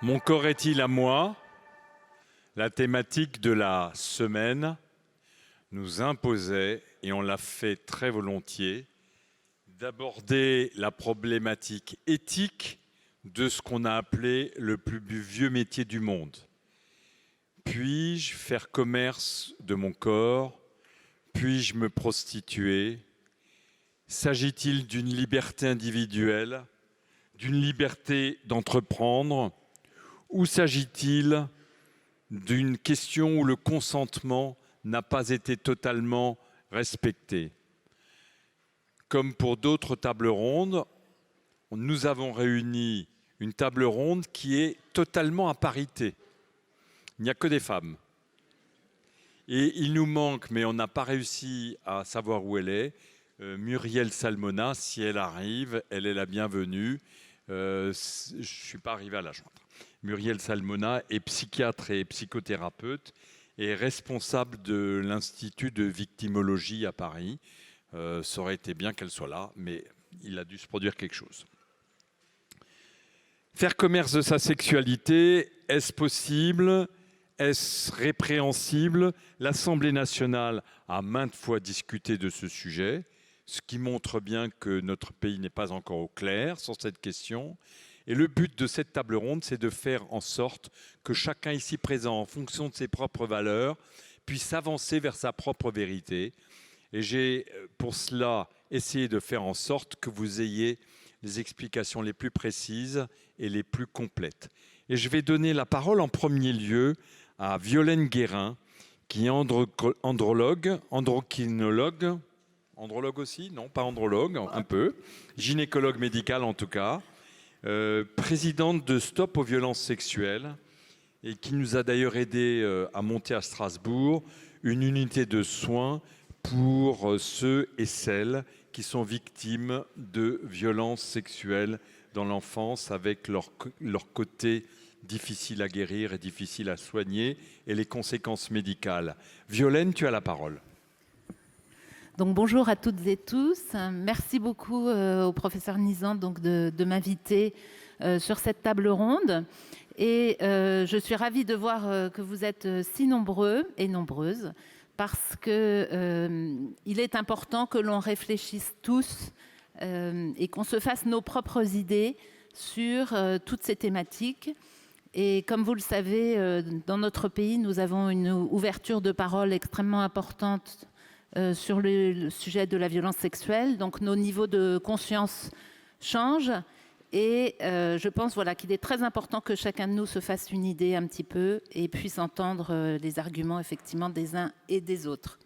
Mon corps est-il à moi? La thématique de la semaine nous imposait, et on l'a fait très volontiers, d'aborder la problématique éthique de ce qu'on a appelé le plus vieux métier du monde. Puis-je faire commerce de mon corps? Puis-je me prostituer? S'agit-il d'une liberté individuelle, d'une liberté d'entreprendre, ou s'agit-il d'une question où le consentement n'a pas été totalement respecté? Comme pour d'autres tables rondes, nous avons réuni une table ronde qui est totalement à parité. Il n'y a que des femmes. Et il nous manque, mais on n'a pas réussi à savoir où elle est, Muriel Salmona. Si elle arrive, elle est la bienvenue. Je ne suis pas arrivé à la joindre. Muriel Salmona est psychiatre et psychothérapeute et responsable de l'Institut de victimologie à Paris. Ça aurait été bien qu'elle soit là, mais il a dû se produire quelque chose. Faire commerce de sa sexualité, est-ce possible? Est-ce répréhensible? L'Assemblée nationale a maintes fois discuté de ce sujet, ce qui montre bien que notre pays n'est pas encore au clair sur cette question. Et le but de cette table ronde, c'est de faire en sorte que chacun ici présent, en fonction de ses propres valeurs, puisse avancer vers sa propre vérité. Et j'ai pour cela essayé de faire en sorte que vous ayez les explications les plus précises et les plus complètes. Et je vais donner la parole en premier lieu à Violaine Guérin, qui est andrologue, endocrinologue, andrologue aussi, non pas andrologue, un peu, gynécologue médicale en tout cas, présidente de Stop aux violences sexuelles, et qui nous a d'ailleurs aidé à monter à Strasbourg une unité de soins pour ceux et celles qui sont victimes de violences sexuelles dans l'enfance, avec leur côté difficile à guérir et difficile à soigner, et les conséquences médicales. Violaine, tu as la parole. Donc bonjour à toutes et tous. Merci beaucoup au professeur Nizan de m'inviter sur cette table ronde. Et je suis ravie de voir que vous êtes si nombreux et nombreuses, parce qu'il est important que l'on réfléchisse tous et qu'on se fasse nos propres idées sur toutes ces thématiques. Et comme vous le savez, dans notre pays, nous avons une ouverture de parole extrêmement importante sur le sujet de la violence sexuelle. Donc nos niveaux de conscience changent. Et je pense qu'il est très important que chacun de nous se fasse une idée un petit peu et puisse entendre les arguments effectivement des uns et des autres.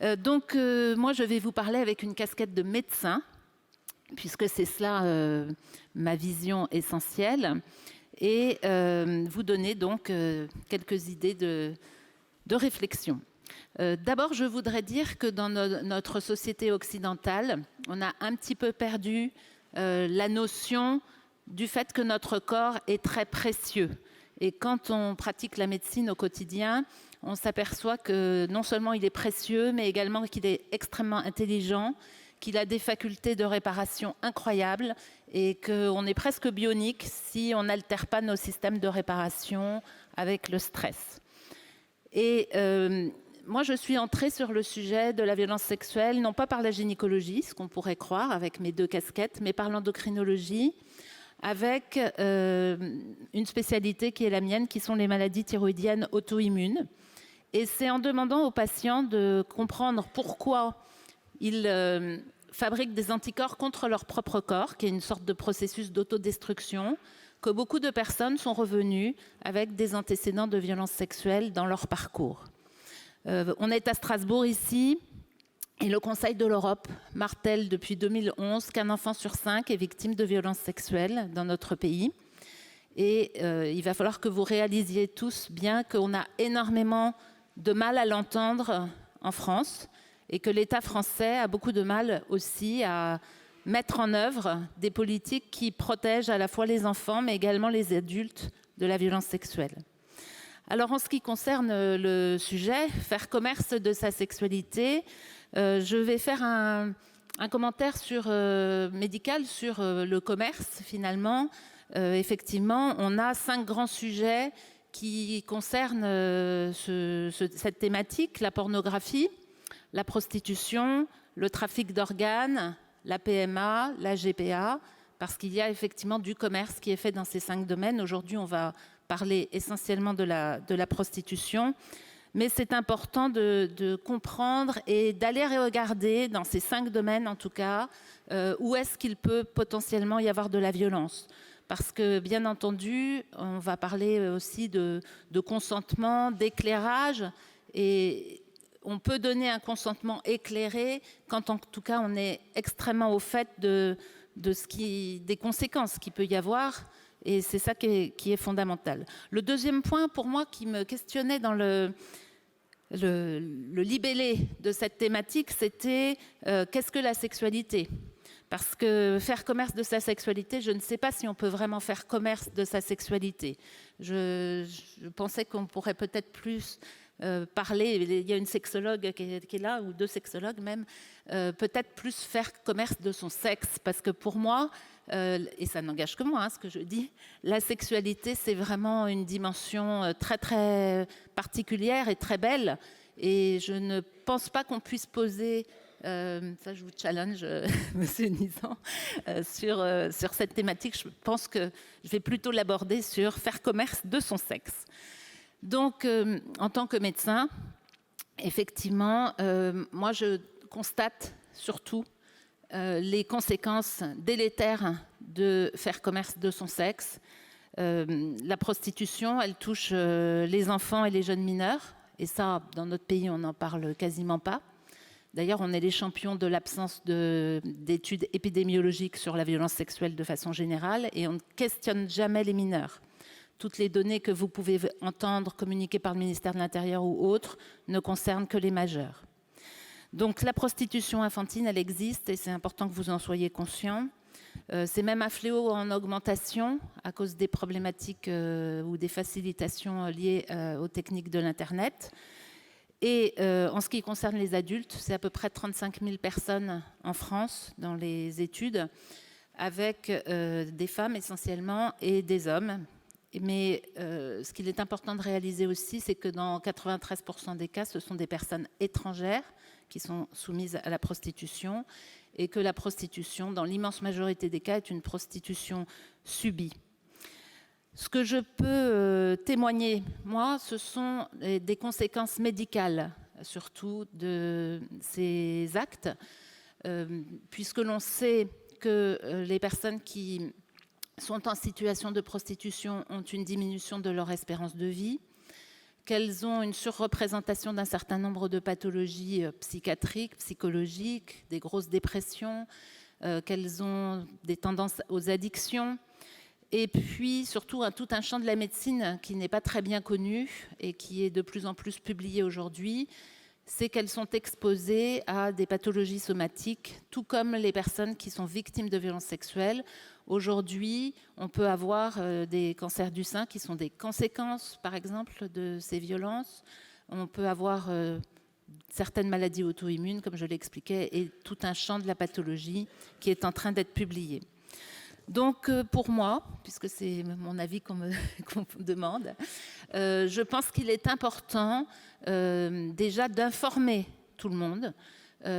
Moi, je vais vous parler avec une casquette de médecin, puisque c'est cela ma vision essentielle, et vous donner donc quelques idées de réflexion. D'abord, je voudrais dire que dans notre société occidentale, on a un petit peu perdu la notion du fait que notre corps est très précieux. Et quand on pratique la médecine au quotidien, on s'aperçoit que non seulement il est précieux, mais également qu'il est extrêmement intelligent, qu'il a des facultés de réparation incroyables et qu'on est presque bionique si on n'altère pas nos systèmes de réparation avec le stress. Et moi, je suis entrée sur le sujet de la violence sexuelle, non pas par la gynécologie, ce qu'on pourrait croire avec mes deux casquettes, mais par l'endocrinologie, avec une spécialité qui est la mienne, qui sont les maladies thyroïdiennes auto-immunes. Et c'est en demandant aux patients de comprendre pourquoi ils fabriquent des anticorps contre leur propre corps, qui est une sorte de processus d'autodestruction, que beaucoup de personnes sont revenues avec des antécédents de violences sexuelles dans leur parcours. On est à Strasbourg ici, et le Conseil de l'Europe martèle depuis 2011 qu'un enfant sur 5 est victime de violences sexuelles dans notre pays. Et il va falloir que vous réalisiez tous bien qu'on a énormément de mal à l'entendre en France, et que l'État français a beaucoup de mal aussi à mettre en œuvre des politiques qui protègent à la fois les enfants, mais également les adultes de la violence sexuelle. Alors en ce qui concerne le sujet, faire commerce de sa sexualité, je vais faire un commentaire médical sur le commerce finalement, effectivement, on a 5 grands sujets qui concernent cette thématique, la pornographie, la prostitution, le trafic d'organes, la PMA, la GPA, parce qu'il y a effectivement du commerce qui est fait dans ces 5 domaines. Aujourd'hui, on va parler essentiellement de la prostitution. Mais c'est important de comprendre et d'aller regarder dans ces 5 domaines, en tout cas, où est-ce qu'il peut potentiellement y avoir de la violence. Parce que, bien entendu, on va parler aussi de consentement, d'éclairage. Et on peut donner un consentement éclairé quand, en tout cas, on est extrêmement au fait des conséquences qu'il peut y avoir. Et c'est ça qui est fondamental. Le deuxième point, pour moi, qui me questionnait dans le libellé de cette thématique, c'était qu'est-ce que la sexualité ? Parce que faire commerce de sa sexualité, je ne sais pas si on peut vraiment faire commerce de sa sexualité. Je pensais qu'on pourrait peut-être plus parler, il y a une sexologue qui est là, ou 2 sexologues même, peut-être plus faire commerce de son sexe. Parce que pour moi, et ça n'engage que moi, ce que je dis, la sexualité, c'est vraiment une dimension très très particulière et très belle. Et je ne pense pas qu'on puisse poser, ça je vous challenge, Monsieur Nizan, sur cette thématique. Je pense que je vais plutôt l'aborder sur faire commerce de son sexe. Donc, en tant que médecin, effectivement, moi je constate surtout les conséquences délétères de faire commerce de son sexe. La prostitution, elle touche les enfants et les jeunes mineurs. Et ça, dans notre pays, on n'en parle quasiment pas. D'ailleurs, on est les champions de l'absence d'études épidémiologiques sur la violence sexuelle de façon générale. Et on ne questionne jamais les mineurs. Toutes les données que vous pouvez entendre communiquées par le ministère de l'Intérieur ou autres ne concernent que les majeurs. Donc la prostitution infantile, elle existe et c'est important que vous en soyez conscients. C'est même un fléau en augmentation à cause des problématiques ou des facilitations liées aux techniques de l'Internet. Et en ce qui concerne les adultes, c'est à peu près 35 000 personnes en France dans les études, avec des femmes essentiellement et des hommes. Mais ce qu'il est important de réaliser aussi, c'est que dans 93% des cas, ce sont des personnes étrangères qui sont soumises à la prostitution et que la prostitution, dans l'immense majorité des cas, est une prostitution subie. Ce que je peux témoigner, moi, ce sont des conséquences médicales, surtout de ces actes, puisque l'on sait que les personnes qui sont en situation de prostitution ont une diminution de leur espérance de vie, qu'elles ont une surreprésentation d'un certain nombre de pathologies psychiatriques, psychologiques, des grosses dépressions, qu'elles ont des tendances aux addictions, et puis surtout tout un champ de la médecine qui n'est pas très bien connu et qui est de plus en plus publié aujourd'hui, c'est qu'elles sont exposées à des pathologies somatiques, tout comme les personnes qui sont victimes de violences sexuelles. Aujourd'hui, on peut avoir des cancers du sein qui sont des conséquences, par exemple, de ces violences. On peut avoir certaines maladies auto-immunes, comme je l'expliquais, et tout un champ de la pathologie qui est en train d'être publié. Donc, pour moi, puisque c'est mon avis qu'on me demande, je pense qu'il est important déjà d'informer tout le monde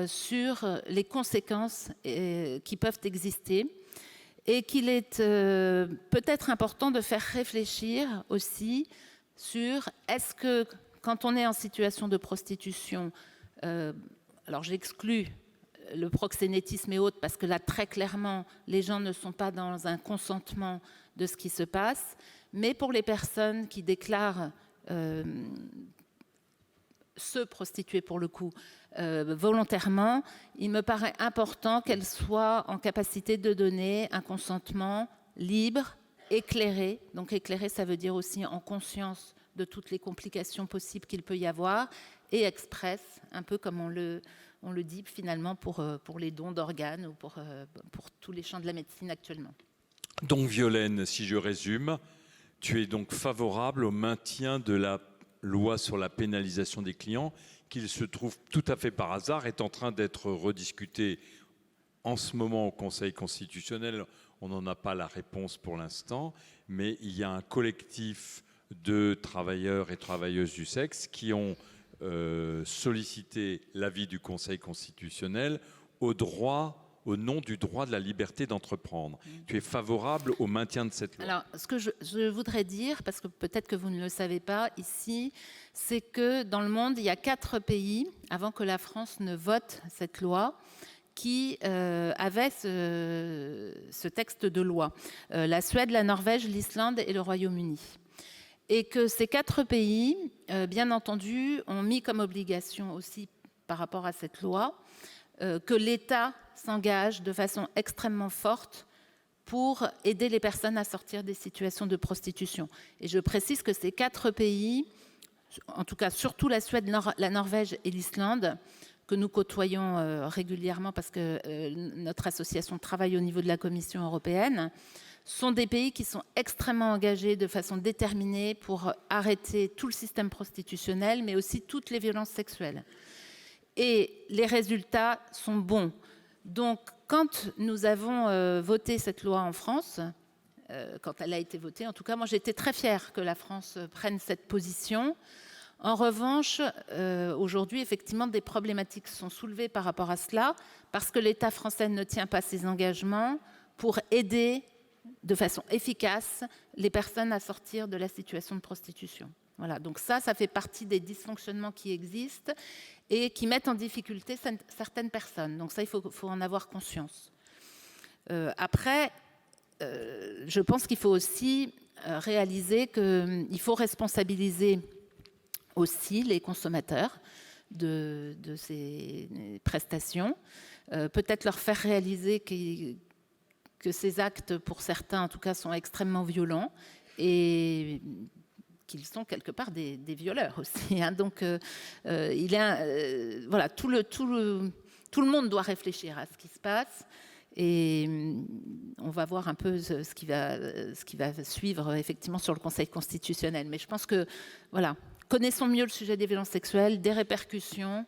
sur les conséquences qui peuvent exister et qu'il est peut-être important de faire réfléchir aussi sur est-ce que quand on est en situation de prostitution, alors j'exclus le proxénétisme et autres, parce que là, très clairement, les gens ne sont pas dans un consentement de ce qui se passe. Mais pour les personnes qui déclarent se prostituer, pour le coup, volontairement, il me paraît important qu'elles soient en capacité de donner un consentement libre, éclairé. Donc éclairé, ça veut dire aussi en conscience de toutes les complications possibles qu'il peut y avoir, et express, un peu comme on le dit finalement pour les dons d'organes ou pour tous les champs de la médecine actuellement. Donc Violaine, si je résume, tu es donc favorable au maintien de la loi sur la pénalisation des clients, qui se trouve tout à fait par hasard, est en train d'être rediscutée en ce moment au Conseil constitutionnel, on n'en a pas la réponse pour l'instant, mais il y a un collectif de travailleurs et travailleuses du sexe qui ont sollicité l'avis du Conseil constitutionnel au nom du droit de la liberté d'entreprendre. Tu es favorable au maintien de cette loi? Alors, ce que je voudrais dire, parce que peut-être que vous ne le savez pas ici, c'est que dans le monde, il y a 4 pays, avant que la France ne vote cette loi, qui avaient ce texte de loi. La Suède, la Norvège, l'Islande et le Royaume-Uni. Et que ces 4 pays, bien entendu, ont mis comme obligation aussi par rapport à cette loi que l'État s'engage de façon extrêmement forte pour aider les personnes à sortir des situations de prostitution. Et je précise que ces 4 pays, en tout cas surtout la Suède, la Norvège et l'Islande, que nous côtoyons régulièrement parce que notre association travaille au niveau de la Commission européenne, sont des pays qui sont extrêmement engagés de façon déterminée pour arrêter tout le système prostitutionnel, mais aussi toutes les violences sexuelles. Et les résultats sont bons. Donc, quand nous avons voté cette loi en France, quand elle a été votée, en tout cas, moi j'étais très fière que la France prenne cette position. En revanche, aujourd'hui, effectivement, des problématiques sont soulevées par rapport à cela, parce que l'État français ne tient pas ses engagements pour aider de façon efficace les personnes à sortir de la situation de prostitution. Voilà, donc ça fait partie des dysfonctionnements qui existent et qui mettent en difficulté certaines personnes. Donc ça, il faut en avoir conscience. Après, je pense qu'il faut aussi réaliser qu'il faut responsabiliser aussi les consommateurs de ces prestations, peut-être leur faire réaliser que ces actes, pour certains en tout cas, sont extrêmement violents et qu'ils sont quelque part des violeurs aussi. Hein. Donc, voilà, tout le monde doit réfléchir à ce qui se passe et on va voir un peu ce qui va suivre effectivement sur le Conseil constitutionnel. Mais je pense que, voilà, connaissons mieux le sujet des violences sexuelles, des répercussions.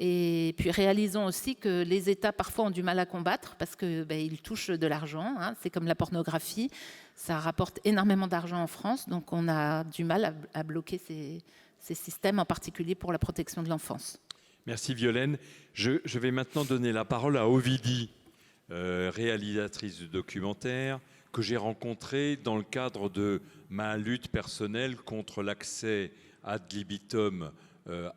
Et puis réalisons aussi que les États parfois ont du mal à combattre parce qu'ils touchent de l'argent. Hein. C'est comme la pornographie, ça rapporte énormément d'argent en France, donc on a du mal à bloquer ces systèmes, en particulier pour la protection de l'enfance. Merci Violaine. Je vais maintenant donner la parole à Ovidie, réalisatrice de documentaire, que j'ai rencontrée dans le cadre de ma lutte personnelle contre l'accès ad libitum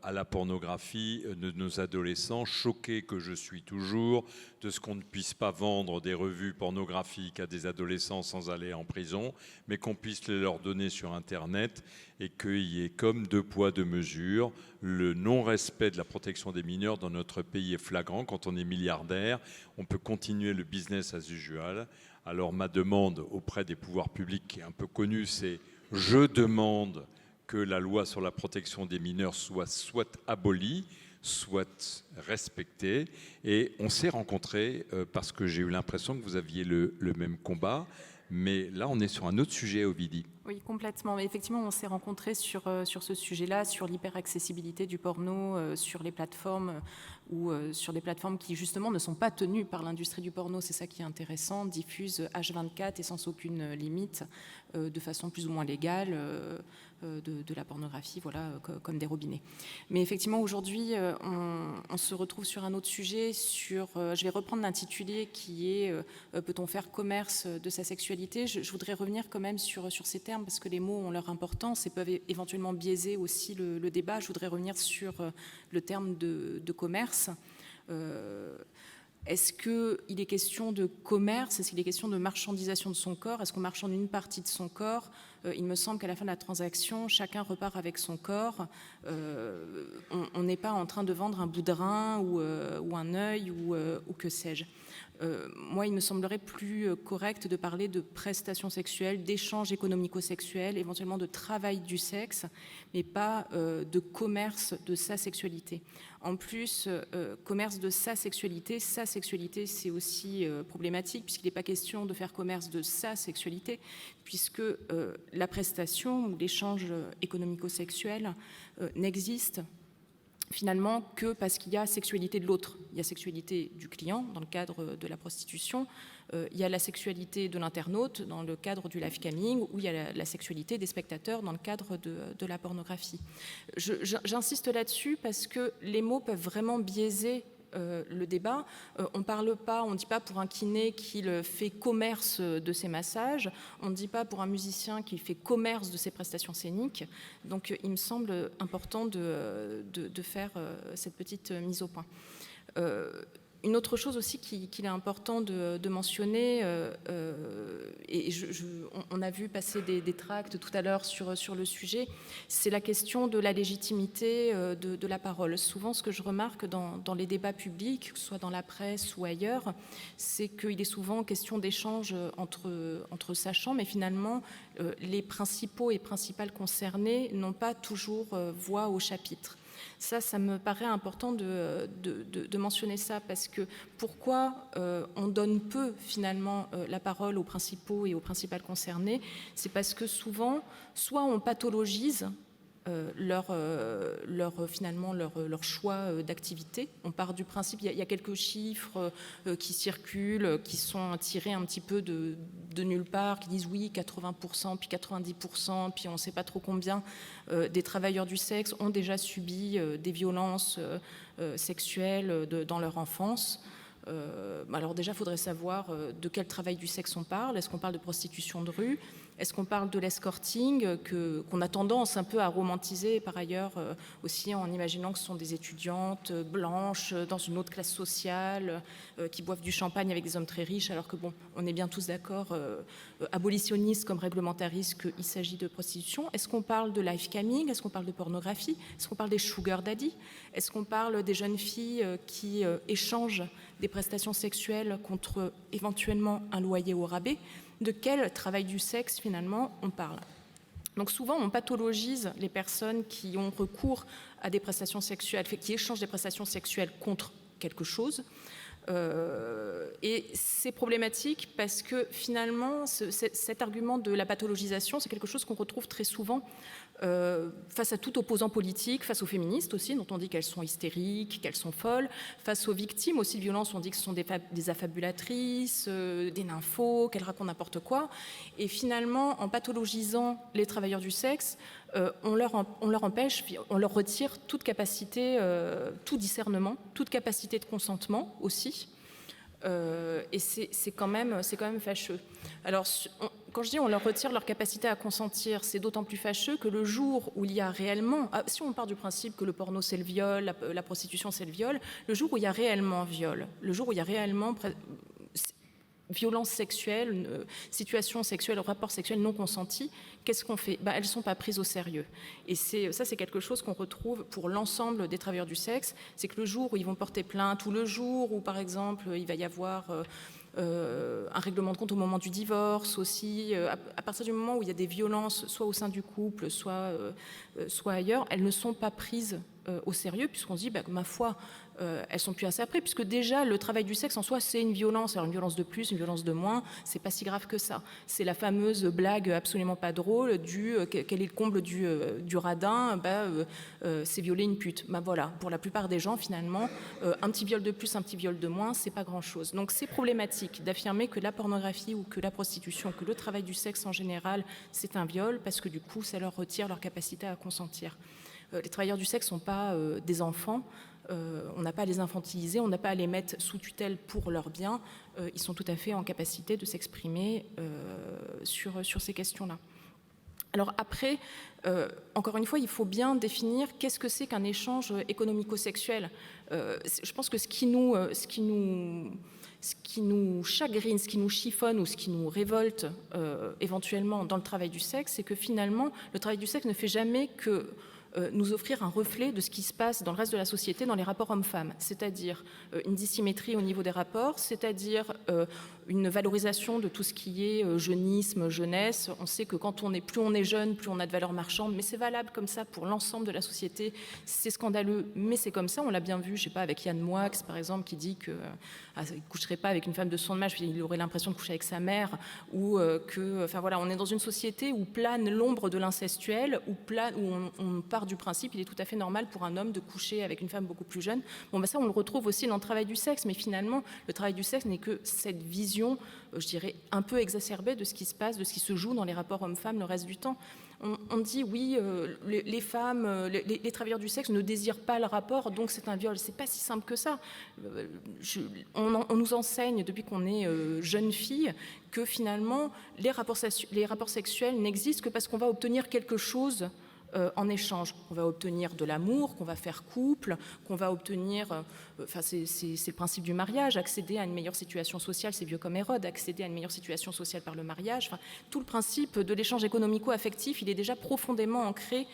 à la pornographie de nos adolescents, choqué que je suis toujours de ce qu'on ne puisse pas vendre des revues pornographiques à des adolescents sans aller en prison, mais qu'on puisse les leur donner sur Internet et qu'il y ait comme 2 poids 2 mesures. Le non-respect de la protection des mineurs dans notre pays est flagrant. Quand on est milliardaire, on peut continuer le business as usual. Alors ma demande auprès des pouvoirs publics, qui est un peu connue, c'est « je demande » que la loi sur la protection des mineurs soit abolie, soit respectée. Et on s'est rencontrés parce que j'ai eu l'impression que vous aviez le même combat. Mais là, on est sur un autre sujet, Ovidie. Oui, complètement. Mais effectivement, on s'est rencontrés sur ce sujet-là, sur l'hyperaccessibilité du porno, sur les plateformes ou sur des plateformes qui, justement, ne sont pas tenues par l'industrie du porno. C'est ça qui est intéressant. Diffusent H24 et sans aucune limite, de façon plus ou moins légale, de la pornographie, voilà, comme des robinets. Mais effectivement, aujourd'hui, on se retrouve sur un autre sujet. Je vais reprendre l'intitulé qui est peut-on faire commerce de sa sexualité. Je voudrais revenir quand même sur ces termes parce que les mots ont leur importance et peuvent éventuellement biaiser aussi le débat. Je voudrais revenir sur le terme de commerce. Est-ce qu'il est question de commerce? Est-ce qu'il est question de marchandisation de son corps? Est-ce qu'on marchande une partie de son corps? Il me semble qu'à la fin de la transaction, chacun repart avec son corps. On n'est pas en train de vendre un bout de rein ou un œil ou que sais-je. Moi, il me semblerait plus correct de parler de prestations sexuelles, d'échanges économico-sexuels, éventuellement de travail du sexe, mais pas de commerce de sa sexualité. En plus, commerce de sa sexualité, c'est aussi problématique, puisqu'il n'est pas question de faire commerce de sa sexualité, puisque la prestation ou l'échange économico-sexuel n'existe finalement que parce qu'il y a sexualité de l'autre. Il y a sexualité du client dans le cadre de la prostitution, il y a la sexualité de l'internaute dans le cadre du live camming, ou il y a la sexualité des spectateurs dans le cadre de la pornographie. J'insiste là-dessus parce que les mots peuvent vraiment biaiser le débat. On ne parle pas, on ne dit pas pour un kiné qu'il fait commerce de ses massages, on ne dit pas pour un musicien qu'il fait commerce de ses prestations scéniques. Donc il me semble important de faire cette petite mise au point. Une autre chose aussi qu'il est important de mentionner, et on a vu passer des tracts tout à l'heure sur le sujet, c'est la question de la légitimité de la parole. Souvent, ce que je remarque dans les débats publics, que ce soit dans la presse ou ailleurs, c'est qu'il est souvent question d'échanges entre sachants, mais finalement, les principaux et principales concernés n'ont pas toujours voix au chapitre. Ça me paraît important de mentionner ça, parce que pourquoi on donne peu finalement la parole aux principaux et aux principales concernés, c'est parce que souvent, soit on pathologise leur choix d'activité. On part du principe, il y a quelques chiffres qui circulent, qui sont tirés un petit peu de nulle part, qui disent oui, 80%, puis 90%, puis on ne sait pas trop combien des travailleurs du sexe ont déjà subi des violences sexuelles dans leur enfance. Alors déjà, il faudrait savoir de quel travail du sexe on parle. Est-ce qu'on parle de prostitution de rue ? Est-ce qu'on parle de l'escorting, qu'on a tendance un peu à romantiser par ailleurs aussi en imaginant que ce sont des étudiantes blanches dans une autre classe sociale qui boivent du champagne avec des hommes très riches, alors que bon, on est bien tous d'accord, abolitionnistes comme réglementaristes, qu'il s'agit de prostitution. Est-ce qu'on parle de live camming ? Est-ce qu'on parle de pornographie ? Est-ce qu'on parle des sugar daddy ? Est-ce qu'on parle des jeunes filles qui échangent des prestations sexuelles contre éventuellement un loyer au rabais ? De quel travail du sexe finalement on parle? Donc souvent on pathologise les personnes qui ont recours à des prestations sexuelles, qui échangent des prestations sexuelles contre quelque chose. Et c'est problématique parce que finalement cet argument de la pathologisation, c'est quelque chose qu'on retrouve très souvent face à tout opposant politique, face aux féministes aussi, dont on dit qu'elles sont hystériques, qu'elles sont folles, face aux victimes aussi de violences, on dit que ce sont des affabulatrices, des nymphos, qu'elles racontent n'importe quoi. Et finalement, en pathologisant les travailleurs du sexe, on leur empêche, on leur retire toute capacité, tout discernement, toute capacité de consentement aussi. Et c'est quand même fâcheux. Alors, quand je dis on leur retire leur capacité à consentir, c'est d'autant plus fâcheux que le jour où il y a réellement, si on part du principe que le porno c'est le viol, la prostitution c'est le viol, le jour où il y a réellement viol, le jour où il y a réellement violence sexuelle, situation sexuelle, rapport sexuel non consenti, qu'est-ce qu'on fait ? Elles ne sont pas prises au sérieux. Et ça, c'est quelque chose qu'on retrouve pour l'ensemble des travailleurs du sexe. C'est que le jour où ils vont porter plainte, ou le jour où, par exemple, il va y avoir un règlement de compte au moment du divorce aussi, à partir du moment où il y a des violences, soit au sein du couple, soit ailleurs, elles ne sont pas prises au sérieux, puisqu'on se dit, ma foi, elles sont plus assez après, puisque déjà le travail du sexe en soi c'est une violence, alors une violence de plus, une violence de moins, c'est pas si grave que ça. C'est la fameuse blague absolument pas drôle du quel est le comble du radin, c'est violer une pute. Voilà, pour la plupart des gens finalement, un petit viol de plus, un petit viol de moins, c'est pas grand chose. Donc c'est problématique d'affirmer que la pornographie ou que la prostitution, que le travail du sexe en général c'est un viol, parce que du coup ça leur retire leur capacité à consentir. Les travailleurs du sexe ne sont pas des enfants, on n'a pas à les infantiliser, on n'a pas à les mettre sous tutelle pour leur bien, ils sont tout à fait en capacité de s'exprimer sur ces questions-là. Alors après, encore une fois, il faut bien définir qu'est-ce que c'est qu'un échange économico-sexuel. Je pense que ce qui nous chagrine, ce qui nous chiffonne ou ce qui nous révolte éventuellement dans le travail du sexe, c'est que finalement, le travail du sexe ne fait jamais que nous offrir un reflet de ce qui se passe dans le reste de la société, dans les rapports hommes-femmes, c'est-à-dire une dissymétrie au niveau des rapports, c'est-à-dire une valorisation de tout ce qui est jeunisme, jeunesse. On sait que quand plus on est jeune, plus on a de valeur marchande, mais c'est valable comme ça pour l'ensemble de la société. C'est scandaleux, mais c'est comme ça. On l'a bien vu, je sais pas, avec Yann Moix, par exemple, qui dit qu'il ne coucherait pas avec une femme de son âge, il aurait l'impression de coucher avec sa mère, ou enfin voilà, on est dans une société où plane l'ombre de l'incestuel, où on part du principe, il est tout à fait normal pour un homme de coucher avec une femme beaucoup plus jeune. Bon, ben ça, on le retrouve aussi dans le travail du sexe, mais finalement, le travail du sexe n'est que cette vision, je dirais, un peu exacerbée de ce qui se passe, de ce qui se joue dans les rapports hommes-femmes le reste du temps. On dit oui, les femmes, les travailleurs du sexe ne désirent pas le rapport, donc c'est un viol. C'est pas si simple que ça. On nous enseigne depuis qu'on est jeune fille que finalement les rapports sexuels n'existent que parce qu'on va obtenir quelque chose en échange. On va obtenir de l'amour, qu'on va faire couple, qu'on va obtenir, enfin c'est le principe du mariage, accéder à une meilleure situation sociale, c'est vieux comme Hérode, accéder à une meilleure situation sociale par le mariage. Enfin, tout le principe de l'échange économico-affectif, il est déjà profondément ancré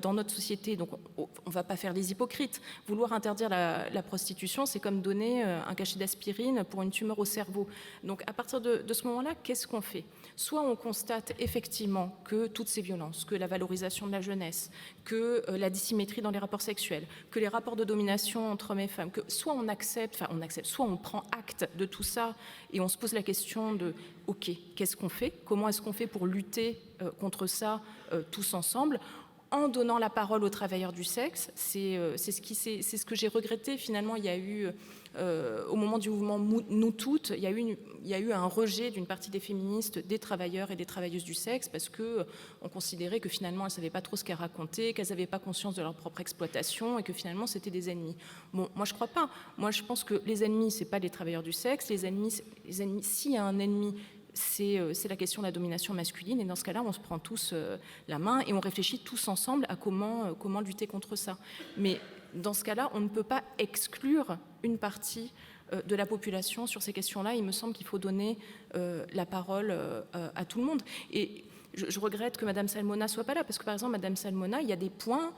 dans notre société. Donc on ne va pas faire les hypocrites. Vouloir interdire la prostitution, c'est comme donner un cachet d'aspirine pour une tumeur au cerveau. Donc à partir de ce moment-là, qu'est-ce qu'on fait ? Soit on constate effectivement que toutes ces violences, que la valorisation de la jeunesse, que la dissymétrie dans les rapports sexuels, que les rapports de domination entre hommes et femmes, que soit on accepte, soit on prend acte de tout ça et on se pose la question de ok, qu'est-ce qu'on fait ? Comment est-ce qu'on fait pour lutter contre ça tous ensemble ? En donnant la parole aux travailleurs du sexe, c'est ce que j'ai regretté finalement. Il y a eu, au moment du mouvement Nous Toutes, il y a eu un rejet d'une partie des féministes, des travailleurs et des travailleuses du sexe, parce qu'on considérait que finalement elles ne savaient pas trop ce qu'elles racontaient, qu'elles n'avaient pas conscience de leur propre exploitation et que finalement c'était des ennemis. Bon, moi je ne crois pas. Moi je pense que les ennemis, ce n'est pas les travailleurs du sexe. Les ennemis, s'il y a un ennemi, c'est la question de la domination masculine, et dans ce cas-là, on se prend tous la main et on réfléchit tous ensemble à comment lutter contre ça. Mais dans ce cas-là, on ne peut pas exclure une partie de la population sur ces questions-là. Il me semble qu'il faut donner la parole à tout le monde. Et je regrette que Madame Salmona soit pas là, parce que par exemple, Madame Salmona, il y a des points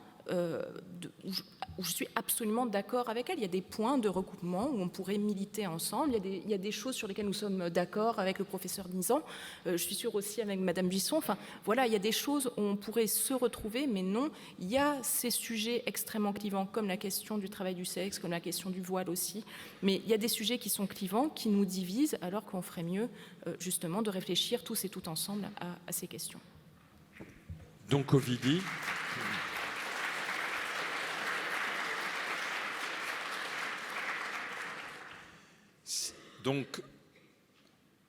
où je suis absolument d'accord avec elle. Il y a des points de recoupement où on pourrait militer ensemble. Il y a des choses sur lesquelles nous sommes d'accord avec le professeur Nizan. Je suis sûre aussi avec Madame Buisson. Enfin, voilà, il y a des choses où on pourrait se retrouver, mais non, il y a ces sujets extrêmement clivants, comme la question du travail du sexe, comme la question du voile aussi. Mais il y a des sujets qui sont clivants, qui nous divisent, alors qu'on ferait mieux, justement, de réfléchir tous et toutes ensemble à ces questions. Donc, Ovidie. Donc,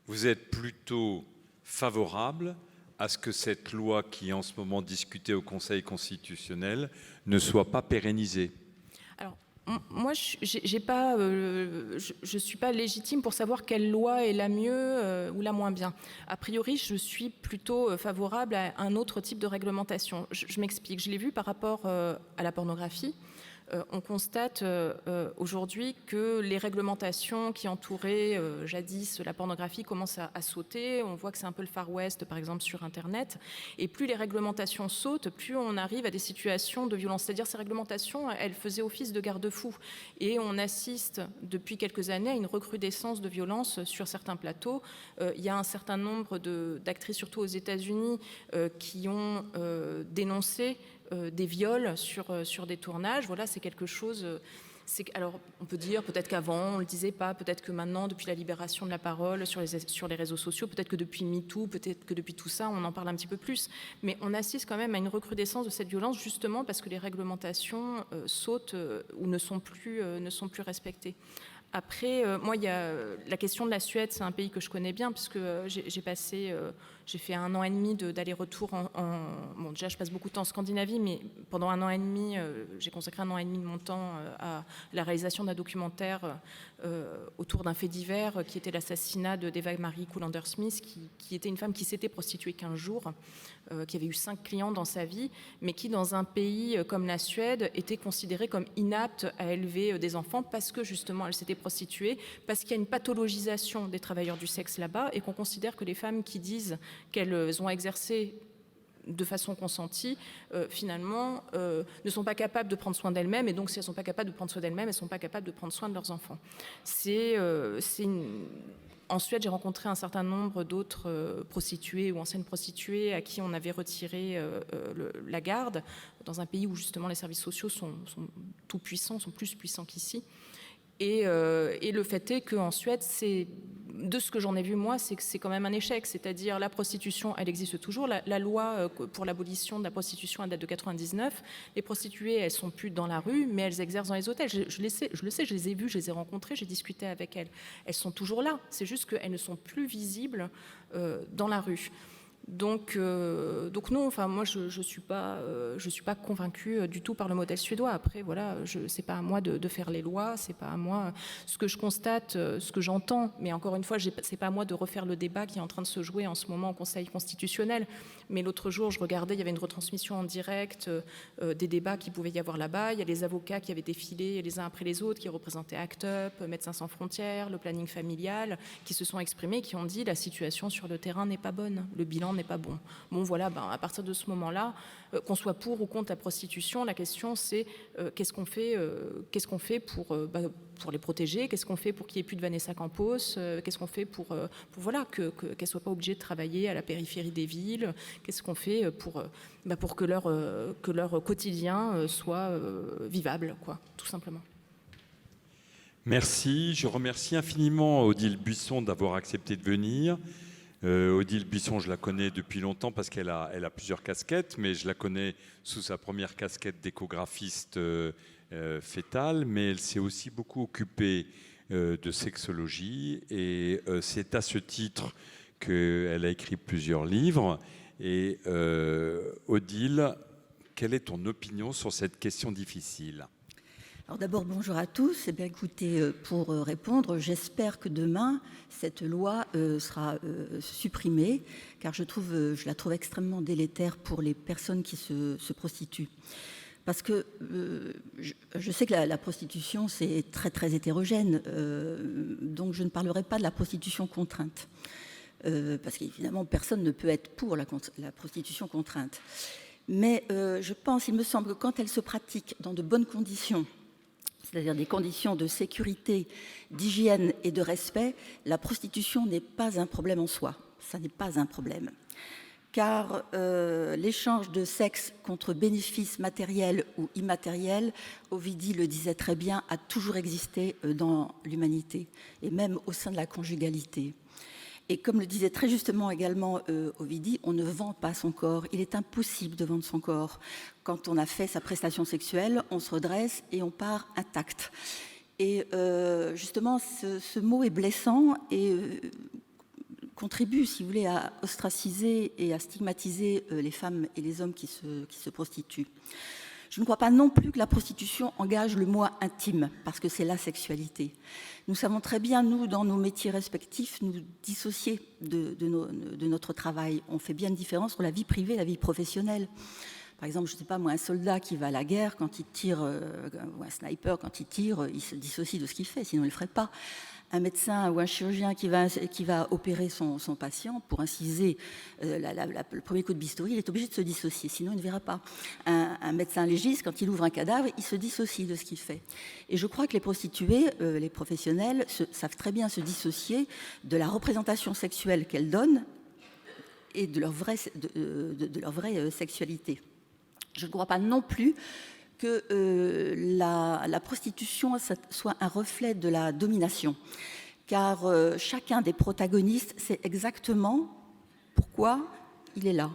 vous êtes plutôt favorable à ce que cette loi qui est en ce moment discutée au Conseil constitutionnel ne soit pas pérennisée ? Alors, moi, je ne suis pas légitime pour savoir quelle loi est la mieux ou la moins bien. A priori, je suis plutôt favorable à un autre type de réglementation. Je m'explique. Je l'ai vu par rapport à la pornographie. On constate aujourd'hui que les réglementations qui entouraient jadis la pornographie commencent à sauter. On voit que c'est un peu le Far West, par exemple, sur Internet. Et plus les réglementations sautent, plus on arrive à des situations de violence. C'est-à-dire ces réglementations, elles faisaient office de garde-fou. Et on assiste depuis quelques années à une recrudescence de violence sur certains plateaux. Il y a un certain nombre d'actrices, surtout aux États-Unis, qui ont dénoncé des viols sur des tournages. Voilà, c'est quelque chose... alors, on peut dire peut-être qu'avant, on ne le disait pas, peut-être que maintenant, depuis la libération de la parole sur les réseaux sociaux, peut-être que depuis MeToo, peut-être que depuis tout ça, on en parle un petit peu plus. Mais on assiste quand même à une recrudescence de cette violence, justement parce que les réglementations sautent ou ne sont plus respectées. Après, moi, il y a la question de la Suède, c'est un pays que je connais bien, puisque j'ai fait 1 an et demi d'aller-retour bon, déjà, je passe beaucoup de temps en Scandinavie, mais pendant 1 an et demi, j'ai consacré 1 an et demi de mon temps à la réalisation d'un documentaire autour d'un fait divers qui était l'assassinat d'Eva-Marie Kullander-Smith, qui était une femme qui s'était prostituée 15 jours, qui avait eu 5 clients dans sa vie, mais qui, dans un pays comme la Suède, était considérée comme inapte à élever des enfants parce que, justement, elle s'était prostituée, parce qu'il y a une pathologisation des travailleurs du sexe là-bas et qu'on considère que les femmes qui disent qu'elles ont exercé de façon consentie, finalement, ne sont pas capables de prendre soin d'elles-mêmes, et donc si elles ne sont pas capables de prendre soin d'elles-mêmes, elles ne sont pas capables de prendre soin de leurs enfants. En Suède, j'ai rencontré un certain nombre d'autres prostituées ou anciennes prostituées à qui on avait retiré la garde, dans un pays où justement les services sociaux sont tout puissants, sont plus puissants qu'ici. Et le fait est qu'en Suède, de ce que j'en ai vu moi, c'est que c'est quand même un échec. C'est-à-dire la prostitution, elle existe toujours. La loi pour l'abolition de la prostitution, elle date de 99. Les prostituées, elles sont plus dans la rue, mais elles exercent dans les hôtels. Je le sais, je les ai vues, je les ai rencontrées, j'ai discuté avec elles. Elles sont toujours là. C'est juste qu'elles ne sont plus visibles dans la rue. Donc non, enfin moi je suis pas convaincue du tout par le modèle suédois. Après voilà, c'est pas à moi de faire les lois, c'est pas à moi. Ce que je constate, ce que j'entends, mais encore une fois, c'est pas à moi de refaire le débat qui est en train de se jouer en ce moment au Conseil constitutionnel. Mais l'autre jour, je regardais, il y avait une retransmission en direct des débats qui pouvaient y avoir là-bas. Il y a les avocats qui avaient défilé les uns après les autres, qui représentaient ACT UP, Médecins sans frontières, le planning familial, qui se sont exprimés, qui ont dit la situation sur le terrain n'est pas bonne, le bilan n'est pas bon. Bon voilà, à partir de ce moment-là, qu'on soit pour ou contre la prostitution, la question c'est qu'est-ce qu'on fait pour les protéger, qu'est-ce qu'on fait pour qu'il n'y ait plus de Vanessa Campos, qu'est-ce qu'on fait pour voilà, qu'elles ne soient pas obligées de travailler à la périphérie des villes, qu'est-ce qu'on fait pour que leur quotidien soit vivable, quoi, tout simplement. Merci, je remercie infiniment Odile Buisson d'avoir accepté de venir. Odile Buisson, je la connais depuis longtemps parce qu'elle a plusieurs casquettes, mais je la connais sous sa première casquette d'échographiste fétale, mais elle s'est aussi beaucoup occupée de sexologie et c'est à ce titre qu'elle a écrit plusieurs livres. Et Odile, quelle est ton opinion sur cette question difficile ? Alors d'abord, bonjour à tous. Eh bien, écoutez, pour répondre, j'espère que demain, cette loi sera supprimée, car je la trouve extrêmement délétère pour les personnes qui se prostituent. Parce que je sais que la prostitution, c'est très, très hétérogène, donc je ne parlerai pas de la prostitution contrainte. Parce qu'évidemment, personne ne peut être pour la prostitution contrainte. Mais il me semble que quand elle se pratique dans de bonnes conditions, c'est-à-dire des conditions de sécurité, d'hygiène et de respect, la prostitution n'est pas un problème en soi. Ça n'est pas un problème. Car l'échange de sexe contre bénéfice matériel ou immatériel, Ovidie le disait très bien, a toujours existé dans l'humanité, et même au sein de la conjugalité. Et comme le disait très justement également Ovidie, on ne vend pas son corps. Il est impossible de vendre son corps. Quand on a fait sa prestation sexuelle, on se redresse et on part intact. Et justement, ce mot est blessant et contribue, si vous voulez, à ostraciser et à stigmatiser les femmes et les hommes qui se prostituent. Je ne crois pas non plus que la prostitution engage le moi intime, parce que c'est la sexualité. Nous savons très bien, nous, dans nos métiers respectifs, nous dissocier de notre travail. On fait bien une différence entre la vie privée et la vie professionnelle. Par exemple, je ne sais pas, moi, un soldat qui va à la guerre, quand il tire, ou un sniper, quand il tire, il se dissocie de ce qu'il fait, sinon il ne le ferait pas. Un médecin ou un chirurgien qui va opérer son patient pour inciser le premier coup de bistouri, il est obligé de se dissocier, sinon il ne verra pas. Un médecin légiste, quand il ouvre un cadavre, il se dissocie de ce qu'il fait. Et je crois que les prostituées, les professionnels, savent très bien se dissocier de la représentation sexuelle qu'elles donnent et de leur vraie sexualité. Je ne crois pas non plus que la prostitution soit un reflet de la domination, car chacun des protagonistes sait exactement pourquoi il est là.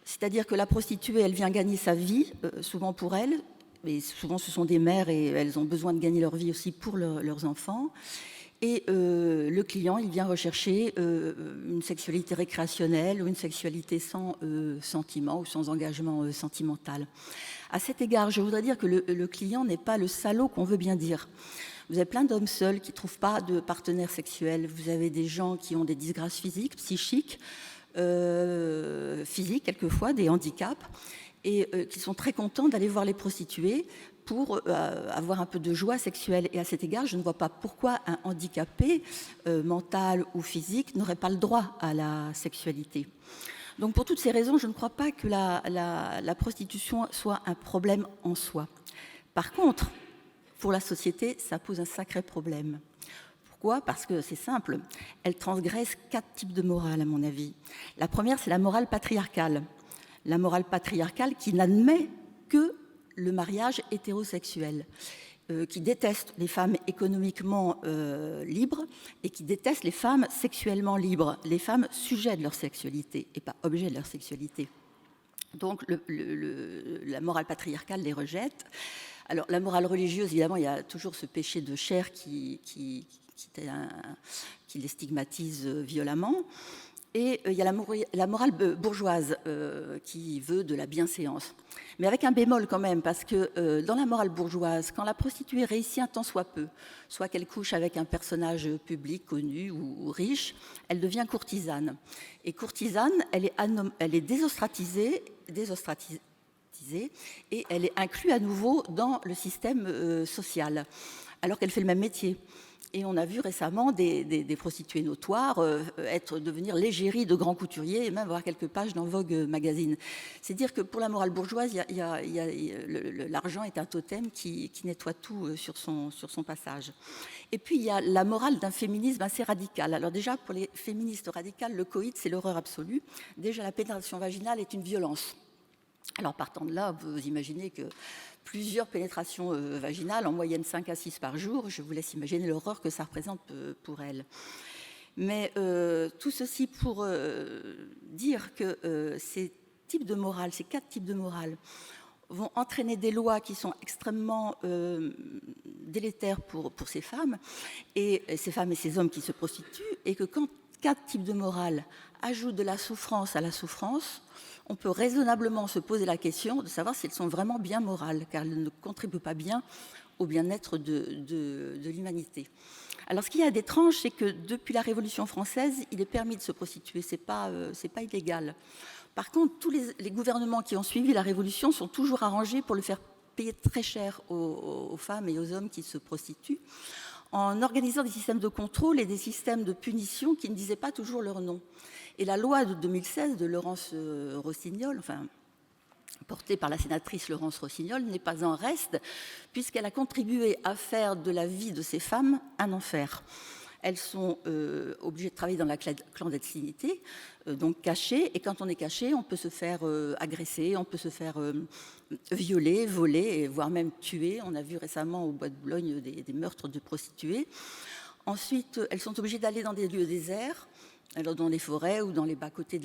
C'est-à-dire que la prostituée, elle vient gagner sa vie, souvent pour elle, mais souvent ce sont des mères et elles ont besoin de gagner leur vie aussi pour leurs enfants. Et le client, il vient rechercher une sexualité récréationnelle ou une sexualité sans sentiment ou sans engagement sentimental. À cet égard, je voudrais dire que le client n'est pas le salaud qu'on veut bien dire. Vous avez plein d'hommes seuls qui ne trouvent pas de partenaire sexuel. Vous avez des gens qui ont des disgrâces physiques, psychiques, physiques quelquefois, des handicaps, et qui sont très contents d'aller voir les prostituées pour avoir un peu de joie sexuelle. Et à cet égard, je ne vois pas pourquoi un handicapé mental ou physique n'aurait pas le droit à la sexualité. Donc pour toutes ces raisons, je ne crois pas que la prostitution soit un problème en soi. Par contre, pour la société, ça pose un sacré problème. Pourquoi ? Parce que c'est simple, elle transgresse 4 types de morale, à mon avis. La première, c'est la morale patriarcale. La morale patriarcale qui n'admet que le mariage hétérosexuel, qui déteste les femmes économiquement libres et qui déteste les femmes sexuellement libres, les femmes sujets de leur sexualité et pas objets de leur sexualité. Donc la morale patriarcale les rejette. Alors la morale religieuse, évidemment, il y a toujours ce péché de chair qui les stigmatise violemment. Et il y a la morale bourgeoise qui veut de la bienséance. Mais avec un bémol quand même, parce que dans la morale bourgeoise, quand la prostituée réussit un tant soit peu, soit qu'elle couche avec un personnage public connu ou riche, elle devient courtisane. Et courtisane, elle est désostratisée et elle est inclue à nouveau dans le système social, alors qu'elle fait le même métier. Et on a vu récemment des prostituées notoires devenir l'égérie de grands couturiers et même avoir quelques pages dans Vogue Magazine. C'est dire que pour la morale bourgeoise, l'argent est un totem qui nettoie tout sur son passage. Et puis il y a la morale d'un féminisme assez radical. Alors déjà, pour les féministes radicales, le coït, c'est l'horreur absolue. Déjà, la pénétration vaginale est une violence. Alors partant de là, vous imaginez que plusieurs pénétrations vaginales, en moyenne 5 à 6 par jour, je vous laisse imaginer l'horreur que ça représente pour elles. Mais tout ceci pour dire que ces 4 types de morale, vont entraîner des lois qui sont extrêmement délétères pour ces femmes et ces hommes qui se prostituent, et que quand 4 types de morale ajoutent de la souffrance à la souffrance, on peut raisonnablement se poser la question de savoir si elles sont vraiment bien morales, car elles ne contribuent pas bien au bien-être de l'humanité. Alors ce qu'il y a d'étrange, c'est que depuis la Révolution française, il est permis de se prostituer, c'est pas illégal. Par contre, tous les gouvernements qui ont suivi la Révolution sont toujours arrangés pour le faire payer très cher aux femmes et aux hommes qui se prostituent, en organisant des systèmes de contrôle et des systèmes de punition qui ne disaient pas toujours leur nom. Et la loi de 2016 de Laurence Rossignol, portée par la sénatrice Laurence Rossignol, n'est pas en reste, puisqu'elle a contribué à faire de la vie de ces femmes un enfer. Elles sont obligées de travailler dans la clandestinité, donc cachées, et quand on est caché, on peut se faire agresser, on peut se faire violer, voler, voire même tuer. On a vu récemment au Bois de Boulogne des meurtres de prostituées. Ensuite, elles sont obligées d'aller dans des lieux déserts, alors dans les forêts ou sur les bas-côtés de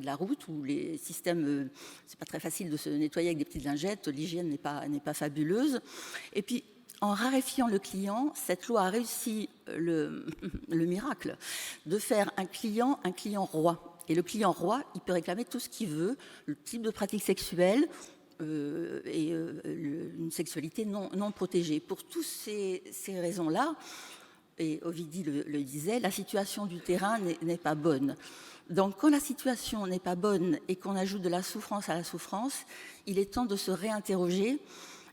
la route, où les systèmes, c'est pas très facile de se nettoyer avec des petites lingettes, l'hygiène n'est pas fabuleuse. Et puis, en raréfiant le client, cette loi a réussi le miracle de faire un client roi. Et le client roi, il peut réclamer tout ce qu'il veut, le type de pratique sexuelle et une sexualité non protégée. Pour toutes ces raisons-là, et Ovidie le disait, la situation du terrain n'est pas bonne. Donc quand la situation n'est pas bonne et qu'on ajoute de la souffrance à la souffrance, il est temps de se réinterroger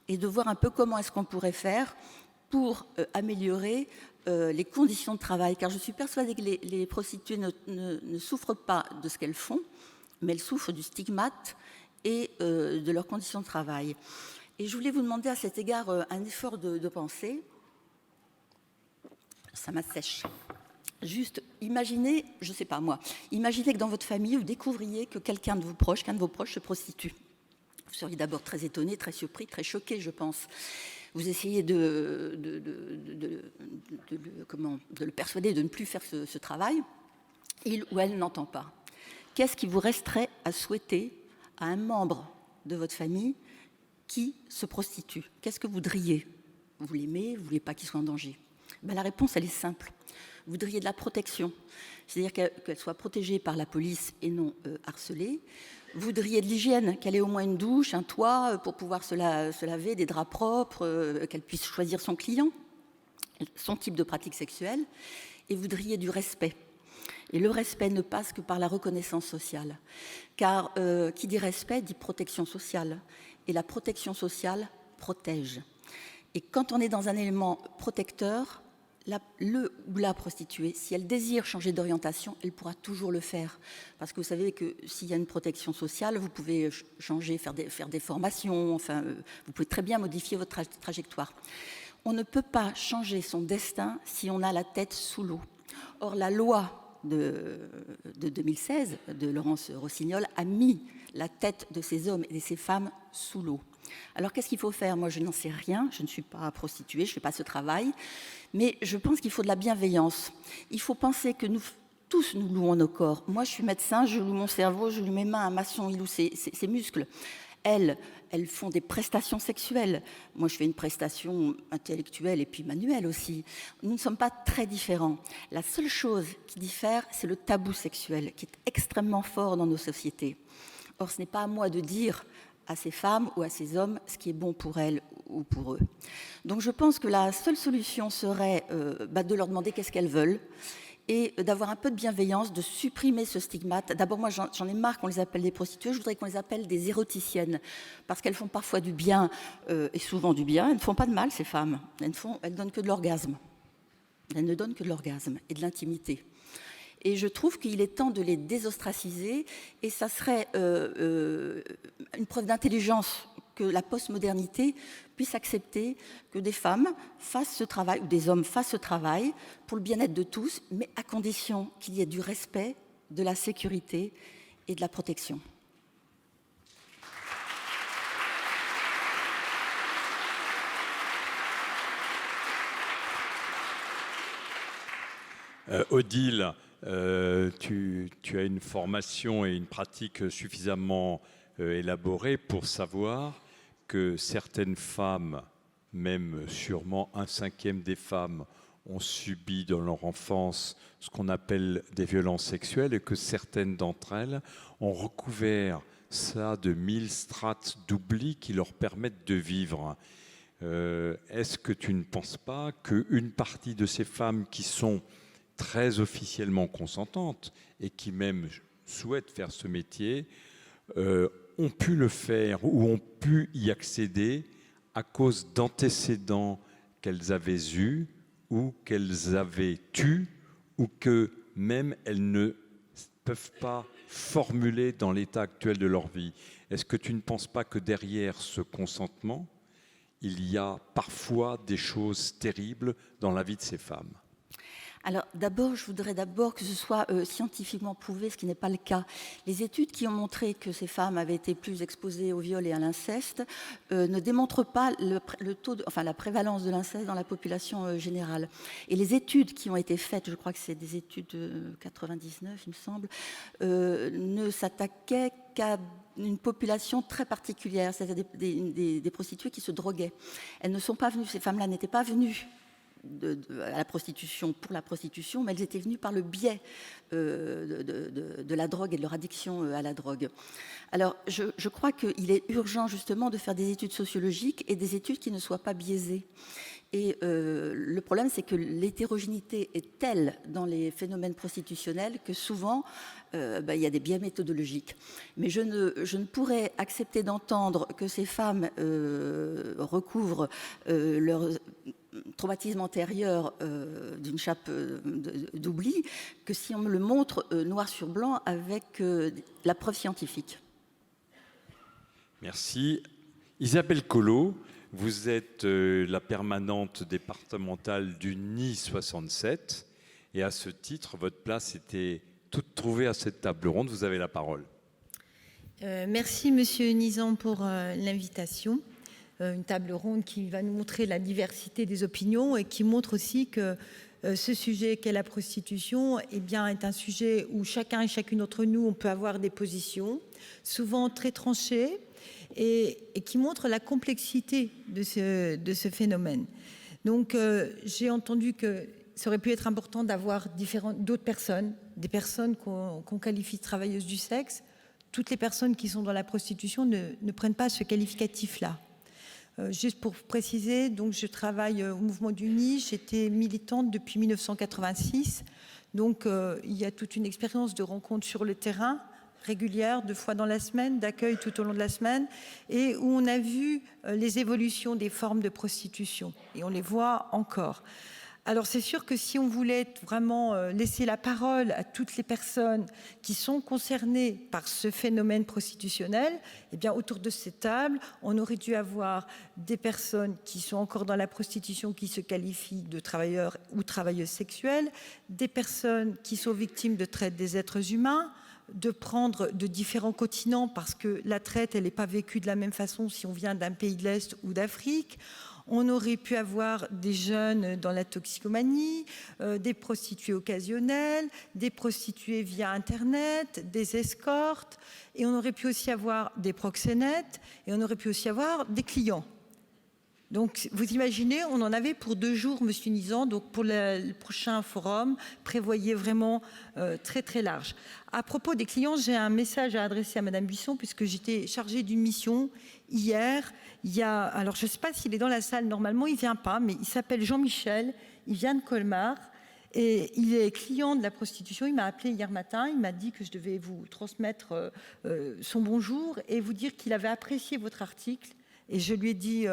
et de voir un peu comment est-ce qu'on pourrait faire pour améliorer les conditions de travail. Car je suis persuadée que les prostituées ne souffrent pas de ce qu'elles font, mais elles souffrent du stigmate et de leurs conditions de travail. Et je voulais vous demander à cet égard un effort de pensée. Ça m'assèche. Juste, imaginez, je ne sais pas moi, imaginez que dans votre famille, vous découvriez que qu'un de vos proches se prostitue. Vous seriez d'abord très étonné, très surpris, très choqué, je pense. Vous essayez de le persuader de ne plus faire ce travail. Il ou elle n'entend pas. Qu'est-ce qui vous resterait à souhaiter à un membre de votre famille qui se prostitue? Qu'est-ce que vous voudriez? Vous l'aimez, vous ne voulez pas qu'il soit en danger? La réponse, elle est simple. Vous voudriez de la protection, c'est-à-dire qu'elle soit protégée par la police et non harcelée. Vous voudriez de l'hygiène, qu'elle ait au moins une douche, un toit pour pouvoir se laver, des draps propres, qu'elle puisse choisir son client, son type de pratique sexuelle. Et vous voudriez du respect. Et le respect ne passe que par la reconnaissance sociale. Car qui dit respect dit protection sociale. Et la protection sociale protège. Et quand on est dans un élément protecteur, le ou la prostituée, si elle désire changer d'orientation, elle pourra toujours le faire. Parce que vous savez que s'il y a une protection sociale, vous pouvez changer, faire des formations, vous pouvez très bien modifier votre trajectoire. On ne peut pas changer son destin si on a la tête sous l'eau. Or, la loi de 2016 de Laurence Rossignol a mis la tête de ces hommes et de ces femmes sous l'eau. Alors, qu'est-ce qu'il faut faire? Moi, je n'en sais rien, je ne suis pas prostituée, je ne fais pas ce travail, mais je pense qu'il faut de la bienveillance. Il faut penser que nous tous, nous louons nos corps. Moi, je suis médecin, je loue mon cerveau, je loue mes mains, un maçon, il loue ses muscles. Elles font des prestations sexuelles. Moi, je fais une prestation intellectuelle et puis manuelle aussi. Nous ne sommes pas très différents. La seule chose qui diffère, c'est le tabou sexuel, qui est extrêmement fort dans nos sociétés. Or, ce n'est pas à moi de dire à ces femmes ou à ces hommes ce qui est bon pour elles ou pour eux. Donc, je pense que la seule solution serait de leur demander qu'est-ce qu'elles veulent, et d'avoir un peu de bienveillance, de supprimer ce stigmate. D'abord, moi, j'en ai marre qu'on les appelle des prostituées, je voudrais qu'on les appelle des éroticiennes, parce qu'elles font parfois du bien, et souvent du bien. Elles ne font pas de mal, ces femmes. Elles donnent que de l'orgasme. Elles ne donnent que de l'orgasme et de l'intimité. Et je trouve qu'il est temps de les désostraciser, et ça serait une preuve d'intelligence que la postmodernité puisse accepter que des femmes fassent ce travail, ou des hommes fassent ce travail pour le bien-être de tous, mais à condition qu'il y ait du respect, de la sécurité et de la protection. Odile, tu as une formation et une pratique suffisamment élaborée pour savoir que certaines femmes, même sûrement 1/5 des femmes, ont subi dans leur enfance ce qu'on appelle des violences sexuelles et que certaines d'entre elles ont recouvert ça de 1000 strates d'oubli qui leur permettent de vivre. Est-ce que tu ne penses pas qu'une partie de ces femmes qui sont très officiellement consentantes et qui même souhaitent faire ce métier ont pu le faire ou ont pu y accéder à cause d'antécédents qu'elles avaient eus ou qu'elles avaient eus ou que même elles ne peuvent pas formuler dans l'état actuel de leur vie? Est-ce que tu ne penses pas que derrière ce consentement, il y a parfois des choses terribles dans la vie de ces femmes? Alors d'abord, je voudrais que ce soit scientifiquement prouvé, ce qui n'est pas le cas. Les études qui ont montré que ces femmes avaient été plus exposées au viol et à l'inceste ne démontrent pas la prévalence de l'inceste dans la population générale. Et les études qui ont été faites, je crois que c'est des études de 99, il me semble, ne s'attaquaient qu'à une population très particulière, c'est-à-dire des prostituées qui se droguaient. Elles ne sont pas venues, ces femmes-là n'étaient pas venues à la prostitution pour la prostitution, mais elles étaient venues par le biais de la drogue et de leur addiction à la drogue. Alors, je crois qu'il est urgent justement de faire des études sociologiques et des études qui ne soient pas biaisées. Et le problème, c'est que l'hétérogénéité est telle dans les phénomènes prostitutionnels que souvent, il y a des biais méthodologiques. Mais je ne pourrais accepter d'entendre que ces femmes recouvrent leur traumatisme antérieur d'une chape d'oubli que si on me le montre noir sur blanc avec la preuve scientifique. Merci. Isabelle Collot, vous êtes la permanente départementale du NI 67 et à ce titre, votre place était toute trouvée à cette table ronde. Vous avez la parole. Merci Monsieur Nizan pour l'invitation. Une table ronde qui va nous montrer la diversité des opinions et qui montre aussi que ce sujet qu'est la prostitution est un sujet où chacun et chacune d'entre nous, on peut avoir des positions, souvent très tranchées, et qui montre la complexité de ce phénomène. Donc j'ai entendu que ça aurait pu être important d'avoir d'autres personnes, des personnes qu'on qualifie de travailleuses du sexe. Toutes les personnes qui sont dans la prostitution ne prennent pas ce qualificatif-là. Juste pour préciser, donc je travaille au mouvement du NI, j'étais militante depuis 1986, donc il y a toute une expérience de rencontres sur le terrain, régulière, 2 fois dans la semaine, d'accueil tout au long de la semaine, et où on a vu les évolutions des formes de prostitution, et on les voit encore. Alors c'est sûr que si on voulait vraiment laisser la parole à toutes les personnes qui sont concernées par ce phénomène prostitutionnel, eh bien autour de cette table, on aurait dû avoir des personnes qui sont encore dans la prostitution, qui se qualifient de travailleurs ou travailleuses sexuelles, des personnes qui sont victimes de traite des êtres humains, de prendre de différents continents parce que la traite, elle n'est pas vécue de la même façon si on vient d'un pays de l'Est ou d'Afrique. On aurait pu avoir des jeunes dans la toxicomanie, des prostituées occasionnelles, des prostituées via Internet, des escortes, et on aurait pu aussi avoir des proxénètes, et on aurait pu aussi avoir des clients. Donc, vous imaginez, on en avait pour 2 jours, Monsieur Nizan. Donc, pour le prochain forum, prévoyez vraiment très, très large. À propos des clients, j'ai un message à adresser à Madame Buisson, puisque j'étais chargée d'une mission hier. Alors, je ne sais pas s'il est dans la salle, normalement, il ne vient pas, mais il s'appelle Jean-Michel, il vient de Colmar, et il est client de la prostitution. Il m'a appelé hier matin, il m'a dit que je devais vous transmettre son bonjour et vous dire qu'il avait apprécié votre article. Et je lui ai dit,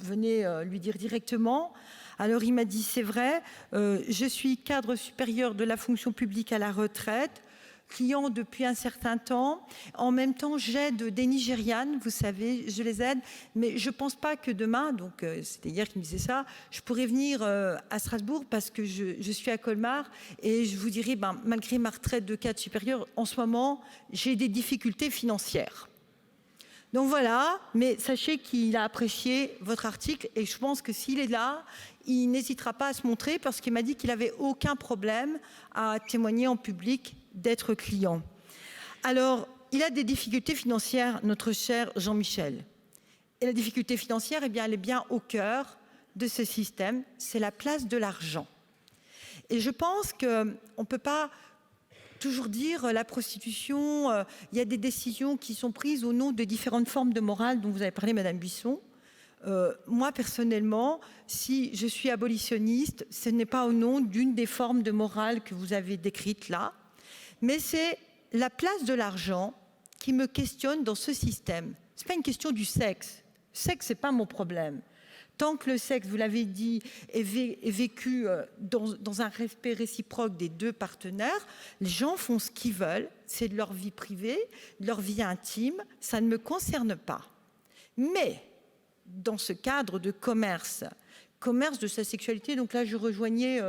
venez lui dire directement. Alors il m'a dit, c'est vrai, je suis cadre supérieur de la fonction publique à la retraite, client depuis un certain temps. En même temps, j'aide des Nigérianes, vous savez, je les aide. Mais je ne pense pas que demain, donc c'était hier qu'il me disait ça, je pourrais venir à Strasbourg parce que je suis à Colmar. Et je vous dirais, malgré ma retraite de cadre supérieur, en ce moment, j'ai des difficultés financières. Donc voilà, mais sachez qu'il a apprécié votre article et je pense que s'il est là, il n'hésitera pas à se montrer parce qu'il m'a dit qu'il n'avait aucun problème à témoigner en public d'être client. Alors, il a des difficultés financières, notre cher Jean-Michel. Et la difficulté financière, eh bien, elle est bien au cœur de ce système, c'est la place de l'argent. Et je pense qu'on ne peut pas toujours dire la prostitution, il y a des décisions qui sont prises au nom de différentes formes de morale dont vous avez parlé, Madame Buisson. Moi, personnellement, si je suis abolitionniste, ce n'est pas au nom d'une des formes de morale que vous avez décrites là, mais c'est la place de l'argent qui me questionne dans ce système. Ce n'est pas une question du sexe. Le sexe, ce n'est pas mon problème. Tant que le sexe, vous l'avez dit, est vécu dans un respect réciproque des 2 partenaires, les gens font ce qu'ils veulent, c'est de leur vie privée, de leur vie intime, ça ne me concerne pas. Mais, dans ce cadre de commerce de sa sexualité, donc là je rejoignais,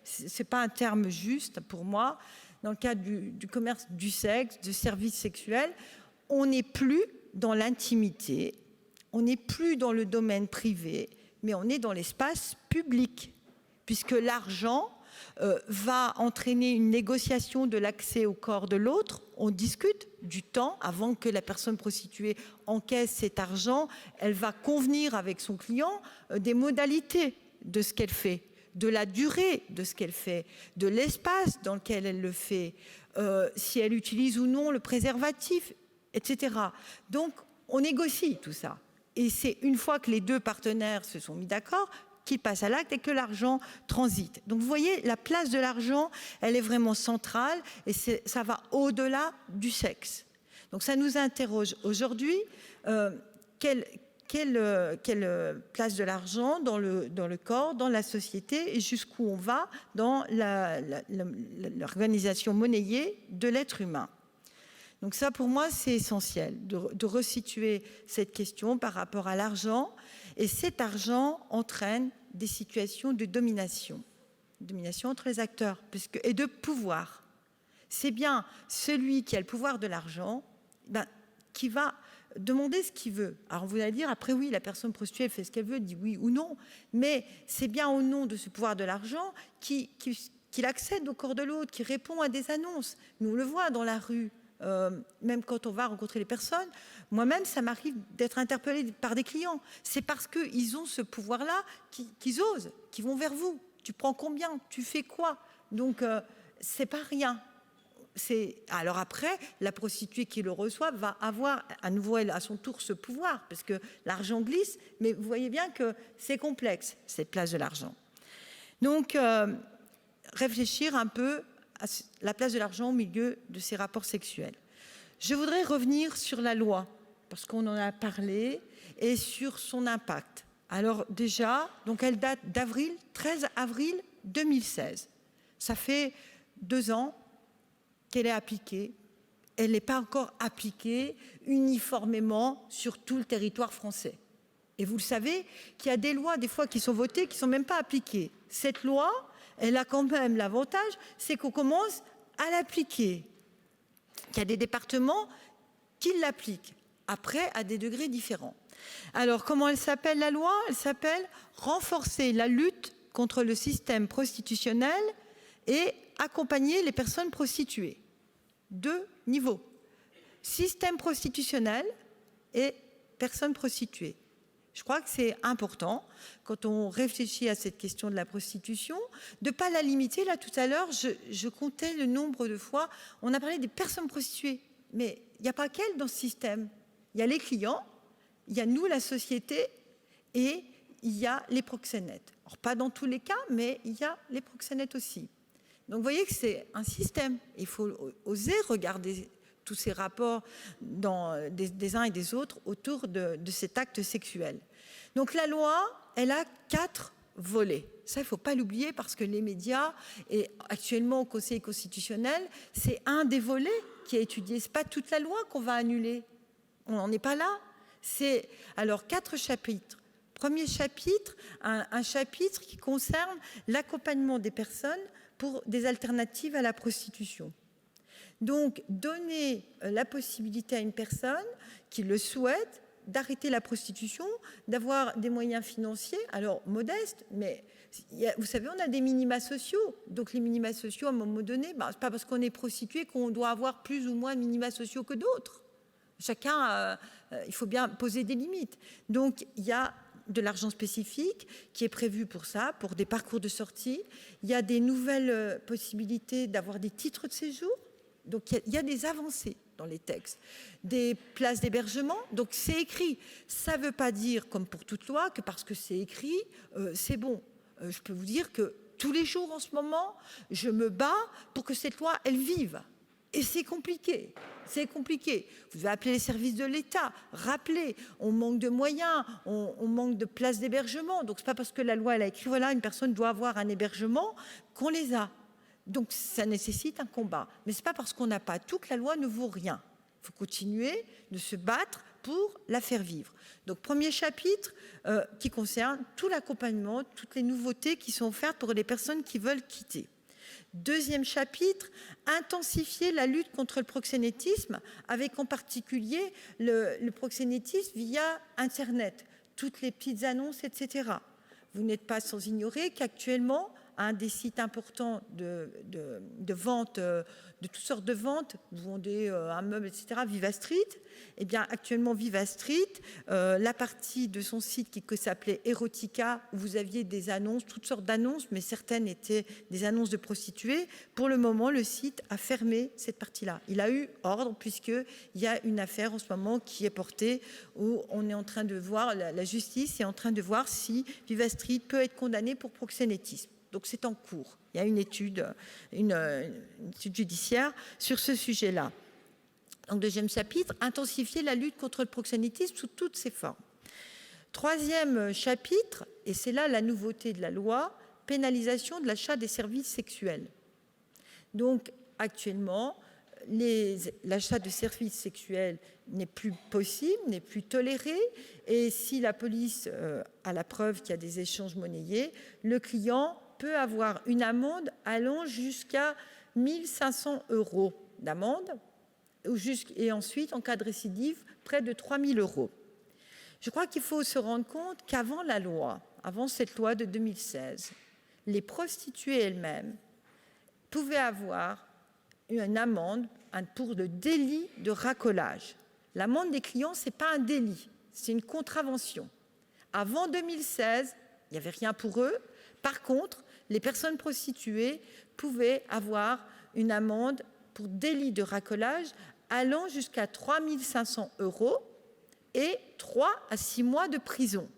c'est pas un terme juste pour moi, dans le cadre du commerce du sexe, de services sexuels, on n'est plus dans l'intimité, on n'est plus dans le domaine privé, mais on est dans l'espace public, puisque l'argent va entraîner une négociation de l'accès au corps de l'autre. On discute du temps avant que la personne prostituée encaisse cet argent. Elle va convenir avec son client des modalités de ce qu'elle fait, de la durée de ce qu'elle fait, de l'espace dans lequel elle le fait, si elle utilise ou non le préservatif, etc. Donc, on négocie tout ça. Et c'est une fois que les 2 partenaires se sont mis d'accord qu'ils passent à l'acte et que l'argent transite. Donc vous voyez, la place de l'argent, elle est vraiment centrale et ça va au-delà du sexe. Donc ça nous interroge aujourd'hui, quelle place de l'argent dans le corps, dans la société et jusqu'où on va dans l'organisation monnayée de l'être humain. Donc ça, pour moi, c'est essentiel de resituer cette question par rapport à l'argent. Et cet argent entraîne des situations de domination entre les acteurs et de pouvoir. C'est bien celui qui a le pouvoir de l'argent qui va demander ce qu'il veut. Alors vous allez dire, après oui, la personne prostituée elle fait ce qu'elle veut, dit oui ou non, mais c'est bien au nom de ce pouvoir de l'argent qu'il accède au corps de l'autre, qui répond à des annonces. Nous on le voit dans la rue. Même quand on va rencontrer les personnes, moi-même, ça m'arrive d'être interpellée par des clients. C'est parce qu'ils ont ce pouvoir-là qu'ils osent, qu'ils vont vers vous. Tu prends combien? Tu fais quoi? Donc, c'est pas rien. Alors après, la prostituée qui le reçoit va avoir à nouveau, elle, à son tour, ce pouvoir, parce que l'argent glisse, mais vous voyez bien que c'est complexe, cette place de l'argent. Donc, réfléchir un peu à la place de l'argent au milieu de ces rapports sexuels. Je voudrais revenir sur la loi, parce qu'on en a parlé, et sur son impact. Alors déjà, donc elle date d'avril, 13 avril 2016. Ça fait 2 ans qu'elle est appliquée. Elle n'est pas encore appliquée uniformément sur tout le territoire français. Et vous le savez qu'il y a des lois, des fois, qui sont votées, qui ne sont même pas appliquées. Cette loi, elle a quand même l'avantage, c'est qu'on commence à l'appliquer. Il y a des départements qui l'appliquent, après à des degrés différents. Alors, comment elle s'appelle la loi? Elle s'appelle « Renforcer la lutte contre le système prostitutionnel et accompagner les personnes prostituées ». 2 niveaux. Système prostitutionnel et personnes prostituées. Je crois que c'est important, quand on réfléchit à cette question de la prostitution, de ne pas la limiter. Là, tout à l'heure, je comptais le nombre de fois, on a parlé des personnes prostituées. Mais il n'y a pas qu'elles dans ce système. Il y a les clients, il y a nous, la société, et il y a les proxénètes. Alors, pas dans tous les cas, mais il y a les proxénètes aussi. Donc, vous voyez que c'est un système. Il faut oser regarder tous ces rapports des uns et des autres autour de cet acte sexuel. Donc la loi, elle a 4 volets. Ça, il ne faut pas l'oublier parce que les médias, et actuellement au Conseil constitutionnel, c'est un des volets qui est étudié. Ce n'est pas toute la loi qu'on va annuler. On n'en est pas là. C'est alors 4 chapitres. Premier chapitre, un chapitre qui concerne l'accompagnement des personnes pour des alternatives à la prostitution. Donc, donner la possibilité à une personne qui le souhaite d'arrêter la prostitution, d'avoir des moyens financiers, alors modestes, mais vous savez, on a des minima sociaux. Donc, les minima sociaux, à un moment donné, ce n'est pas parce qu'on est prostitué qu'on doit avoir plus ou moins de minima sociaux que d'autres. Chacun, il faut bien poser des limites. Donc, il y a de l'argent spécifique qui est prévu pour ça, pour des parcours de sortie. Il y a des nouvelles possibilités d'avoir des titres de séjour. Donc, il y a des avancées dans les textes. Des places d'hébergement, donc c'est écrit. Ça ne veut pas dire, comme pour toute loi, que parce que c'est écrit, c'est bon. Je peux vous dire que tous les jours, en ce moment, je me bats pour que cette loi, elle vive. Et c'est compliqué. C'est compliqué. Vous devez appeler les services de l'État, rappeler, on manque de moyens, on manque de places d'hébergement. Donc, ce n'est pas parce que la loi, elle a écrit, voilà, une personne doit avoir un hébergement, qu'on les a. Donc, ça nécessite un combat. Mais ce n'est pas parce qu'on n'a pas tout que la loi ne vaut rien. Il faut continuer de se battre pour la faire vivre. Donc, premier chapitre qui concerne tout l'accompagnement, toutes les nouveautés qui sont offertes pour les personnes qui veulent quitter. Deuxième chapitre, intensifier la lutte contre le proxénétisme, avec en particulier le proxénétisme via Internet, toutes les petites annonces, etc. Vous n'êtes pas sans ignorer qu'actuellement, un des sites importants de vente, de toutes sortes de ventes, vous vendez un meuble, etc., Viva Street, eh bien actuellement Viva Street, la partie de son site qui s'appelait Erotica, où vous aviez des annonces, toutes sortes d'annonces, mais certaines étaient des annonces de prostituées. Pour le moment, le site a fermé cette partie-là. Il a eu ordre, puisqu'il y a une affaire en ce moment qui est portée, où on est en train de voir, la justice est en train de voir si Viva Street peut être condamné pour proxénétisme. Donc c'est en cours. Il y a une étude judiciaire sur ce sujet-là. Donc deuxième chapitre, intensifier la lutte contre le proxénétisme sous toutes ses formes. Troisième chapitre, et c'est là la nouveauté de la loi, pénalisation de l'achat des services sexuels. Donc actuellement, l'achat de services sexuels n'est plus possible, n'est plus toléré, et si la police a la preuve qu'il y a des échanges monnayés, le client peut avoir une amende allant jusqu'à 1 500 € d'amende, et ensuite, en cas de récidive, près de 3 000 €. Je crois qu'il faut se rendre compte qu'avant la loi, avant cette loi de 2016, les prostituées elles-mêmes pouvaient avoir une amende pour le délit de racolage. L'amende des clients, ce n'est pas un délit, c'est une contravention. Avant 2016, il n'y avait rien pour eux. Par contre, les personnes prostituées pouvaient avoir une amende pour délit de racolage allant jusqu'à 3 500 € et 3 à 6 mois de prison.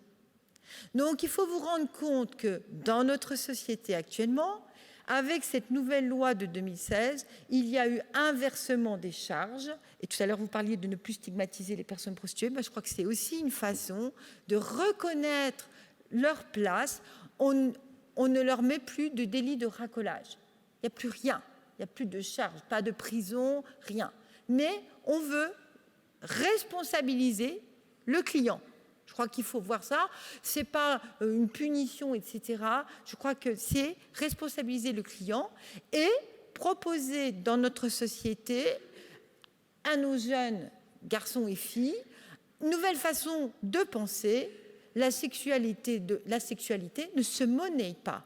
Donc, il faut vous rendre compte que dans notre société actuellement, avec cette nouvelle loi de 2016, il y a eu inversement des charges. Et tout à l'heure, vous parliez de ne plus stigmatiser les personnes prostituées. Je crois que c'est aussi une façon de reconnaître leur place. On on ne leur met plus de délit de racolage. Il n'y a plus rien, il n'y a plus de charge, pas de prison, rien. Mais on veut responsabiliser le client. Je crois qu'il faut voir ça. Ce n'est pas une punition, etc. Je crois que c'est responsabiliser le client et proposer dans notre société à nos jeunes garçons et filles une nouvelle façon de penser. La sexualité ne se monnaie pas.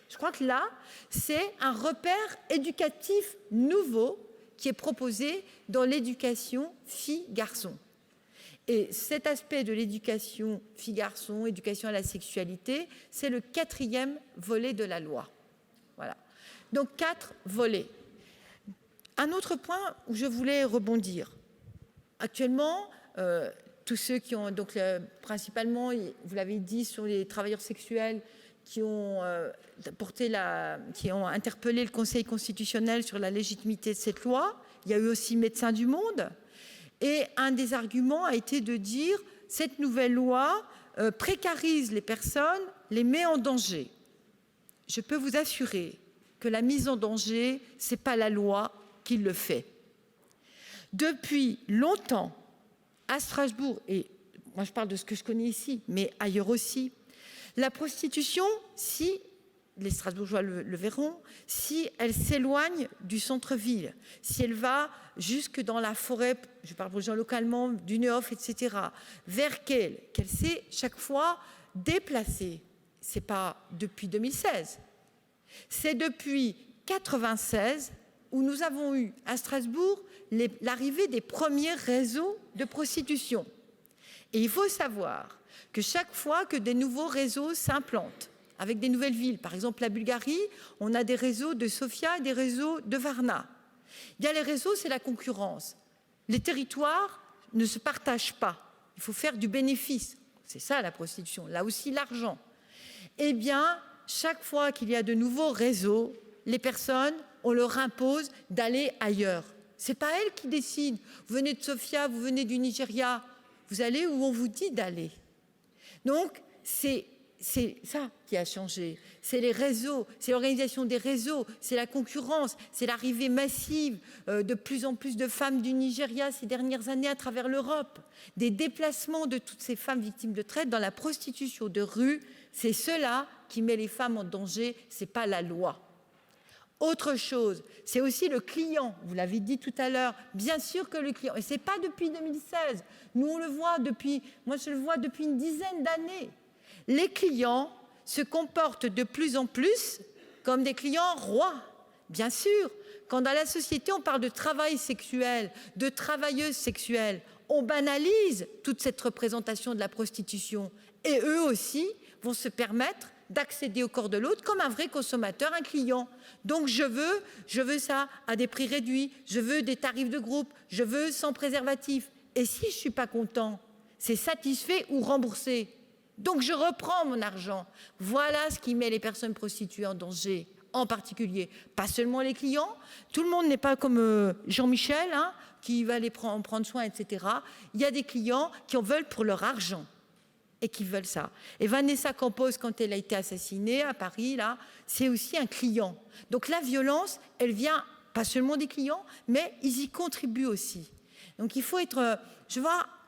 Je crois que là, c'est un repère éducatif nouveau qui est proposé dans l'éducation filles-garçons. Et cet aspect de l'éducation filles-garçons, éducation à la sexualité, c'est le 4e volet de la loi. Voilà. Donc 4 volets. Un autre point où je voulais rebondir. Actuellement, tous ceux qui ont, donc principalement, vous l'avez dit, sur les travailleurs sexuels qui ont interpellé le Conseil constitutionnel sur la légitimité de cette loi. Il y a eu aussi Médecins du Monde. Et un des arguments a été de dire cette nouvelle loi précarise les personnes, les met en danger. Je peux vous assurer que la mise en danger, ce n'est pas la loi qui le fait. Depuis longtemps, à Strasbourg, et moi je parle de ce que je connais ici, mais ailleurs aussi, la prostitution, si les Strasbourgeois le verront, si elle s'éloigne du centre-ville, si elle va jusque dans la forêt, je parle pour les gens localement, du Nehof, etc., vers qu'elle s'est chaque fois déplacée. Ce n'est pas depuis 2016, c'est depuis 1996 où nous avons eu à Strasbourg l'arrivée des premiers réseaux de prostitution. Et il faut savoir que chaque fois que des nouveaux réseaux s'implantent, avec des nouvelles villes, par exemple la Bulgarie, on a des réseaux de Sofia et des réseaux de Varna. Il y a les réseaux, c'est la concurrence. Les territoires ne se partagent pas. Il faut faire du bénéfice. C'est ça la prostitution, là aussi l'argent. Eh bien, chaque fois qu'il y a de nouveaux réseaux, les personnes, on leur impose d'aller ailleurs. Ce n'est pas elles qui décident. Vous venez de Sofia, vous venez du Nigeria, vous allez où on vous dit d'aller. Donc, c'est ça qui a changé. C'est les réseaux, c'est l'organisation des réseaux, c'est la concurrence, c'est l'arrivée massive de plus en plus de femmes du Nigeria ces dernières années à travers l'Europe. Des déplacements de toutes ces femmes victimes de traite dans la prostitution de rue, c'est cela qui met les femmes en danger, ce n'est pas la loi. Autre chose, c'est aussi le client. Vous l'avez dit tout à l'heure, bien sûr que le client, et ce n'est pas depuis 2016, nous on le voit depuis, moi je le vois depuis une dizaine d'années. Les clients se comportent de plus en plus comme des clients rois. Bien sûr, quand dans la société on parle de travail sexuel, de travailleuses sexuelles, on banalise toute cette représentation de la prostitution. Et eux aussi vont se permettre d'accéder au corps de l'autre comme un vrai consommateur, un client. Donc je veux ça à des prix réduits, je veux des tarifs de groupe, je veux sans préservatif. Et si je ne suis pas content, c'est satisfait ou remboursé. Donc je reprends mon argent. Voilà ce qui met les personnes prostituées en danger, en particulier. Pas seulement les clients, tout le monde n'est pas comme Jean-Michel, qui va les prendre soin, etc. Il y a des clients qui en veulent pour leur argent et qui veulent ça. Et Vanessa Campos, quand elle a été assassinée à Paris, là, c'est aussi un client. Donc la violence, elle vient pas seulement des clients, mais ils y contribuent aussi. Donc il faut être,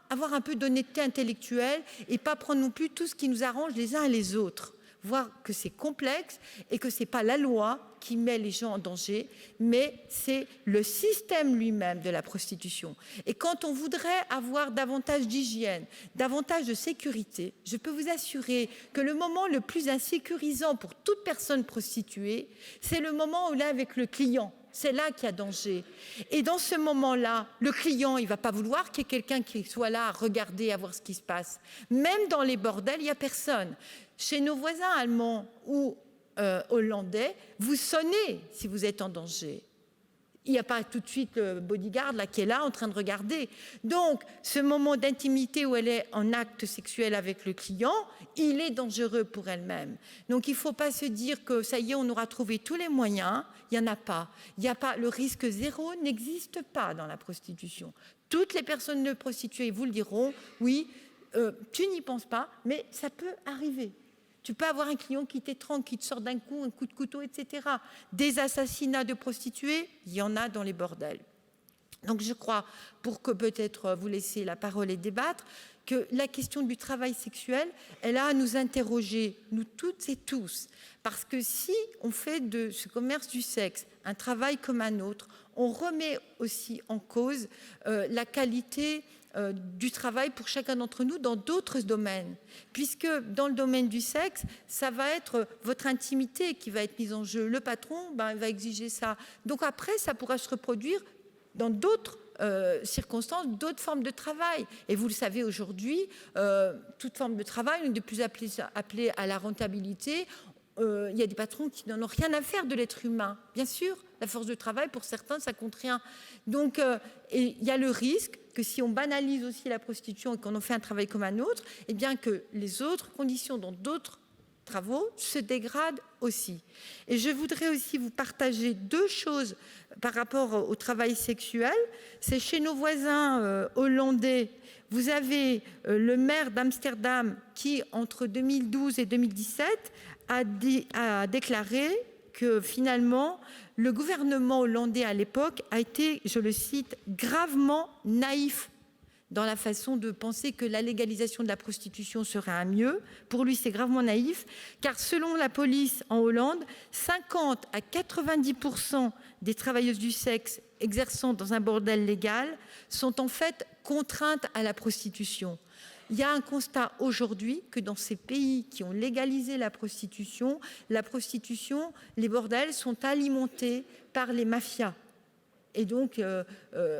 avoir un peu d'honnêteté intellectuelle et pas prendre non plus tout ce qui nous arrange les uns et les autres. Voir que c'est complexe et que ce n'est pas la loi qui met les gens en danger, mais c'est le système lui-même de la prostitution. Et quand on voudrait avoir davantage d'hygiène, davantage de sécurité, je peux vous assurer que le moment le plus insécurisant pour toute personne prostituée, c'est le moment où là avec le client. C'est là qu'il y a danger. Et dans ce moment-là, le client, il ne va pas vouloir qu'il y ait quelqu'un qui soit là à regarder, à voir ce qui se passe. Même dans les bordels, il n'y a personne. Chez nos voisins allemands ou hollandais, vous sonnez si vous êtes en danger. Il n'y a pas tout de suite le bodyguard là, qui est là en train de regarder. Donc, ce moment d'intimité où elle est en acte sexuel avec le client, il est dangereux pour elle-même. Donc, il ne faut pas se dire que ça y est, on aura trouvé tous les moyens. Il n'y en a pas. Il n'y a pas. Le risque zéro n'existe pas dans la prostitution. Toutes les personnes prostituées vous le diront, oui, tu n'y penses pas, mais ça peut arriver. Tu peux avoir un client qui t'étrangle, qui te sort d'un coup un coup de couteau, etc. Des assassinats de prostituées, il y en a dans les bordels. Donc je crois, pour que peut-être vous laissez la parole et débattre, que la question du travail sexuel, elle a à nous interroger, nous toutes et tous. Parce que si on fait de ce commerce du sexe un travail comme un autre, on remet aussi en cause la qualité du travail pour chacun d'entre nous dans d'autres domaines. Puisque dans le domaine du sexe, ça va être votre intimité qui va être mise en jeu. Le patron va exiger ça. Donc après, ça pourra se reproduire dans d'autres circonstances, d'autres formes de travail. Et vous le savez aujourd'hui, toute forme de travail, on est de plus appelé à la rentabilité. Il y a des patrons qui n'en ont rien à faire de l'être humain. Bien sûr, la force de travail, pour certains, ça compte rien. Donc, et il y a le risque que si on banalise aussi la prostitution et qu'on en fait un travail comme un autre, eh bien que les autres conditions dans d'autres travaux se dégradent aussi. Et je voudrais aussi vous partager deux choses par rapport au travail sexuel. C'est chez nos voisins hollandais. Vous avez le maire d'Amsterdam qui, entre 2012 et 2017, a déclaré que finalement, le gouvernement hollandais à l'époque a été, je le cite, gravement naïf dans la façon de penser que la légalisation de la prostitution serait un mieux. Pour lui, c'est gravement naïf, car selon la police en Hollande, 50 à 90% des travailleuses du sexe exerçant dans un bordel légal sont en fait contraintes à la prostitution. Il y a un constat aujourd'hui que dans ces pays qui ont légalisé la prostitution, les bordels sont alimentés par les mafias. Et donc,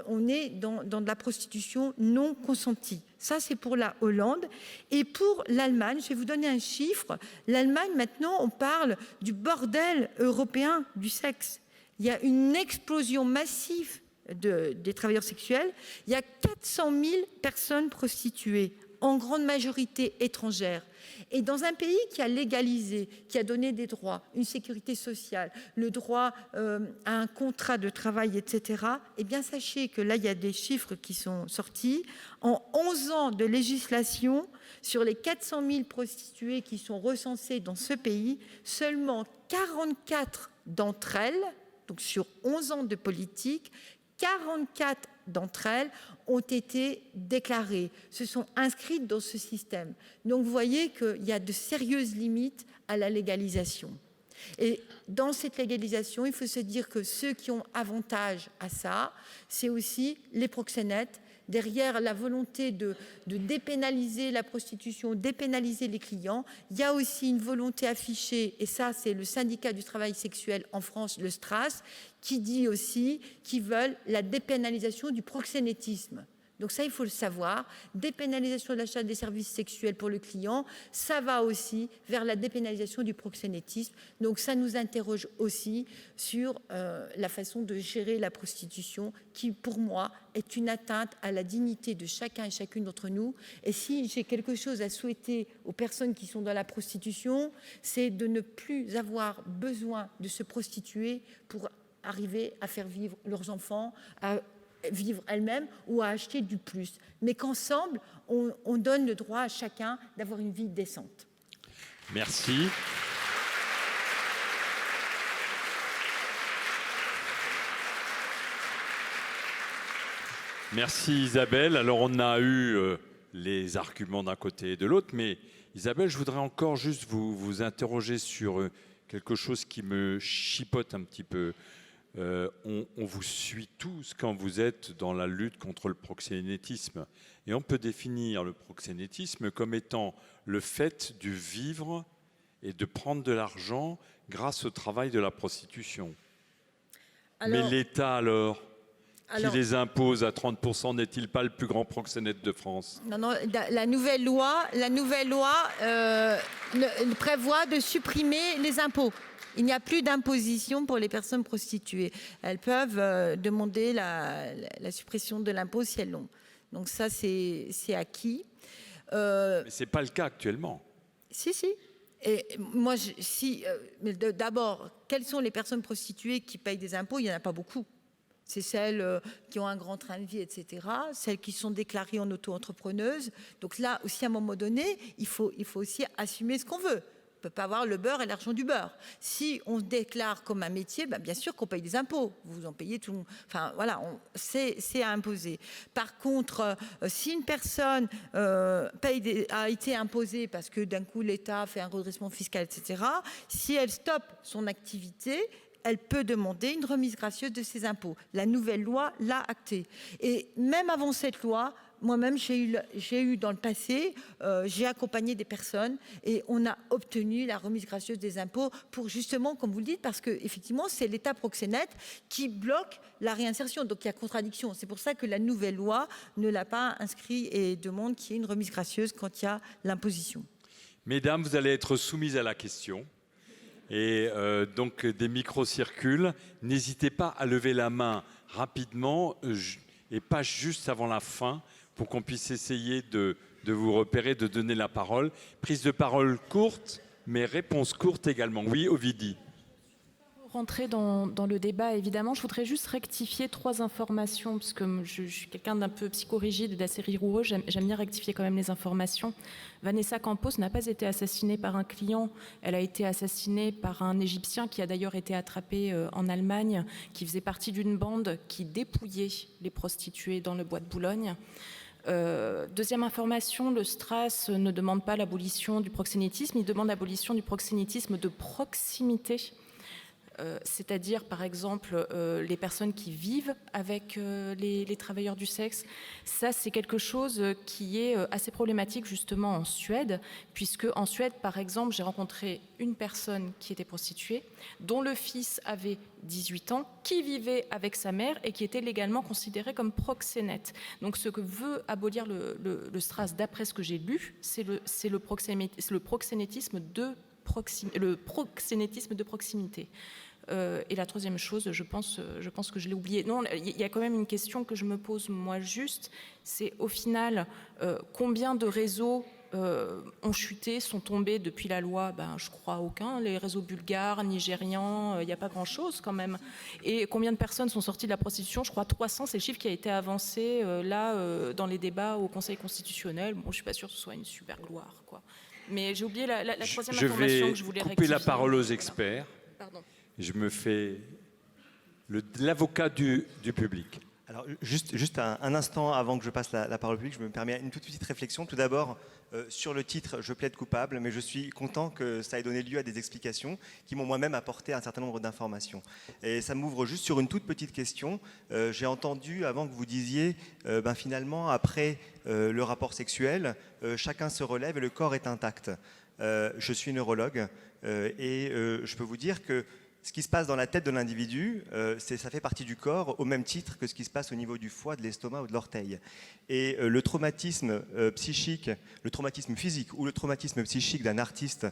on est dans de la prostitution non consentie. Ça, c'est pour la Hollande. Et pour l'Allemagne, je vais vous donner un chiffre. L'Allemagne, maintenant, on parle du bordel européen du sexe. Il y a une explosion massive des travailleurs sexuels. Il y a 400 000 personnes prostituées, en grande majorité étrangères. Et dans un pays qui a légalisé, qui a donné des droits, une sécurité sociale, le droit à un contrat de travail, etc., eh bien sachez que là, il y a des chiffres qui sont sortis. En 11 ans de législation, sur les 400 000 prostituées qui sont recensées dans ce pays, seulement 44 d'entre elles, donc sur 11 ans de politique, 44 d'entre elles ont été déclarées, se sont inscrites dans ce système. Donc vous voyez qu'il y a de sérieuses limites à la légalisation. Et dans cette légalisation, il faut se dire que ceux qui ont avantage à ça, c'est aussi les proxénètes. Derrière la volonté de dépénaliser la prostitution, dépénaliser les clients, il y a aussi une volonté affichée, et ça c'est le syndicat du travail sexuel en France, le STRAS, qui dit aussi qu'ils veulent la dépénalisation du proxénétisme. Donc ça, il faut le savoir. Dépénalisation de l'achat des services sexuels pour le client, ça va aussi vers la dépénalisation du proxénétisme. Donc ça nous interroge aussi sur la façon de gérer la prostitution qui, pour moi, est une atteinte à la dignité de chacun et chacune d'entre nous. Et si j'ai quelque chose à souhaiter aux personnes qui sont dans la prostitution, c'est de ne plus avoir besoin de se prostituer pour arriver à faire vivre leurs enfants, à vivre elles-mêmes ou à acheter du plus. Mais qu'ensemble, on donne le droit à chacun d'avoir une vie décente. Merci. Merci Isabelle. Alors on a eu les arguments d'un côté et de l'autre, mais Isabelle, je voudrais encore juste vous interroger sur quelque chose qui me chipote un petit peu. On vous suit tous quand vous êtes dans la lutte contre le proxénétisme. Et on peut définir le proxénétisme comme étant le fait de vivre et de prendre de l'argent grâce au travail de la prostitution. Mais l'État alors, qui les impose à 30%, n'est-il pas le plus grand proxénète de France? Non, la nouvelle loi prévoit de supprimer les impôts. Il n'y a plus d'imposition pour les personnes prostituées. Elles peuvent demander la suppression de l'impôt si elles l'ont. Donc ça, c'est acquis. Mais ce n'est pas le cas actuellement. Si. Et moi, d'abord, quelles sont les personnes prostituées qui payent des impôts? Il n'y en a pas beaucoup. C'est celles qui ont un grand train de vie, etc. Celles qui sont déclarées en auto-entrepreneuses. Donc là aussi, à un moment donné, il faut aussi assumer ce qu'on veut. peut pas avoir le beurre et l'argent du beurre. Si on déclare comme un métier, bien sûr qu'on paye des impôts. Vous en payez tout. Enfin, voilà, c'est à imposer. Par contre, si une personne a été imposée parce que d'un coup l'État fait un redressement fiscal, etc., si elle stoppe son activité, elle peut demander une remise gracieuse de ses impôts. La nouvelle loi l'a acté. Et même avant cette loi, moi-même, j'ai eu dans le passé, j'ai accompagné des personnes et on a obtenu la remise gracieuse des impôts pour justement, comme vous le dites, parce que effectivement, c'est l'État proxénète qui bloque la réinsertion. Donc il y a contradiction. C'est pour ça que la nouvelle loi ne l'a pas inscrit et demande qu'il y ait une remise gracieuse quand il y a l'imposition. Mesdames, vous allez être soumises à la question. Et donc des micros circulent. N'hésitez pas à lever la main rapidement et pas juste avant la fin pour qu'on puisse essayer de vous repérer, de donner la parole. Prise de parole courte, mais réponse courte également. Oui, Ovidie. Rentrer dans le débat, évidemment, je voudrais juste rectifier 3 informations, parce que je suis quelqu'un d'un peu psychorigide et d'assez rigoureux, j'aime bien rectifier quand même les informations. Vanessa Campos n'a pas été assassinée par un client, elle a été assassinée par un Égyptien qui a d'ailleurs été attrapé en Allemagne, qui faisait partie d'une bande qui dépouillait les prostituées dans le bois de Boulogne. Deuxième information, le STRAS ne demande pas l'abolition du proxénétisme, il demande l'abolition du proxénétisme de proximité. C'est-à-dire par exemple les personnes qui vivent avec les travailleurs du sexe. Ça, c'est quelque chose qui est assez problématique justement en Suède, puisque en Suède, par exemple, j'ai rencontré une personne qui était prostituée, dont le fils avait 18 ans, qui vivait avec sa mère et qui était légalement considéré comme proxénète. Donc ce que veut abolir le STRAS, d'après ce que j'ai lu, c'est le proxénétisme de proximité. Et la troisième chose, je pense que je l'ai oublié. Non, il y a quand même une question que je me pose moi juste, c'est au final combien de réseaux ont chuté, sont tombés depuis la loi? Je crois aucun. Les réseaux bulgares, nigérians, il n'y a pas grand-chose quand même. Et combien de personnes sont sorties de la prostitution? Je crois 300, c'est le chiffre qui a été avancé dans les débats au Conseil constitutionnel. Bon, je ne suis pas sûre que ce soit une super gloire, quoi. Mais j'ai oublié la troisième information que je voulais rectifier. Je vais couper la parole aux experts. Pardon. Je me fais l'avocat du public. Alors, juste un instant avant que je passe la parole au public, je me permets une toute petite réflexion. Tout d'abord, sur le titre, je plaide coupable, mais je suis content que ça ait donné lieu à des explications qui m'ont moi-même apporté un certain nombre d'informations. Et ça m'ouvre juste sur une toute petite question. J'ai entendu avant que vous disiez, finalement, après le rapport sexuel, chacun se relève et le corps est intact. Je suis neurologue et je peux vous dire que ce qui se passe dans la tête de l'individu, ça fait partie du corps au même titre que ce qui se passe au niveau du foie, de l'estomac ou de l'orteil. Et le traumatisme psychique, le traumatisme physique ou le traumatisme psychique d'un artiste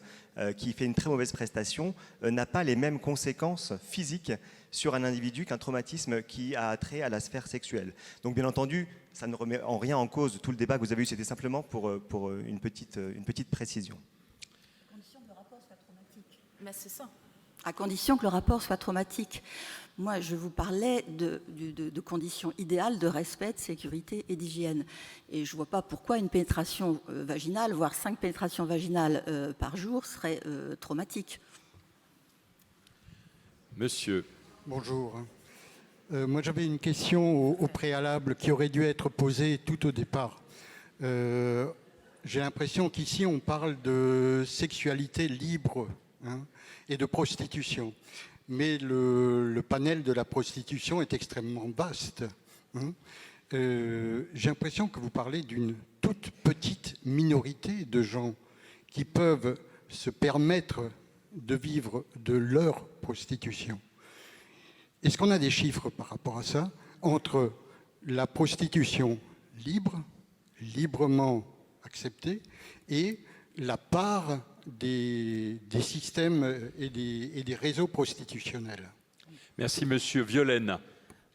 qui fait une très mauvaise prestation n'a pas les mêmes conséquences physiques sur un individu qu'un traumatisme qui a trait à la sphère sexuelle. Donc bien entendu, ça ne remet en rien en cause tout le débat que vous avez eu, c'était simplement pour une petite précision. À condition que le rapport soit traumatique. C'est ça. À condition que le rapport soit traumatique. Moi, je vous parlais de conditions idéales de respect, de sécurité et d'hygiène. Et je ne vois pas pourquoi une pénétration vaginale, voire 5 pénétrations vaginales par jour, serait traumatique. Monsieur. Bonjour. Moi, j'avais une question au préalable qui aurait dû être posée tout au départ. J'ai l'impression qu'ici, on parle de sexualité libre, et de prostitution. Mais le panel de la prostitution est extrêmement vaste. J'ai l'impression que vous parlez d'une toute petite minorité de gens qui peuvent se permettre de vivre de leur prostitution. Est-ce qu'on a des chiffres par rapport à ça, entre la prostitution libre, librement acceptée, et la part des systèmes et des réseaux prostitutionnels? Merci, monsieur. Violaine.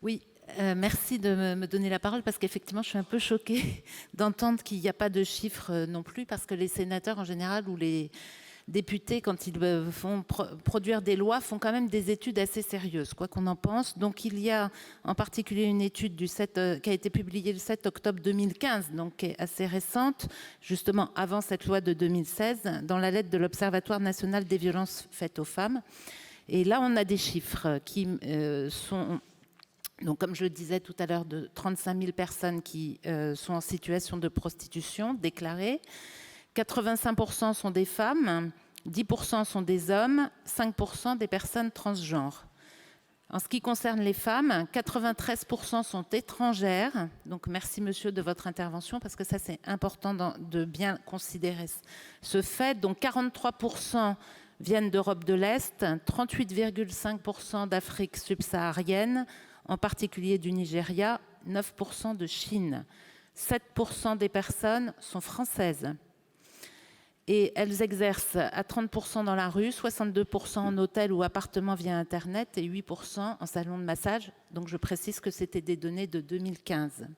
Oui, merci de me donner la parole parce qu'effectivement, je suis un peu choquée d'entendre qu'il n'y a pas de chiffres non plus parce que les sénateurs en général ou les députés, quand ils font produire des lois, font quand même des études assez sérieuses, quoi qu'on en pense. Donc il y a en particulier une étude qui a été publiée le 7 octobre 2015, donc qui est assez récente, justement avant cette loi de 2016, dans la lettre de l'Observatoire national des violences faites aux femmes. Et là, on a des chiffres qui sont... Donc, comme je le disais tout à l'heure, de 35 000 personnes qui sont en situation de prostitution déclarée. 85% sont des femmes, 10% sont des hommes, 5% des personnes transgenres. En ce qui concerne les femmes, 93% sont étrangères. Donc, merci monsieur de votre intervention parce que ça, c'est important de bien considérer ce fait. Donc, 43% viennent d'Europe de l'Est, 38,5% d'Afrique subsaharienne, en particulier du Nigeria, 9% de Chine. 7% des personnes sont françaises. Et elles exercent à 30% dans la rue, 62% en hôtel ou appartement via Internet et 8% en salon de massage. Donc je précise que c'était des données de 2015.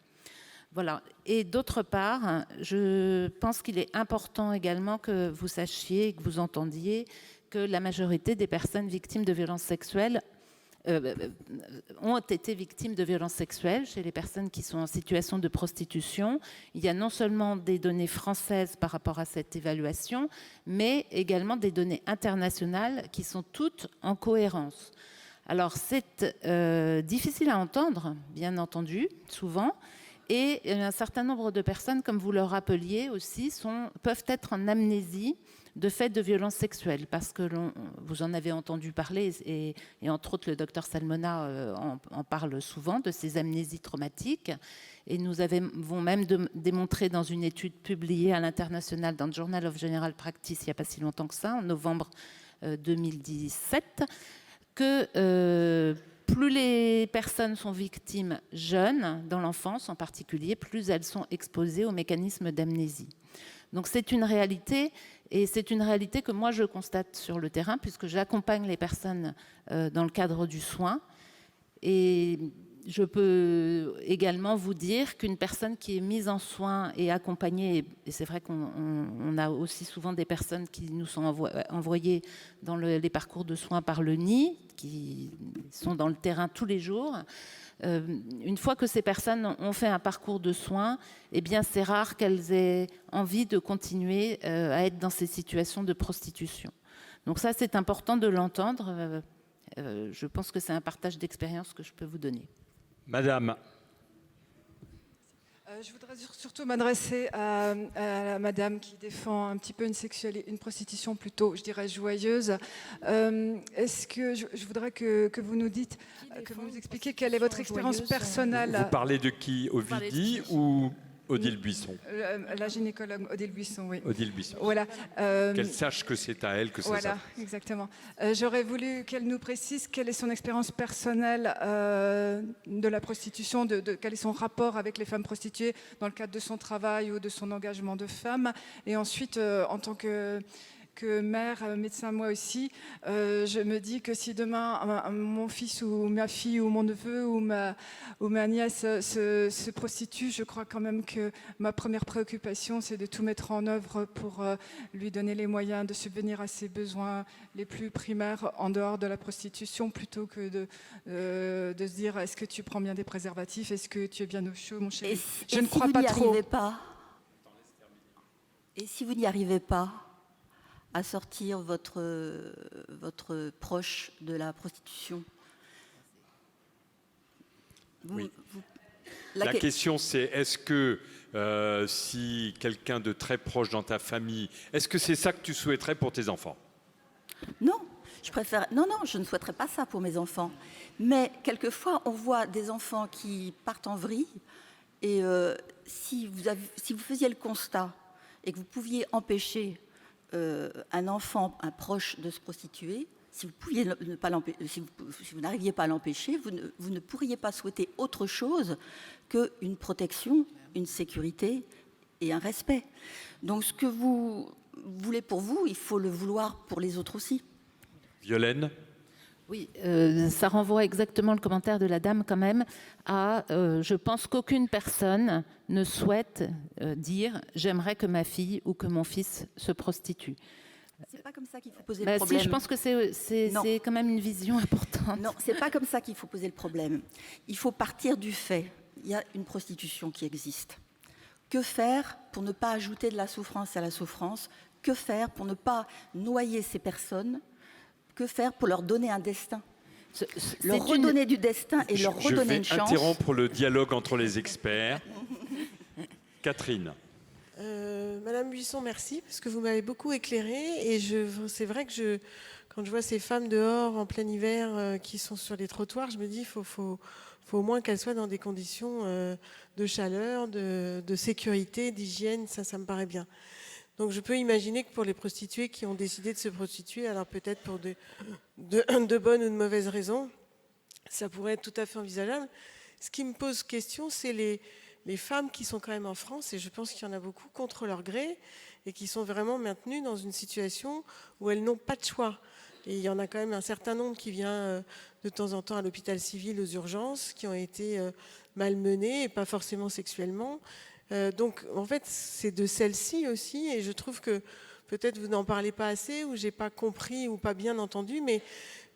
Voilà. Et d'autre part, je pense qu'il est important également que vous sachiez, que vous entendiez que la majorité des personnes victimes de violences sexuelles ont été victimes de violences sexuelles chez les personnes qui sont en situation de prostitution. Il y a non seulement des données françaises par rapport à cette évaluation, mais également des données internationales qui sont toutes en cohérence. Alors c'est difficile à entendre, bien entendu, souvent, et un certain nombre de personnes, comme vous le rappeliez aussi, peuvent être en amnésie de fait de violences sexuelles, parce que vous en avez entendu parler, et entre autres le docteur Salmona en parle souvent, de ces amnésies traumatiques. Et nous avons même démontré dans une étude publiée à l'international dans le Journal of General Practice, il n'y a pas si longtemps que ça, en novembre 2017, que plus les personnes sont victimes jeunes, dans l'enfance en particulier, plus elles sont exposées aux mécanismes d'amnésie. Donc c'est une réalité, et c'est une réalité que moi je constate sur le terrain, puisque j'accompagne les personnes dans le cadre du soin. Et je peux également vous dire qu'une personne qui est mise en soin et accompagnée, et c'est vrai qu'on a aussi souvent des personnes qui nous sont envoyées dans les parcours de soins par le NIE, qui sont dans le terrain tous les jours. Une fois que ces personnes ont fait un parcours de soins, eh bien c'est rare qu'elles aient envie de continuer à être dans ces situations de prostitution. Donc ça, c'est important de l'entendre. Je pense que c'est un partage d'expérience que je peux vous donner. Madame. Je voudrais surtout m'adresser à la madame qui défend un petit peu une prostitution plutôt, je dirais, joyeuse. Est-ce que je voudrais que vous nous dites, que vous nous expliquiez quelle est votre expérience personnelle. Vous parlez de qui, Ovidie ou Odile Buisson? La gynécologue Odile Buisson, oui. Odile Buisson. Voilà. Qu'elle sache que c'est à elle que ça Voilà, exactement. J'aurais voulu qu'elle nous précise quelle est son expérience personnelle de la prostitution, quel est son rapport avec les femmes prostituées dans le cadre de son travail ou de son engagement de femme. Et ensuite, en tant que mère, médecin moi aussi, je me dis que si demain mon fils ou ma fille ou mon neveu ou ma nièce se prostitue, je crois quand même que ma première préoccupation, c'est de tout mettre en œuvre pour lui donner les moyens de subvenir à ses besoins les plus primaires en dehors de la prostitution, plutôt que de se dire est-ce que tu prends bien des préservatifs, est-ce que tu es bien au chaud, mon chéri. Je ne crois pas trop. Et si vous n'y arrivez pas à sortir votre proche de la prostitution? Oui. La question, c'est est-ce que si quelqu'un de très proche dans ta famille, est-ce que c'est ça que tu souhaiterais pour tes enfants? Non, je ne souhaiterais pas ça pour mes enfants. Mais quelquefois, on voit des enfants qui partent en vrille. Et si vous faisiez le constat et que vous pouviez empêcher un enfant, un proche de se prostituer, si vous n'arriviez pas à l'empêcher, vous ne pourriez pas souhaiter autre chose qu'une protection, une sécurité et un respect. Donc ce que vous voulez pour vous, il faut le vouloir pour les autres aussi. Violaine? Oui, ça renvoie exactement le commentaire de la dame quand même à je pense qu'aucune personne ne souhaite dire j'aimerais que ma fille ou que mon fils se prostitue. C'est pas comme ça qu'il faut poser le problème. Si, je pense que c'est quand même une vision importante. Non, c'est pas comme ça qu'il faut poser le problème. Il faut partir du fait. Il y a une prostitution qui existe. Que faire pour ne pas ajouter de la souffrance à la souffrance? Que faire pour ne pas noyer ces personnes? Que faire pour leur donner un destin? Leur redonner du destin et leur redonner une chance. Je vais interrompre le dialogue entre les experts. Catherine. Madame Buisson, merci, parce que vous m'avez beaucoup éclairée. Et c'est vrai que quand je vois ces femmes dehors en plein hiver qui sont sur les trottoirs, je me dis qu'il faut au moins qu'elles soient dans des conditions de chaleur, de sécurité, d'hygiène. Ça me paraît bien. Donc je peux imaginer que pour les prostituées qui ont décidé de se prostituer, alors peut-être pour de bonnes ou de mauvaises raisons, ça pourrait être tout à fait envisageable. Ce qui me pose question, c'est les femmes qui sont quand même en France, et je pense qu'il y en a beaucoup contre leur gré, et qui sont vraiment maintenues dans une situation où elles n'ont pas de choix. Et il y en a quand même un certain nombre qui vient de temps en temps à l'hôpital civil, aux urgences, qui ont été malmenées, et pas forcément sexuellement. Donc en fait, c'est de celles-ci aussi, et je trouve que peut-être vous n'en parlez pas assez, ou j'ai pas compris, ou pas bien entendu, mais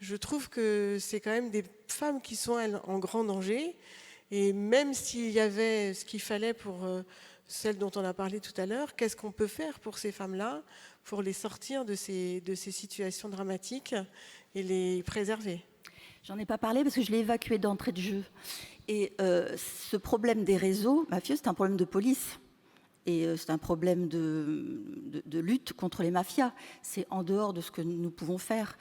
je trouve que c'est quand même des femmes qui sont, elles, en grand danger. Et même s'il y avait ce qu'il fallait pour celles dont on a parlé tout à l'heure, qu'est-ce qu'on peut faire pour ces femmes-là, pour les sortir de ces situations dramatiques et les préserver? J'en ai pas parlé parce que je l'ai évacué d'entrée de jeu. Et ce problème des réseaux mafieux, c'est un problème de police. Et c'est un problème de lutte contre les mafias. C'est en dehors de ce que nous pouvons faire.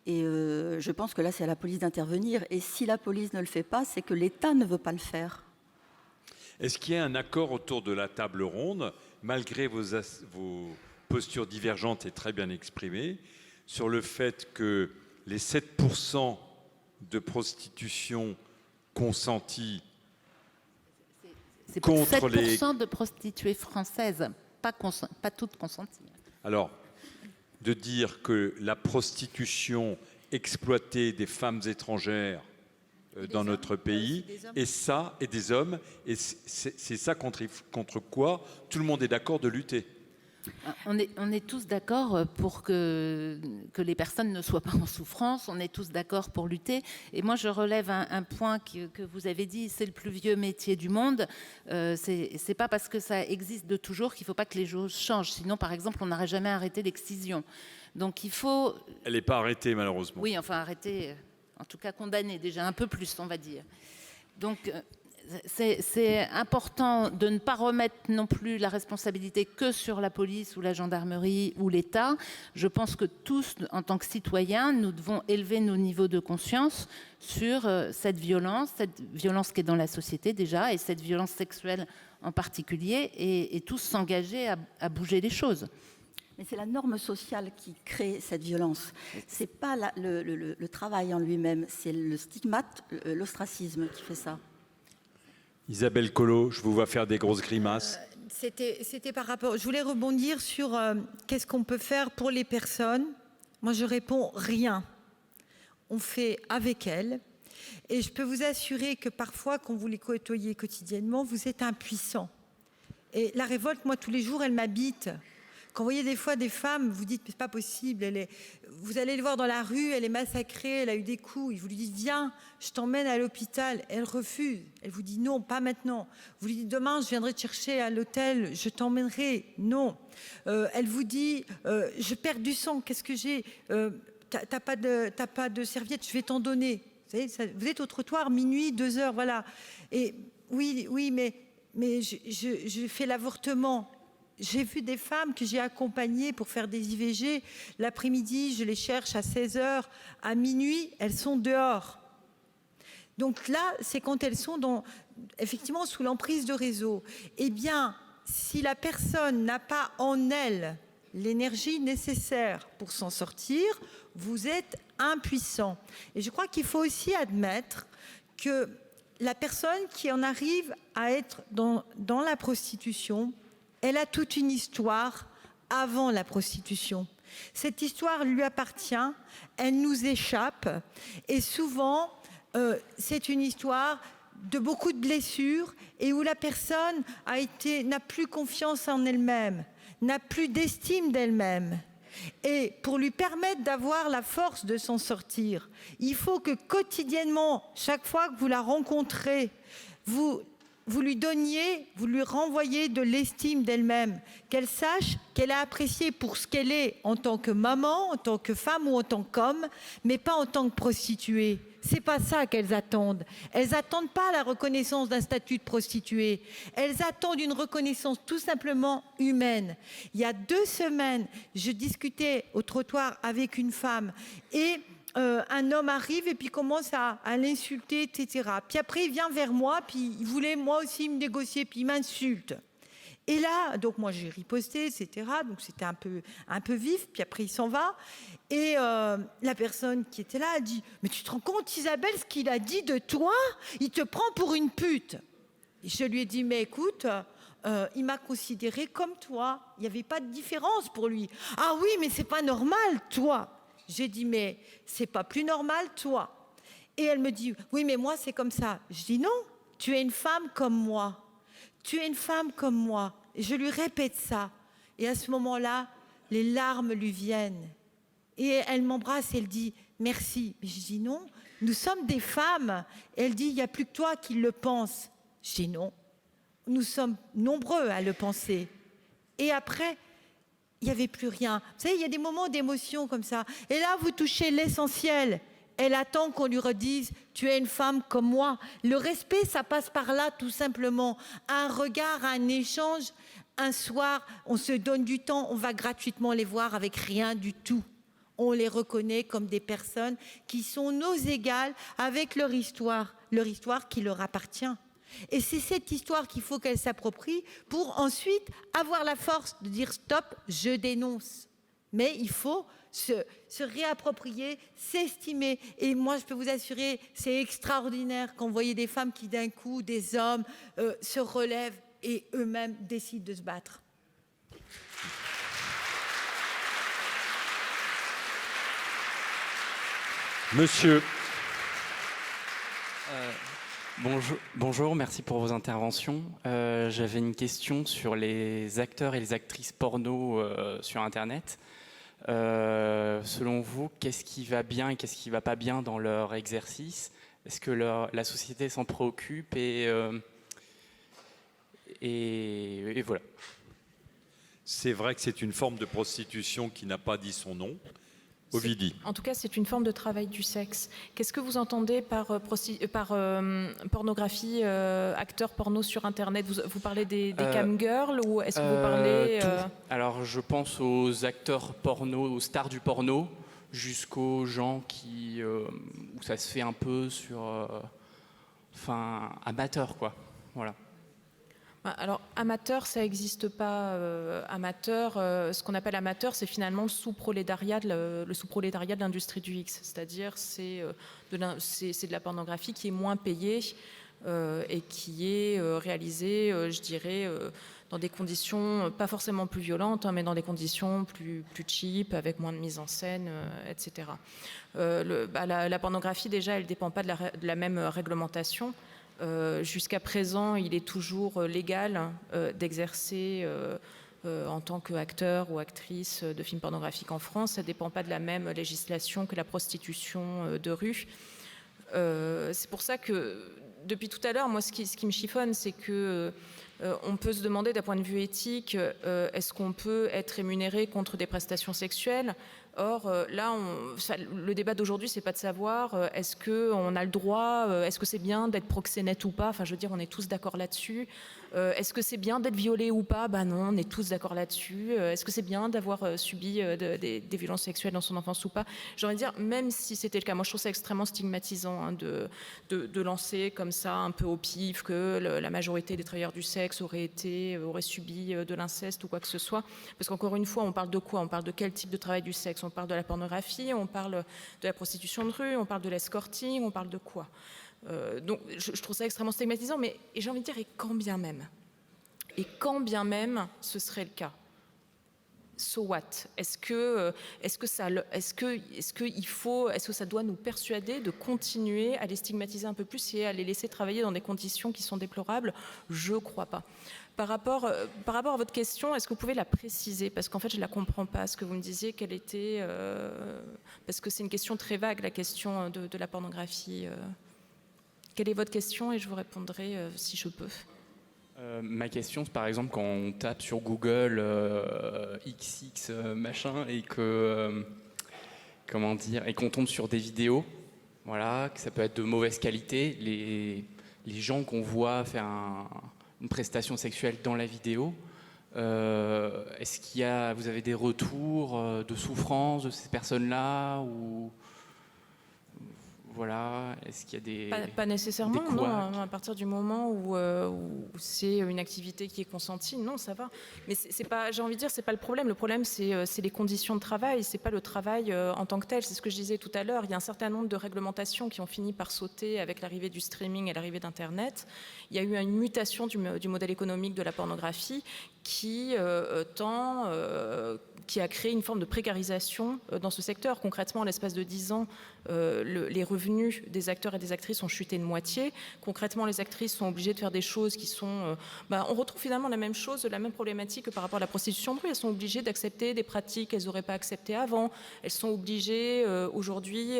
Et je pense que là, c'est à la police d'intervenir. Et si la police ne le fait pas, c'est que l'État ne veut pas le faire. Est-ce qu'il y a un accord autour de la table ronde, malgré vos postures divergentes et très bien exprimées, sur le fait que les 7% de prostitution consentie c'est contre 7% de prostituées françaises, pas toutes consenties. Alors, de dire que la prostitution exploitée des femmes étrangères dans notre pays, et ça, et des hommes, et c'est ça contre quoi tout le monde est d'accord de lutter. On est tous d'accord pour que les personnes ne soient pas en souffrance, on est tous d'accord pour lutter. Et moi, je relève un point que vous avez dit, c'est le plus vieux métier du monde. C'est pas parce que ça existe de toujours qu'il ne faut pas que les choses changent. Sinon, par exemple, on n'aurait jamais arrêté l'excision. Donc il faut... Elle n'est pas arrêtée, malheureusement. Oui, enfin arrêtée, en tout cas condamnée, déjà un peu plus, on va dire. Donc... c'est important de ne pas remettre non plus la responsabilité que sur la police ou la gendarmerie ou l'État. Je pense que tous, en tant que citoyens, nous devons élever nos niveaux de conscience sur cette violence qui est dans la société déjà, et cette violence sexuelle en particulier, et tous s'engager à bouger les choses. Mais c'est la norme sociale qui crée cette violence. C'est pas le travail en lui-même, c'est le stigmate, l'ostracisme qui fait ça. Isabelle Collot, je vous vois faire des grosses grimaces. C'était par rapport... Je voulais rebondir sur qu'est-ce qu'on peut faire pour les personnes. Moi, je réponds rien. On fait avec elles. Et je peux vous assurer que parfois, quand vous les côtoyez quotidiennement, vous êtes impuissant. Et la révolte, moi, tous les jours, elle m'habite. Quand vous voyez des fois des femmes, vous dites, mais c'est pas possible, vous allez le voir dans la rue, elle est massacrée, elle a eu des coups, vous lui dites, viens, je t'emmène à l'hôpital, elle refuse, elle vous dit non, pas maintenant. Vous lui dites, demain, je viendrai te chercher à l'hôtel, je t'emmènerai, non. Elle vous dit, je perds du sang, qu'est-ce que j'ai, t'as pas de serviette, je vais t'en donner. Vous savez, vous êtes au trottoir, minuit, 2 heures, voilà. Et oui, mais je fais l'avortement. J'ai vu des femmes que j'ai accompagnées pour faire des IVG. L'après-midi, je les cherche à 16h. À minuit, elles sont dehors. Donc là, c'est quand elles sont effectivement sous l'emprise de réseau. Eh bien, si la personne n'a pas en elle l'énergie nécessaire pour s'en sortir, vous êtes impuissant. Et je crois qu'il faut aussi admettre que la personne qui en arrive à être dans la prostitution, elle a toute une histoire avant la prostitution. Cette histoire lui appartient, elle nous échappe, et souvent, c'est une histoire de beaucoup de blessures et où la personne n'a plus confiance en elle-même, n'a plus d'estime d'elle-même. Et pour lui permettre d'avoir la force de s'en sortir, il faut que quotidiennement, chaque fois que vous la rencontrez, vous lui donniez, vous lui renvoyez de l'estime d'elle-même, qu'elle sache qu'elle a apprécié pour ce qu'elle est en tant que maman, en tant que femme ou en tant qu'homme, mais pas en tant que prostituée. C'est pas ça qu'elles attendent. Elles attendent pas la reconnaissance d'un statut de prostituée. Elles attendent une reconnaissance tout simplement humaine. Il y a 2 semaines, je discutais au trottoir avec une femme et un homme arrive et puis commence à l'insulter, etc. Puis après, il vient vers moi, puis il voulait moi aussi me négocier, puis il m'insulte. Et là, donc moi j'ai riposté, etc. Donc c'était un peu vif. Puis après il s'en va. Et la personne qui était là a dit « Mais tu te rends compte, Isabelle, ce qu'il a dit de toi? Il te prend pour une pute. » Et je lui ai dit « Mais écoute, il m'a considérée comme toi. Il n'y avait pas de différence pour lui. »« Ah oui, mais c'est pas normal, toi. » J'ai dit « Mais c'est pas plus normal, toi. » Et elle me dit « Oui, mais moi c'est comme ça. » Je dis « Non, tu es une femme comme moi. Tu es une femme comme moi. » Et je lui répète ça. Et à ce moment-là, les larmes lui viennent. Et elle m'embrasse et elle dit « Merci. » Mais je dis « Non, nous sommes des femmes. » Et elle dit « Il n'y a plus que toi qui le pense. » Je dis « Non, nous sommes nombreux à le penser. » Et après, il n'y avait plus rien. Vous savez, il y a des moments d'émotion comme ça. Et là, vous touchez l'essentiel. Elle attend qu'on lui redise « Tu es une femme comme moi ». Le respect, ça passe par là, tout simplement. Un regard, un échange. Un soir, on se donne du temps, on va gratuitement les voir avec rien du tout. On les reconnaît comme des personnes qui sont nos égales avec leur histoire qui leur appartient. Et c'est cette histoire qu'il faut qu'elle s'approprie pour ensuite avoir la force de dire « Stop, je dénonce ». Mais il faut se réapproprier, s'estimer. Et moi, je peux vous assurer, c'est extraordinaire quand vous voyez des femmes qui d'un coup, des hommes, se relèvent et eux-mêmes décident de se battre. Monsieur. Bonjour, merci pour vos interventions. J'avais une question sur les acteurs et les actrices porno sur Internet. Selon vous, qu'est-ce qui va bien et qu'est-ce qui ne va pas bien dans leur exercice? Est-ce que la société s'en préoccupe et voilà. C'est vrai que c'est une forme de prostitution qui n'a pas dit son nom. Ovidie. En tout cas, c'est une forme de travail du sexe. Qu'est-ce que vous entendez par pornographie, acteurs porno sur Internet? Vous parlez des camgirls ou est-ce que vous parlez... Alors, je pense aux acteurs porno, aux stars du porno, jusqu'aux gens où ça se fait un peu sur... amateur, quoi. Voilà. Alors, amateur, ça n'existe pas. Amateur, ce qu'on appelle amateur, c'est finalement le sous-prolétariat de l'industrie du X. C'est-à-dire, c'est de la pornographie qui est moins payée et qui est réalisée, je dirais, dans des conditions pas forcément plus violentes, mais dans des conditions plus cheap, avec moins de mise en scène, etc. La pornographie, déjà, elle ne dépend pas de la même réglementation. Jusqu'à présent, il est toujours légal d'exercer en tant qu'acteur ou actrice de films pornographiques en France. Ça ne dépend pas de la même législation que la prostitution de rue. C'est pour ça que, depuis tout à l'heure, moi, ce qui me chiffonne, c'est que on peut se demander d'un point de vue éthique, est-ce qu'on peut être rémunéré contre des prestations sexuelles? Or, là, le débat d'aujourd'hui, c'est pas de savoir est-ce qu'on a le droit, est-ce que c'est bien d'être proxénète ou pas. Enfin, je veux dire, on est tous d'accord là-dessus. Est-ce que c'est bien d'être violé ou pas? Ben non, on est tous d'accord là-dessus. Est-ce que c'est bien d'avoir subi des violences sexuelles dans son enfance ou pas? J'ai envie de dire, même si c'était le cas, moi je trouve ça extrêmement stigmatisant de lancer comme ça, un peu au pif, que la majorité des travailleurs du sexe auraient subi de l'inceste ou quoi que ce soit. Parce qu'encore une fois, on parle de quoi? On parle de quel type de travail du sexe? On parle de la pornographie, on parle de la prostitution de rue, on parle de l'escorting, on parle de quoi? Donc je trouve ça extrêmement stigmatisant, mais j'ai envie de dire, et quand bien même ce serait le cas, so what? Est-ce que ça doit nous persuader de continuer à les stigmatiser un peu plus et à les laisser travailler dans des conditions qui sont déplorables? Je ne crois pas. Par rapport à votre question, est-ce que vous pouvez la préciser? Parce qu'en fait, je ne la comprends pas, ce que vous me disiez, quelle était... parce que c'est une question très vague, la question de la pornographie. Quelle est votre question? Et je vous répondrai si je peux. Ma question, c'est par exemple quand on tape sur Google XX machin et que... comment dire? Et qu'on tombe sur des vidéos, voilà, que ça peut être de mauvaise qualité. Les gens qu'on voit faire une prestation sexuelle dans la vidéo, est-ce qu'il y a, vous avez des retours de souffrance de ces personnes-là ou voilà, est-ce qu'il y a des pas nécessairement, des non. À partir du moment où c'est une activité qui est consentie, non, ça va. Mais c'est pas, j'ai envie de dire, c'est pas le problème. Le problème, c'est les conditions de travail. C'est pas le travail en tant que tel. C'est ce que je disais tout à l'heure. Il y a un certain nombre de réglementations qui ont fini par sauter avec l'arrivée du streaming et l'arrivée d'Internet. Il y a eu une mutation du modèle économique de la pornographie qui a créé une forme de précarisation dans ce secteur. Concrètement, en l'espace de 10 ans, les revenus des acteurs et des actrices ont chuté de moitié. Concrètement, les actrices sont obligées de faire des choses qui sont... on retrouve finalement la même chose, la même problématique que par rapport à la prostitution de rue. Elles sont obligées d'accepter des pratiques qu'elles n'auraient pas acceptées avant. Elles sont obligées aujourd'hui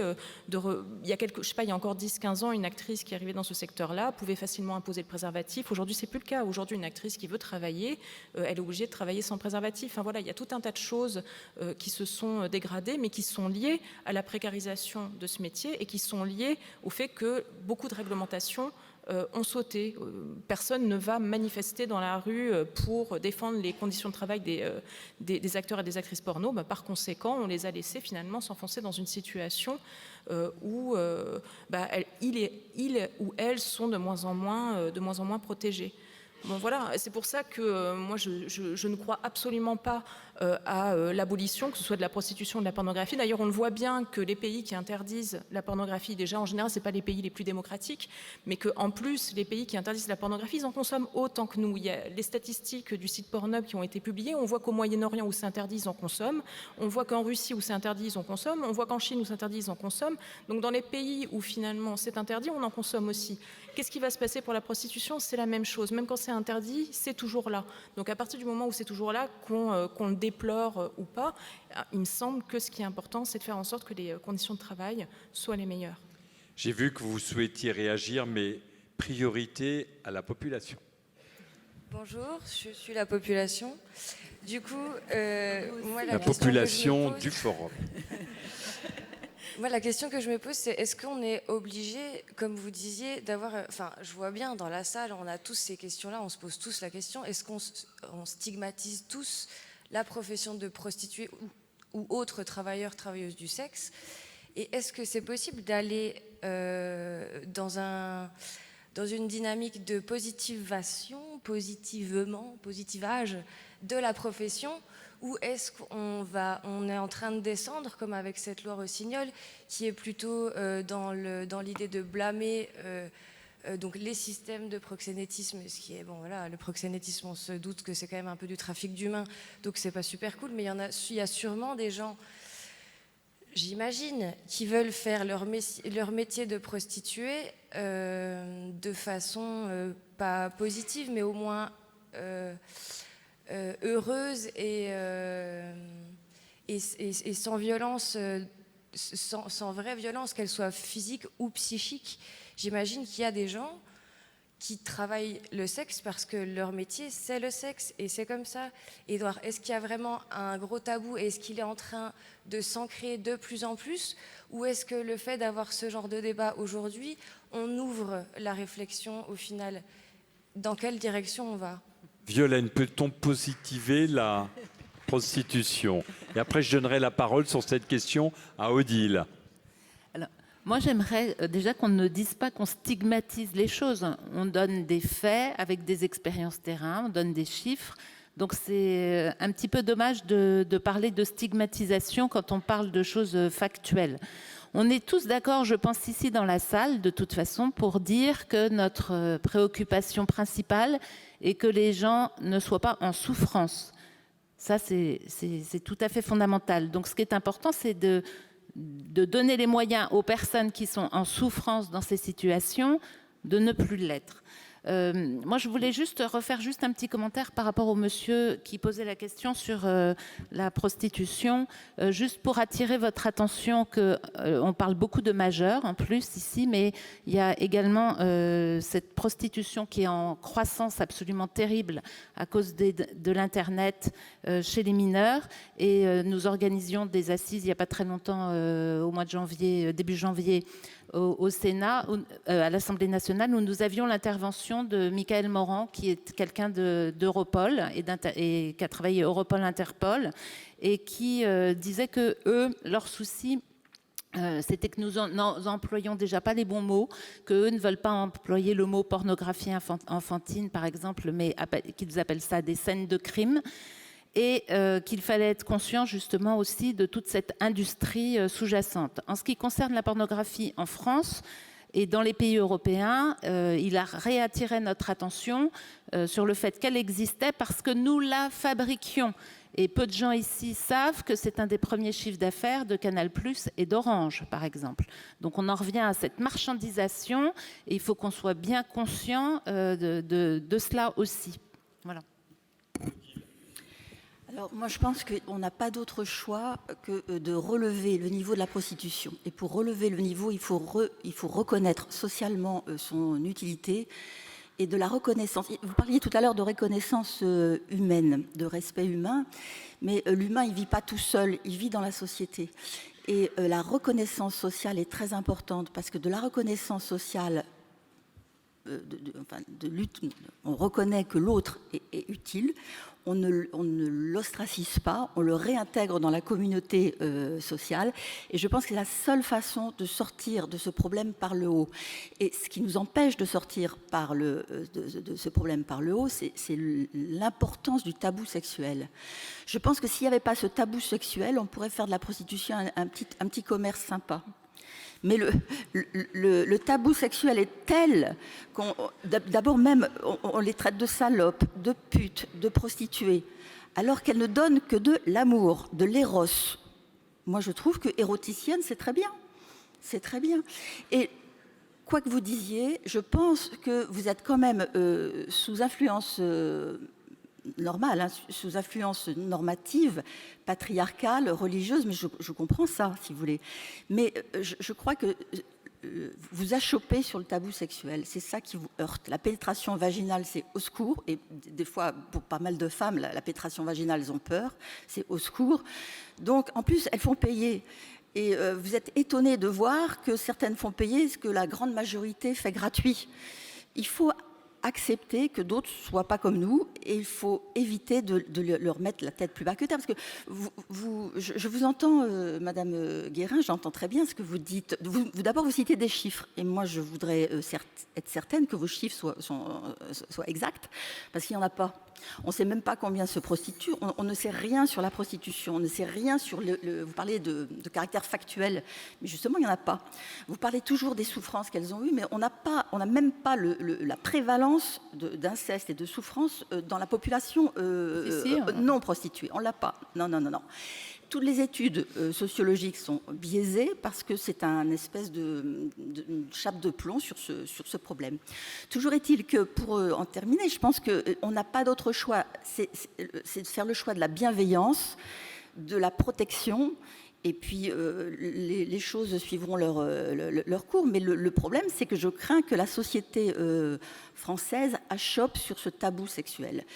il y a encore 10-15 ans, une actrice qui arrivait dans ce secteur-là pouvait facilement imposer le préservatif. Aujourd'hui, c'est plus le cas. Aujourd'hui, une actrice qui veut travailler, elle est obligée de travailler sans préservatif. Enfin, voilà, il y a tout un tas de choses qui se sont dégradées, mais qui sont liées à la précarisation de ce métier et qui sont liées au fait que beaucoup de réglementations ont sauté. Personne ne va manifester dans la rue pour défendre les conditions de travail des acteurs et des actrices porno. Par conséquent, on les a laissés finalement s'enfoncer dans une situation où ils ou elles sont de moins en moins protégés. Bon, voilà, c'est pour ça que moi je ne crois absolument pas à l'abolition, que ce soit de la prostitution ou de la pornographie. D'ailleurs, on le voit bien que les pays qui interdisent la pornographie, déjà en général, ce n'est pas les pays les plus démocratiques, mais qu'en plus, les pays qui interdisent la pornographie, ils en consomment autant que nous. Il y a les statistiques du site Pornhub qui ont été publiées. On voit qu'au Moyen-Orient où c'est interdit, ils en consomment. On voit qu'en Russie où c'est interdit, ils en consomment. On voit qu'en Chine où c'est interdit, ils en consomment. Donc dans les pays où finalement c'est interdit, on en consomme aussi. Qu'est-ce qui va se passer pour la prostitution? C'est la même chose. Même quand c'est interdit, c'est toujours là. Donc à partir du moment où c'est toujours là, qu'on le déplore ou pas, il me semble que ce qui est important, c'est de faire en sorte que les conditions de travail soient les meilleures. J'ai vu que vous souhaitiez réagir, mais priorité à la population. Bonjour, je suis la population. Du coup, moi, la population du forum. Moi, la question que je me pose, c'est est-ce qu'on est obligé, comme vous disiez, d'avoir... Enfin, je vois bien, dans la salle, on a tous ces questions-là, on se pose tous la question, est-ce qu'on stigmatise tous la profession de prostituée ou autres travailleurs, travailleuses du sexe? Et est-ce que c'est possible d'aller dans une dynamique de positivation, positivage de la profession, ou est-ce qu'on est en train de descendre, comme avec cette loi Rossignol, qui est plutôt dans l'idée de blâmer donc les systèmes de proxénétisme, ce qui est, bon voilà, le proxénétisme, on se doute que c'est quand même un peu du trafic d'humains, donc c'est pas super cool, mais il y a sûrement des gens, j'imagine, qui veulent faire leur métier de prostituée de façon pas positive, mais au moins heureuse et sans violence, sans vraie violence, qu'elle soit physique ou psychique. J'imagine qu'il y a des gens qui travaillent le sexe parce que leur métier, c'est le sexe, et c'est comme ça. Édouard, est-ce qu'il y a vraiment un gros tabou? Est-ce qu'il est en train de s'ancrer de plus en plus? Ou est-ce que le fait d'avoir ce genre de débat aujourd'hui, on ouvre la réflexion au final? Dans quelle direction on va? Violaine, peut-on positiver la prostitution? Et après, je donnerai la parole sur cette question à Odile. Alors, moi, j'aimerais déjà qu'on ne dise pas qu'on stigmatise les choses. On donne des faits avec des expériences terrain, on donne des chiffres. Donc, c'est un petit peu dommage de parler de stigmatisation quand on parle de choses factuelles. On est tous d'accord, je pense, ici dans la salle, de toute façon, pour dire que notre préoccupation principale est que les gens ne soient pas en souffrance. Ça, c'est tout à fait fondamental. Donc, ce qui est important, c'est de donner les moyens aux personnes qui sont en souffrance dans ces situations de ne plus l'être. Moi, je voulais refaire un petit commentaire par rapport au monsieur qui posait la question sur la prostitution, juste pour attirer votre attention qu'on parle beaucoup de majeurs en plus ici, mais il y a également cette prostitution qui est en croissance absolument terrible à cause de l'Internet chez les mineurs. Et nous organisions des assises il n'y a pas très longtemps, au mois de janvier, début janvier, au Sénat, à l'Assemblée nationale, où nous avions l'intervention de Michael Morand, qui est quelqu'un d'Europol et qui a travaillé Europol-Interpol, et qui disait que eux, leur souci, c'était que nous n'employions déjà pas les bons mots, qu'eux ne veulent pas employer le mot pornographie enfantine, par exemple, mais qu'ils appellent ça des scènes de crime. Et qu'il fallait être conscient justement aussi de toute cette industrie sous-jacente. En ce qui concerne la pornographie en France et dans les pays européens, il a réattiré notre attention sur le fait qu'elle existait parce que nous la fabriquions. Et peu de gens ici savent que c'est un des premiers chiffres d'affaires de Canal+ et d'Orange, par exemple. Donc on en revient à cette marchandisation et il faut qu'on soit bien conscient de cela aussi. Voilà. Alors moi je pense qu'on n'a pas d'autre choix que de relever le niveau de la prostitution. Et pour relever le niveau, il faut reconnaître socialement son utilité et de la reconnaissance. Vous parliez tout à l'heure de reconnaissance humaine, de respect humain, mais l'humain il ne vit pas tout seul, il vit dans la société. Et la reconnaissance sociale est très importante parce que de la reconnaissance sociale, de lutte, on reconnaît que l'autre est utile, on ne l'ostracise pas, on le réintègre dans la communauté sociale. Et je pense que c'est la seule façon de sortir de ce problème par le haut. Et ce qui nous empêche de sortir de ce problème par le haut, c'est l'importance du tabou sexuel. Je pense que s'il n'y avait pas ce tabou sexuel, on pourrait faire de la prostitution un petit commerce sympa. Mais le tabou sexuel est tel qu'on, d'abord même, on les traite de salopes, de putes, de prostituées, alors qu'elles ne donnent que de l'amour, de l'éros. Moi, je trouve que éroticienne, c'est très bien. C'est très bien. Et quoi que vous disiez, je pense que vous êtes quand même sous influence normale, sous influence normative, patriarcale, religieuse, mais je comprends ça, si vous voulez. Mais je crois que vous achoppez sur le tabou sexuel, c'est ça qui vous heurte. La pénétration vaginale, c'est au secours, et des fois, pour pas mal de femmes, la pénétration vaginale, elles ont peur, c'est au secours. Donc, en plus, elles font payer. Et vous êtes étonnés de voir que certaines font payer ce que la grande majorité fait gratuit. Il faut accepter que d'autres ne soient pas comme nous et il faut éviter de leur mettre la tête plus bas que terre. Parce que je vous entends, Madame Guérin, j'entends très bien ce que vous dites. D'abord, vous citez des chiffres. Et moi, je voudrais être certaine que vos chiffres soient exacts, parce qu'il n'y en a pas. On ne sait même pas combien se prostituent. On ne sait rien sur la prostitution. On ne sait rien sur vous parlez de caractère factuel, mais justement, il n'y en a pas. Vous parlez toujours des souffrances qu'elles ont eues, mais on n'a même pas la prévalence d'inceste et de souffrance dans la population non prostituée. On ne l'a pas. Non. Toutes les études sociologiques sont biaisées parce que c'est un espèce de chape de plomb sur ce problème. Toujours est-il que, pour en terminer, je pense qu'on n'a pas d'autre choix. C'est de faire le choix de la bienveillance, de la protection, et puis les choses suivront leur cours. Mais le problème, c'est que je crains que la société française achoppe sur ce tabou sexuel.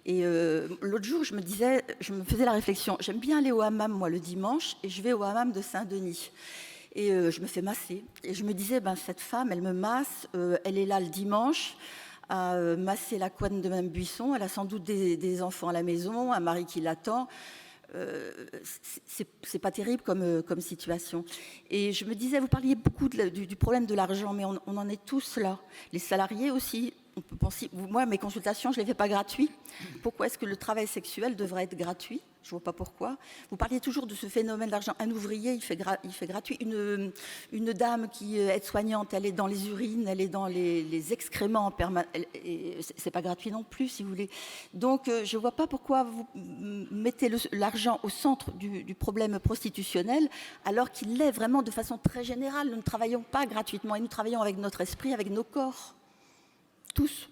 Et l'autre jour, je me faisais la réflexion, j'aime bien aller au hammam, moi, le dimanche, et je vais au hammam de Saint-Denis. Et je me fais masser. Et je me disais, cette femme, elle me masse, elle est là le dimanche, à masser la couenne de Mme Buisson, elle a sans doute des enfants à la maison, un mari qui l'attend. C'est pas terrible comme situation. Et je me disais, vous parliez beaucoup du problème de l'argent, mais on en est tous là. Les salariés aussi. On peut penser, moi, mes consultations, je ne les fais pas gratuites. Pourquoi est-ce que le travail sexuel devrait être gratuit? Je ne vois pas pourquoi. Vous parliez toujours de ce phénomène d'argent. Un ouvrier, il fait gratuit. Une dame qui est aide-soignante, elle est dans les urines, elle est dans les excréments en permanence. C'est pas gratuit non plus, si vous voulez. Donc, je ne vois pas pourquoi vous mettez l'argent au centre du problème prostitutionnel, alors qu'il l'est vraiment de façon très générale. Nous ne travaillons pas gratuitement et nous travaillons avec notre esprit, avec nos corps. Tous.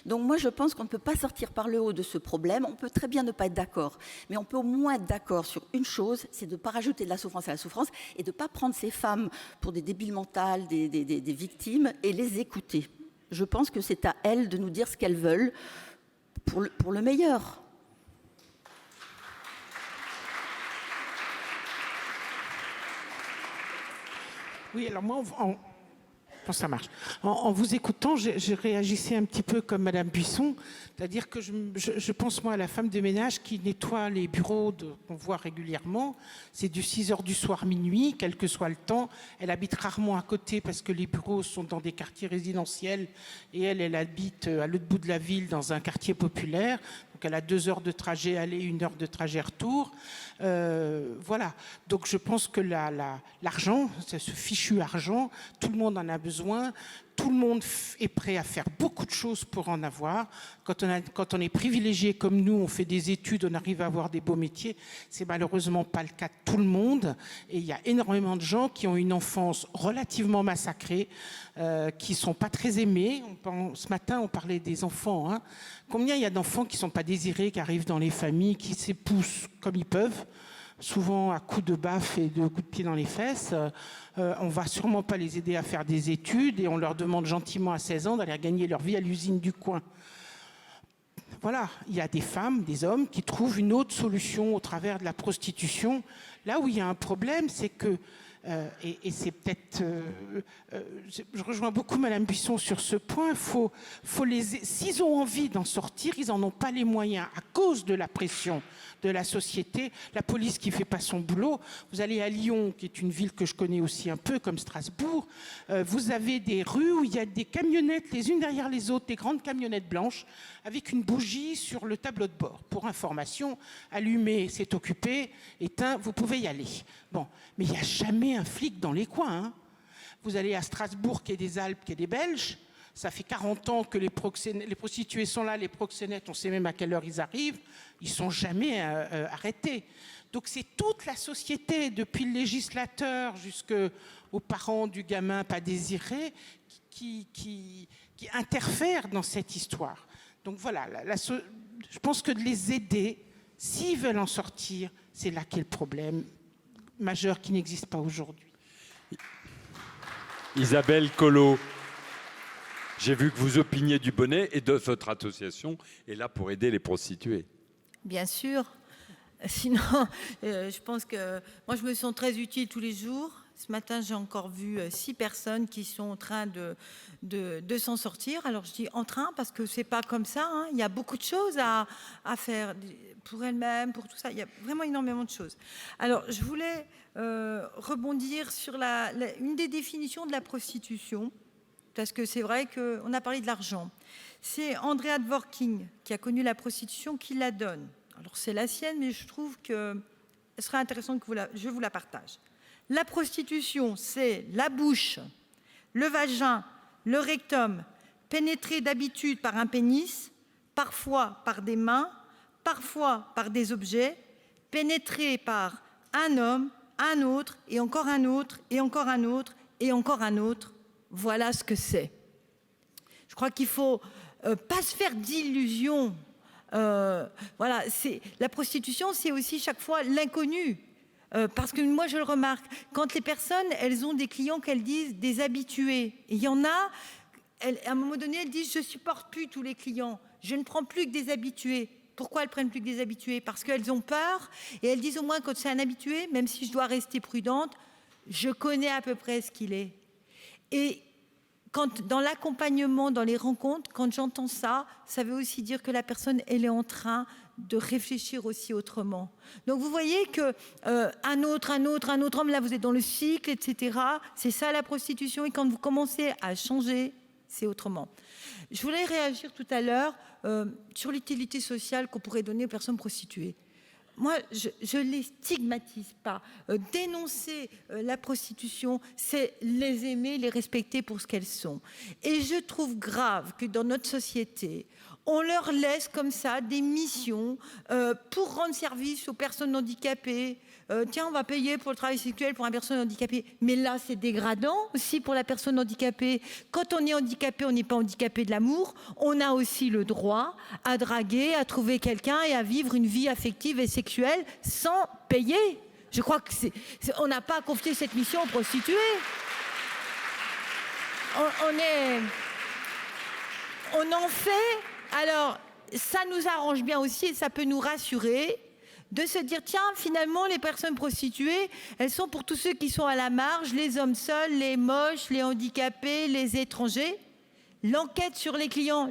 Donc moi, je pense qu'on ne peut pas sortir par le haut de ce problème. On peut très bien ne pas être d'accord, mais on peut au moins être d'accord sur une chose, c'est de ne pas rajouter de la souffrance à la souffrance et de ne pas prendre ces femmes pour des débiles mentales, des victimes, et les écouter. Je pense que c'est à elles de nous dire ce qu'elles veulent pour le meilleur. Oui, alors moi, bon, ça marche. En vous écoutant, je réagissais un petit peu comme Madame Buisson, c'est-à-dire que je pense moi à la femme de ménage qui nettoie les bureaux qu'on voit régulièrement. C'est du 6h du soir minuit, quel que soit le temps. Elle habite rarement à côté parce que les bureaux sont dans des quartiers résidentiels et elle habite à l'autre bout de la ville dans un quartier populaire. Donc elle a 2 heures de trajet aller, 1 heure de trajet retour. Voilà. Donc je pense que l'argent, ce fichu argent, tout le monde en a besoin. Tout le monde est prêt à faire beaucoup de choses pour en avoir. Quand on est privilégié comme nous, on fait des études, on arrive à avoir des beaux métiers. C'est malheureusement pas le cas de tout le monde. Et il y a énormément de gens qui ont une enfance relativement massacrée, qui sont pas très aimés. Ce matin, on parlait des enfants. Hein. Combien il y a d'enfants qui sont pas désirés, qui arrivent dans les familles, qui s'épousent comme ils peuvent, souvent à coups de baffe et de coups de pied dans les fesses. On va sûrement pas les aider à faire des études et on leur demande gentiment à 16 ans d'aller gagner leur vie à l'usine du coin. Voilà, il y a des femmes, des hommes qui trouvent une autre solution au travers de la prostitution. Là où il y a un problème, c'est que, et c'est peut-être... je rejoins beaucoup Madame Buisson sur ce point, s'ils ont envie d'en sortir, ils n'en ont pas les moyens à cause de la pression de la société, la police qui ne fait pas son boulot. Vous allez à Lyon, qui est une ville que je connais aussi un peu, comme Strasbourg, vous avez des rues où il y a des camionnettes, les unes derrière les autres, des grandes camionnettes blanches, avec une bougie sur le tableau de bord. Pour information, allumé, c'est occupé, éteint, vous pouvez y aller. Bon, mais il n'y a jamais un flic dans les coins. Hein. Vous allez à Strasbourg, qui est des Alpes, qui est des Belges, ça fait 40 ans que les prostituées sont là, les proxénètes, on sait même à quelle heure ils arrivent, ils ne sont jamais arrêtés. Donc c'est toute la société, depuis le législateur jusqu'aux parents du gamin pas désiré, qui interfèrent dans cette histoire. Donc voilà, je pense que de les aider, s'ils veulent en sortir, c'est là qu'est le problème majeur qui n'existe pas aujourd'hui. Isabelle Collot. J'ai vu que vous opiniez du bonnet et de votre association est là pour aider les prostituées. Bien sûr. Sinon, je pense que moi, je me sens très utile tous les jours. Ce matin, j'ai encore vu 6 personnes qui sont en train de s'en sortir. Alors, je dis en train parce que c'est pas comme ça. Hein. Il y a beaucoup de choses à faire pour elles-mêmes, pour tout ça. Il y a vraiment énormément de choses. Alors, je voulais rebondir sur une des définitions de la prostitution. Parce que c'est vrai qu'on a parlé de l'argent. C'est Andrea Dworkin, qui a connu la prostitution, qui la donne. Alors c'est la sienne, mais je trouve que ce serait intéressant que je vous la partage. La prostitution, c'est la bouche, le vagin, le rectum, pénétré d'habitude par un pénis, parfois par des mains, parfois par des objets, pénétré par un homme, un autre, et encore un autre, et encore un autre, et encore un autre. Voilà ce que c'est. Je crois qu'il ne faut pas se faire d'illusions. Voilà, la prostitution, c'est aussi chaque fois l'inconnu. Parce que moi, je le remarque, quand les personnes, elles ont des clients qu'elles disent des habitués. Et il y en a, à un moment donné, elles disent « je ne supporte plus tous les clients, je ne prends plus que des habitués ». Pourquoi elles prennent plus que des habitués? Parce qu'elles ont peur et elles disent au moins quand c'est un habitué, même si je dois rester prudente, je connais à peu près ce qu'il est. Et dans l'accompagnement, dans les rencontres, quand j'entends ça, ça veut aussi dire que la personne, elle est en train de réfléchir aussi autrement. Donc vous voyez que un autre homme, là vous êtes dans le cycle, etc. C'est ça la prostitution. Et quand vous commencez à changer, c'est autrement. Je voulais réagir tout à l'heure sur l'utilité sociale qu'on pourrait donner aux personnes prostituées. moi, je ne les stigmatise pas. Dénoncer la prostitution, c'est les aimer, les respecter pour ce qu'elles sont. Et je trouve grave que dans notre société, on leur laisse comme ça des missions pour rendre service aux personnes handicapées. Tiens, on va payer pour le travail sexuel pour une personne handicapée. Mais là, c'est dégradant aussi pour la personne handicapée. Quand on est handicapé, on n'est pas handicapé de l'amour. On a aussi le droit à draguer, à trouver quelqu'un et à vivre une vie affective et sexuelle sans payer. Je crois que on n'a pas à confier cette mission aux prostituées. On en fait. Alors, ça nous arrange bien aussi et ça peut nous rassurer de se dire, tiens, finalement, les personnes prostituées, elles sont pour tous ceux qui sont à la marge, les hommes seuls, les moches, les handicapés, les étrangers. L'enquête sur les clients,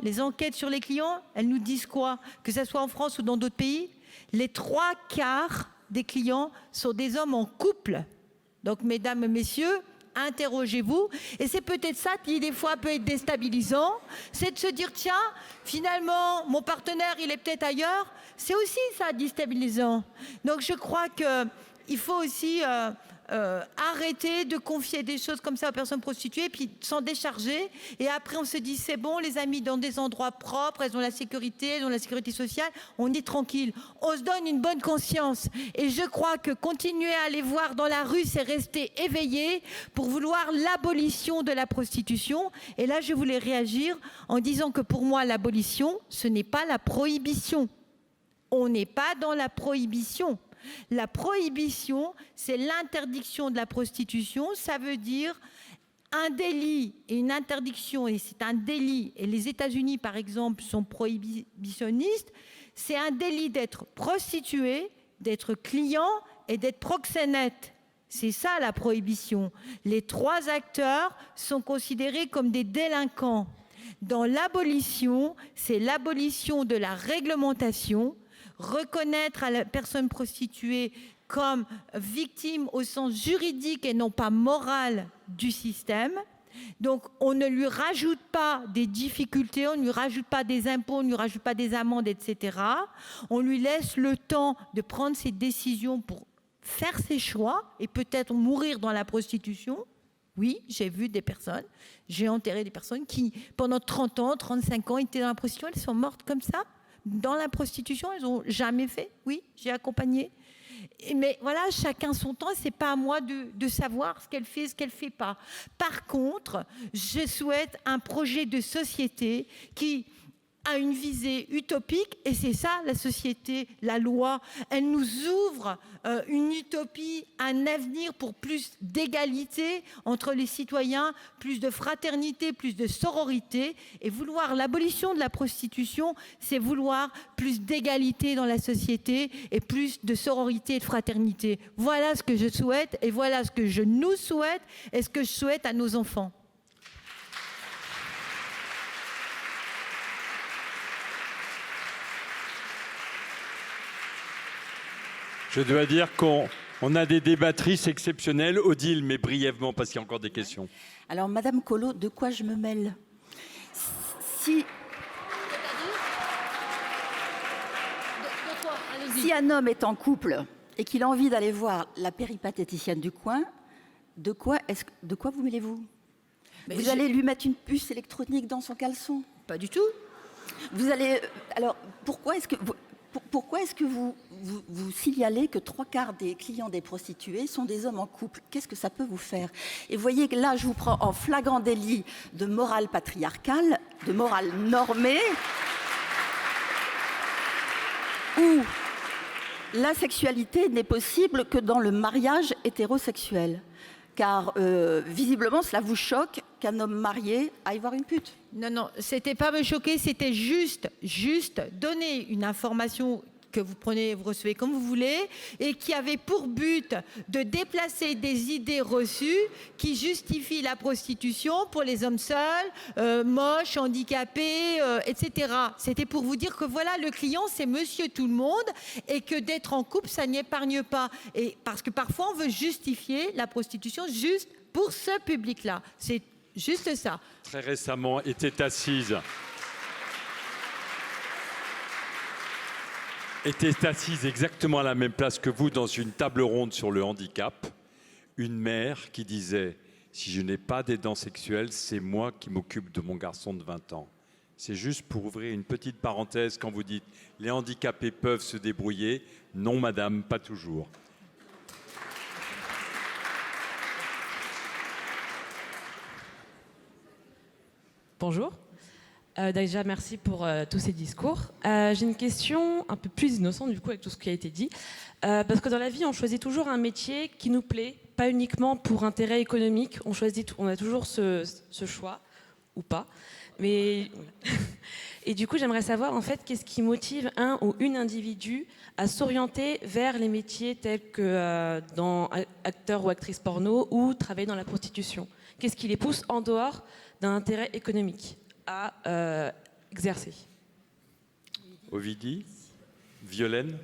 elles nous disent quoi? Que ce soit en France ou dans d'autres pays, les 3/4 des clients sont des hommes en couple. Donc, mesdames et messieurs, interrogez-vous. Et c'est peut-être ça qui, des fois, peut être déstabilisant. C'est de se dire, tiens, finalement, mon partenaire, il est peut-être ailleurs. C'est aussi ça, déstabilisant. Donc, je crois qu'il faut aussi arrêter de confier des choses comme ça aux personnes prostituées, puis s'en décharger. Et après, on se dit, c'est bon, les amis, dans des endroits propres, elles ont la sécurité, elles ont la sécurité sociale, on est tranquille. On se donne une bonne conscience. Et je crois que continuer à les voir dans la rue, c'est rester éveillé pour vouloir l'abolition de la prostitution. Et là, je voulais réagir en disant que pour moi, l'abolition, ce n'est pas la prohibition. On n'est pas dans la prohibition. La prohibition, c'est l'interdiction de la prostitution. Ça veut dire un délit et une interdiction, et c'est un délit. Et les États-Unis, par exemple, sont prohibitionnistes. C'est un délit d'être prostitué, d'être client et d'être proxénète. C'est ça la prohibition. Les 3 acteurs sont considérés comme des délinquants. Dans l'abolition, c'est l'abolition de la réglementation, reconnaître à la personne prostituée comme victime au sens juridique et non pas moral du système. Donc on ne lui rajoute pas des difficultés, on ne lui rajoute pas des impôts, on ne lui rajoute pas des amendes, etc. On lui laisse le temps de prendre ses décisions pour faire ses choix et peut-être mourir dans la prostitution. Oui, j'ai vu des personnes, j'ai enterré des personnes qui, pendant 30 ans, 35 ans, étaient dans la prostitution, elles sont mortes comme ça. Dans la prostitution, elles n'ont jamais fait. Oui, j'ai accompagné. Mais voilà, chacun son temps. C'est pas à moi de savoir ce qu'elle fait pas. Par contre, je souhaite un projet de société qui a une visée utopique. Et c'est ça, la société, la loi. Elle nous ouvre une utopie, un avenir pour plus d'égalité entre les citoyens, plus de fraternité, plus de sororité. Et vouloir l'abolition de la prostitution, c'est vouloir plus d'égalité dans la société et plus de sororité et de fraternité. Voilà ce que je souhaite et voilà ce que je nous souhaite et ce que je souhaite à nos enfants. Je dois dire qu'on a des débattrices exceptionnelles. Odile, mais brièvement, parce qu'il y a encore des questions. Alors, Madame Collot, de quoi je me mêle? Si un homme est en couple et qu'il a envie d'aller voir la péripatéticienne du coin, de quoi vous mêlez-vous? Vous allez lui mettre une puce électronique dans son caleçon? Pas du tout. Vous allez... Alors, pourquoi est-ce que vous signalez que 3/4 des clients des prostituées sont des hommes en couple? Qu'est-ce que ça peut vous faire? Et vous voyez que là, je vous prends en flagrant délit de morale patriarcale, de morale normée, où la sexualité n'est possible que dans le mariage hétérosexuel. Car visiblement, cela vous choque qu'un homme marié aille voir une pute. Non, c'était pas me choquer, c'était juste donner une information que vous prenez, vous recevez comme vous voulez, et qui avait pour but de déplacer des idées reçues qui justifient la prostitution pour les hommes seuls, moches, handicapés, etc. C'était pour vous dire que voilà, le client, c'est monsieur tout le monde, et que d'être en couple, ça n'y épargne pas. Et parce que parfois, on veut justifier la prostitution juste pour ce public-là. C'est juste ça. Très récemment, était assise était assise exactement à la même place que vous dans une table ronde sur le handicap. Une mère qui disait « Si je n'ai pas d'aidant sexuel, c'est moi qui m'occupe de mon garçon de 20 ans ». C'est juste pour ouvrir une petite parenthèse quand vous dites « Les handicapés peuvent se débrouiller ». Non, madame, pas toujours. Bonjour. Déjà, merci pour tous ces discours. J'ai une question un peu plus innocente, du coup, avec tout ce qui a été dit. Parce que dans la vie, on choisit toujours un métier qui nous plaît, pas uniquement pour intérêt économique. On a toujours ce choix, ou pas. Mais... Et du coup, j'aimerais savoir, en fait, qu'est-ce qui motive un ou une individu à s'orienter vers les métiers tels que dans acteur ou actrice porno ou travailler dans la prostitution. Qu'est-ce qui les pousse en dehors d'un intérêt économique à exercer? Ovidie, Violaine.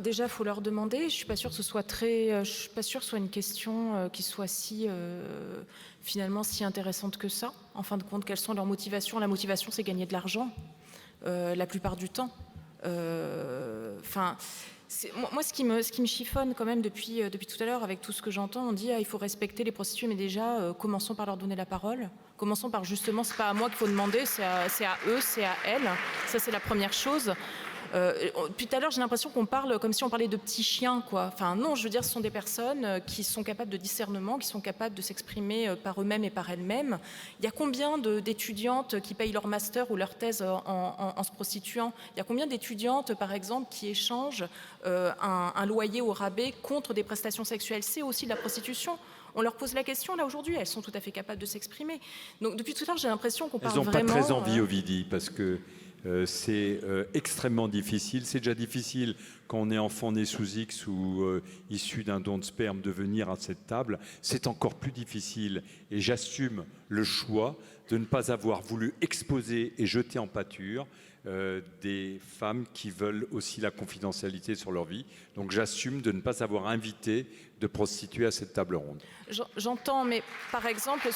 Déjà, il faut leur demander. Je suis pas sûre que ce soit je suis pas sûre que ce soit une question qui soit finalement si intéressante que ça. En fin de compte, quelles sont leurs motivations? La motivation, c'est gagner de l'argent, la plupart du temps. Moi, ce qui me chiffonne quand même depuis tout à l'heure, avec tout ce que j'entends, on dit il faut respecter les prostituées, mais déjà, commençons par leur donner la parole. Commençons par justement, c'est pas à moi qu'il faut demander, c'est à eux, c'est à elles. Ça, c'est la première chose. Depuis tout à l'heure, j'ai l'impression qu'on parle comme si on parlait de petits chiens, quoi. Enfin, non, je veux dire, ce sont des personnes qui sont capables de discernement, qui sont capables de s'exprimer par eux-mêmes et par elles-mêmes. Il y a combien d'étudiantes qui payent leur master ou leur thèse en se prostituant? Il y a combien d'étudiantes, par exemple, qui échangent un loyer au rabais contre des prestations sexuelles? C'est aussi de la prostitution. On leur pose la question, là, aujourd'hui, elles sont tout à fait capables de s'exprimer. Donc, depuis tout à l'heure, j'ai l'impression qu'on parle vraiment... Elles n'ont pas très envie, Ovidie, parce que c'est extrêmement difficile. C'est déjà difficile quand on est enfant né sous X ou issu d'un don de sperme de venir à cette table. C'est encore plus difficile. Et j'assume le choix de ne pas avoir voulu exposer et jeter en pâture des femmes qui veulent aussi la confidentialité sur leur vie. Donc j'assume de ne pas avoir invité de prostituées à cette table ronde. J'entends, mais par exemple,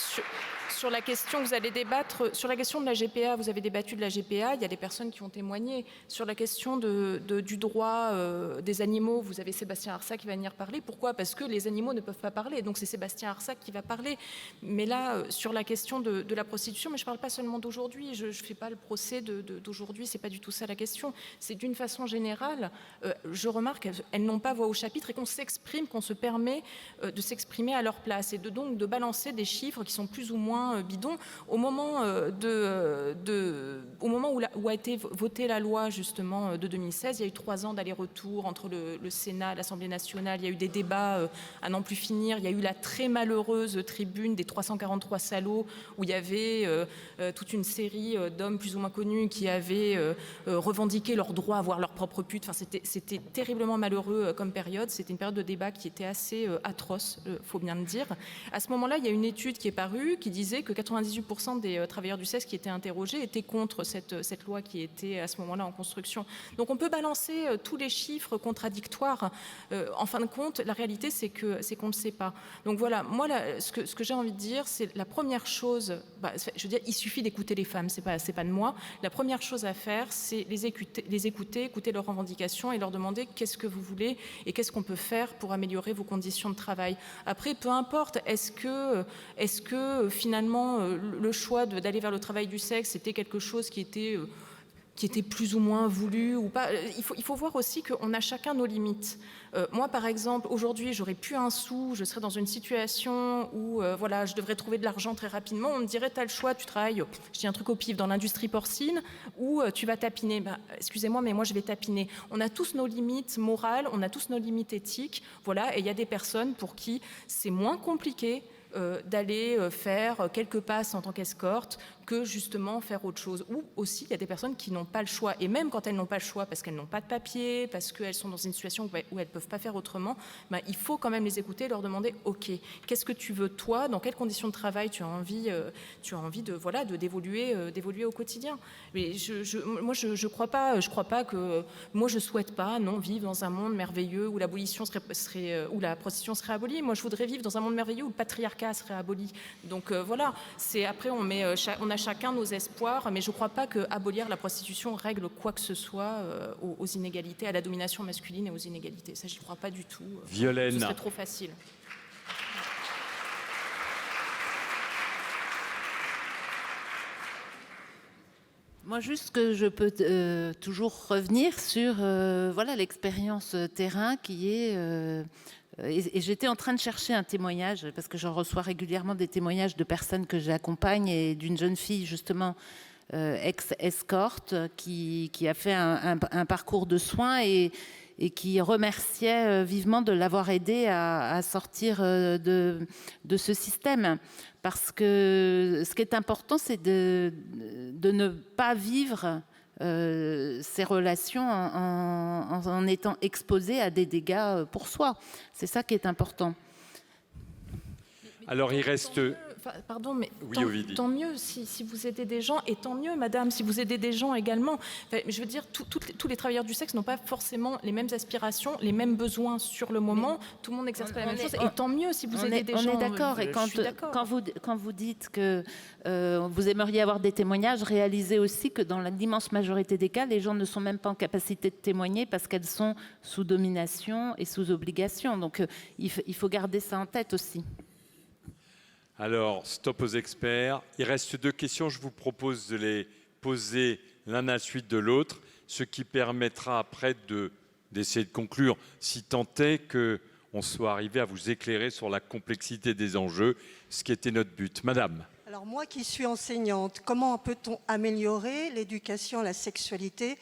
sur la question, vous allez débattre, sur la question de la GPA, vous avez débattu de la GPA, il y a des personnes qui ont témoigné. Sur la question du droit des animaux, vous avez Sébastien Arsac qui va venir parler. Pourquoi? Parce que les animaux ne peuvent pas parler, donc c'est Sébastien Arsac qui va parler. Mais là, sur la question de la prostitution, mais je ne parle pas seulement d'aujourd'hui, je ne fais pas le procès d'aujourd'hui, c'est pas du tout ça la question. C'est d'une façon générale, je remarque qu'elles n'ont pas voix au chapitre et qu'on s'exprime, qu'on se permet de s'exprimer à leur place et donc de balancer des chiffres qui sont plus ou moins bidons. Au moment, où a été votée la loi justement de 2016, il y a eu 3 ans d'aller-retour entre le Sénat et l'Assemblée nationale. Il y a eu des débats à n'en plus finir. Il y a eu la très malheureuse tribune des 343 salauds où il y avait toute une série d'hommes plus ou moins connus qui avaient revendiqué leur droit à avoir leur propre pute. Enfin, c'était terriblement malheureux comme période. C'était une période de débat qui était assez atroce, faut bien le dire. À ce moment-là, il y a une étude qui est parue qui disait que 98% des travailleurs du sexe qui étaient interrogés étaient contre cette loi qui était à ce moment-là en construction. Donc on peut balancer tous les chiffres contradictoires. En fin de compte, la réalité, c'est qu'on ne le sait pas. Donc voilà, moi, ce que j'ai envie de dire, c'est la première chose, je veux dire, il suffit d'écouter les femmes, c'est pas de moi. La première chose à faire, c'est les écouter leurs revendications et leur demander qu'est-ce que vous voulez et qu'est-ce qu'on peut faire pour améliorer vos conditions de travail. Après, peu importe, est-ce que finalement le choix d'aller vers le travail du sexe était quelque chose qui était plus ou moins voulu ou pas. Il faut voir aussi qu'on a chacun nos limites. Moi, par exemple, aujourd'hui, j'aurais plus un sou, je serais dans une situation où je devrais trouver de l'argent très rapidement. On me dirait, tu as le choix, tu travailles, je dis un truc au pif, dans l'industrie porcine ou tu vas tapiner. Excusez-moi, mais moi, je vais tapiner. On a tous nos limites morales, on a tous nos limites éthiques. Voilà, et il y a des personnes pour qui c'est moins compliqué d'aller faire quelques passes en tant qu'escorte que justement faire autre chose. Ou aussi, il y a des personnes qui n'ont pas le choix. Et même quand elles n'ont pas le choix, parce qu'elles n'ont pas de papier, parce qu'elles sont dans une situation où elles ne peuvent pas faire autrement, il faut quand même les écouter et leur demander, OK, qu'est-ce que tu veux toi? Dans quelles conditions de travail tu as envie d'évoluer au quotidien? Mais moi, je crois pas que... Moi, je souhaite pas, non, vivre dans un monde merveilleux où l'abolition où la prostitution serait abolie. Moi, je voudrais vivre dans un monde merveilleux où le patriarcat serait aboli. Donc voilà, après, on a a chacun nos espoirs, mais je ne crois pas qu'abolir la prostitution règle quoi que ce soit aux inégalités, à la domination masculine et aux inégalités. Ça, je n'y crois pas du tout. Violaine. Ce serait trop facile. Moi, juste que je peux toujours revenir sur voilà, l'expérience terrain qui est... et j'étais en train de chercher un témoignage, parce que j'en reçois régulièrement des témoignages de personnes que j'accompagne et d'une jeune fille, justement, ex-escorte, qui a fait un parcours de soins et qui remerciait vivement de l'avoir aidé à sortir de ce système. Parce que ce qui est important, c'est de ne pas vivre ces relations en étant exposé à des dégâts pour soi. C'est ça qui est important. Alors il reste... Pardon, mais oui, tant mieux si vous aidez des gens, et tant mieux, madame, si vous aidez des gens également. Enfin, je veux dire, tous les travailleurs du sexe n'ont pas forcément les mêmes aspirations, les mêmes besoins sur le moment. Tout le monde n'exerce pas la même chose, et tant mieux si vous aidez des gens. On est d'accord, et quand vous dites que vous aimeriez avoir des témoignages, réalisez aussi que dans l'immense majorité des cas, les gens ne sont même pas en capacité de témoigner parce qu'elles sont sous domination et sous obligation. Donc il faut garder ça en tête aussi. Alors, stop aux experts. Il reste 2 questions. Je vous propose de les poser l'un à la suite de l'autre, ce qui permettra après d'essayer de conclure, si tant est qu'on soit arrivé à vous éclairer sur la complexité des enjeux, ce qui était notre but. Madame. Alors moi qui suis enseignante, comment peut-on améliorer l'éducation à la sexualité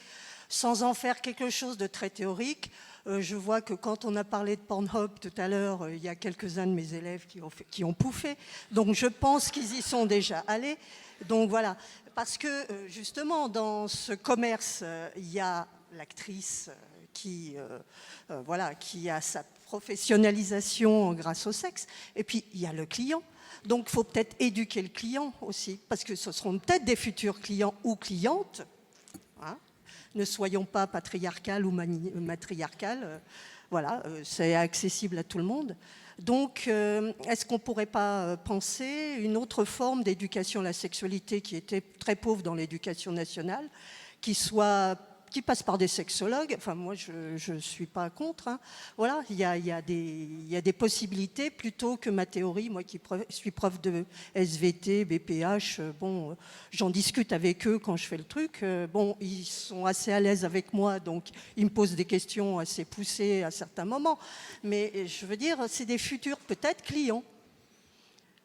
sans en faire quelque chose de très théorique ? Je vois que quand on a parlé de Pornhub tout à l'heure, il y a quelques-uns de mes élèves qui ont pouffé. Donc je pense qu'ils y sont déjà allés. Donc voilà, parce que justement dans ce commerce, il y a l'actrice qui a sa professionnalisation grâce au sexe. Et puis il y a le client. Donc il faut peut-être éduquer le client aussi, parce que ce seront peut-être des futurs clients ou clientes. Hein. Ne soyons pas patriarcales ou matriarcales. Voilà, c'est accessible à tout le monde. Donc, est-ce qu'on ne pourrait pas penser une autre forme d'éducation à la sexualité qui était très pauvre dans l'éducation nationale, qui passe par des sexologues? Enfin, moi, je ne suis pas contre. Hein. Voilà, il y a des possibilités plutôt que ma théorie. Moi qui suis prof de SVT, BPH, bon, j'en discute avec eux quand je fais le truc. Bon, ils sont assez à l'aise avec moi, donc ils me posent des questions assez poussées à certains moments. Mais je veux dire, c'est des futurs peut-être clients.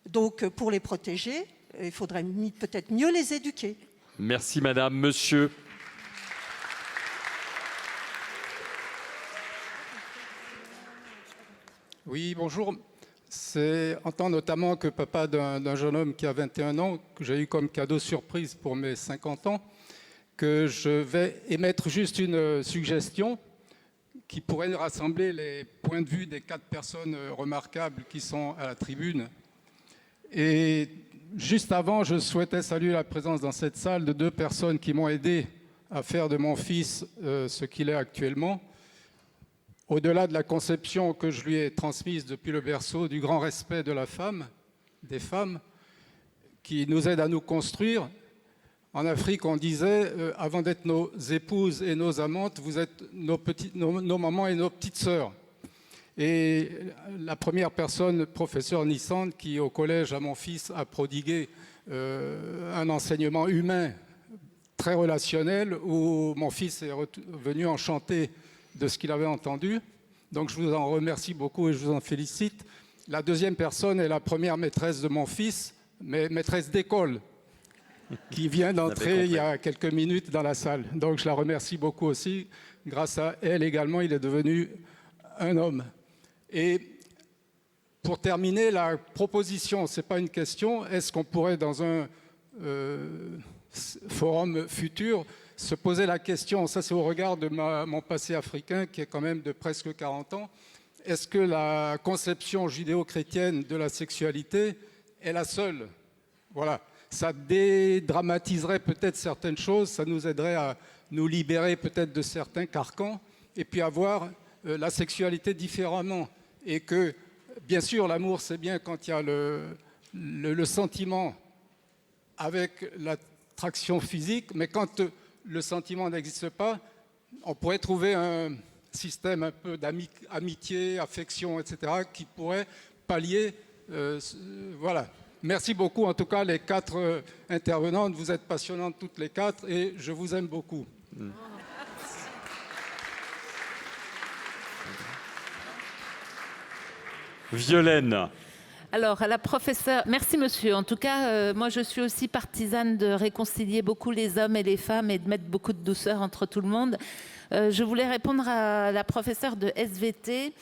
Donc, pour les protéger, il faudrait peut-être mieux les éduquer. Merci, madame. Monsieur. Oui, bonjour. C'est en tant notamment que papa d'un jeune homme qui a 21 ans, que j'ai eu comme cadeau surprise pour mes 50 ans, que je vais émettre juste une suggestion qui pourrait rassembler les points de vue des 4 personnes remarquables qui sont à la tribune. Et juste avant, je souhaitais saluer la présence dans cette salle de 2 personnes qui m'ont aidé à faire de mon fils ce qu'il est actuellement. Au-delà de la conception que je lui ai transmise depuis le berceau du grand respect de la femme, des femmes, qui nous aident à nous construire. En Afrique, on disait, avant d'être nos épouses et nos amantes, vous êtes nos mamans et nos petites sœurs. Et la première personne, professeur Nissan, qui au collège à mon fils a prodigué un enseignement humain très relationnel, où mon fils est venu enchanté de ce qu'il avait entendu. Donc je vous en remercie beaucoup et je vous en félicite. La deuxième personne est la première maîtresse de mon fils, mais maîtresse d'école, qui vient d'entrer il y a quelques minutes dans la salle. Donc je la remercie beaucoup aussi. Grâce à elle également, il est devenu un homme. Et pour terminer, la proposition, ce n'est pas une question, est-ce qu'on pourrait dans un forum futur se poser la question, ça c'est au regard de mon passé africain qui est quand même de presque 40 ans, est-ce que la conception judéo-chrétienne de la sexualité est la seule? Voilà, ça dédramatiserait peut-être certaines choses, ça nous aiderait à nous libérer peut-être de certains carcans et puis à voir la sexualité différemment. Et que, bien sûr, l'amour c'est bien quand il y a le sentiment avec l'attraction physique, mais quand le sentiment n'existe pas, on pourrait trouver un système un peu d'amitié, affection, etc., qui pourrait pallier. Voilà. Merci beaucoup, en tout cas, les 4 intervenantes. Vous êtes passionnantes toutes les 4 et je vous aime beaucoup. Violaine. Alors, à la professeure, merci monsieur. En tout cas, moi je suis aussi partisane de réconcilier beaucoup les hommes et les femmes et de mettre beaucoup de douceur entre tout le monde. Je voulais répondre à la professeure de SVT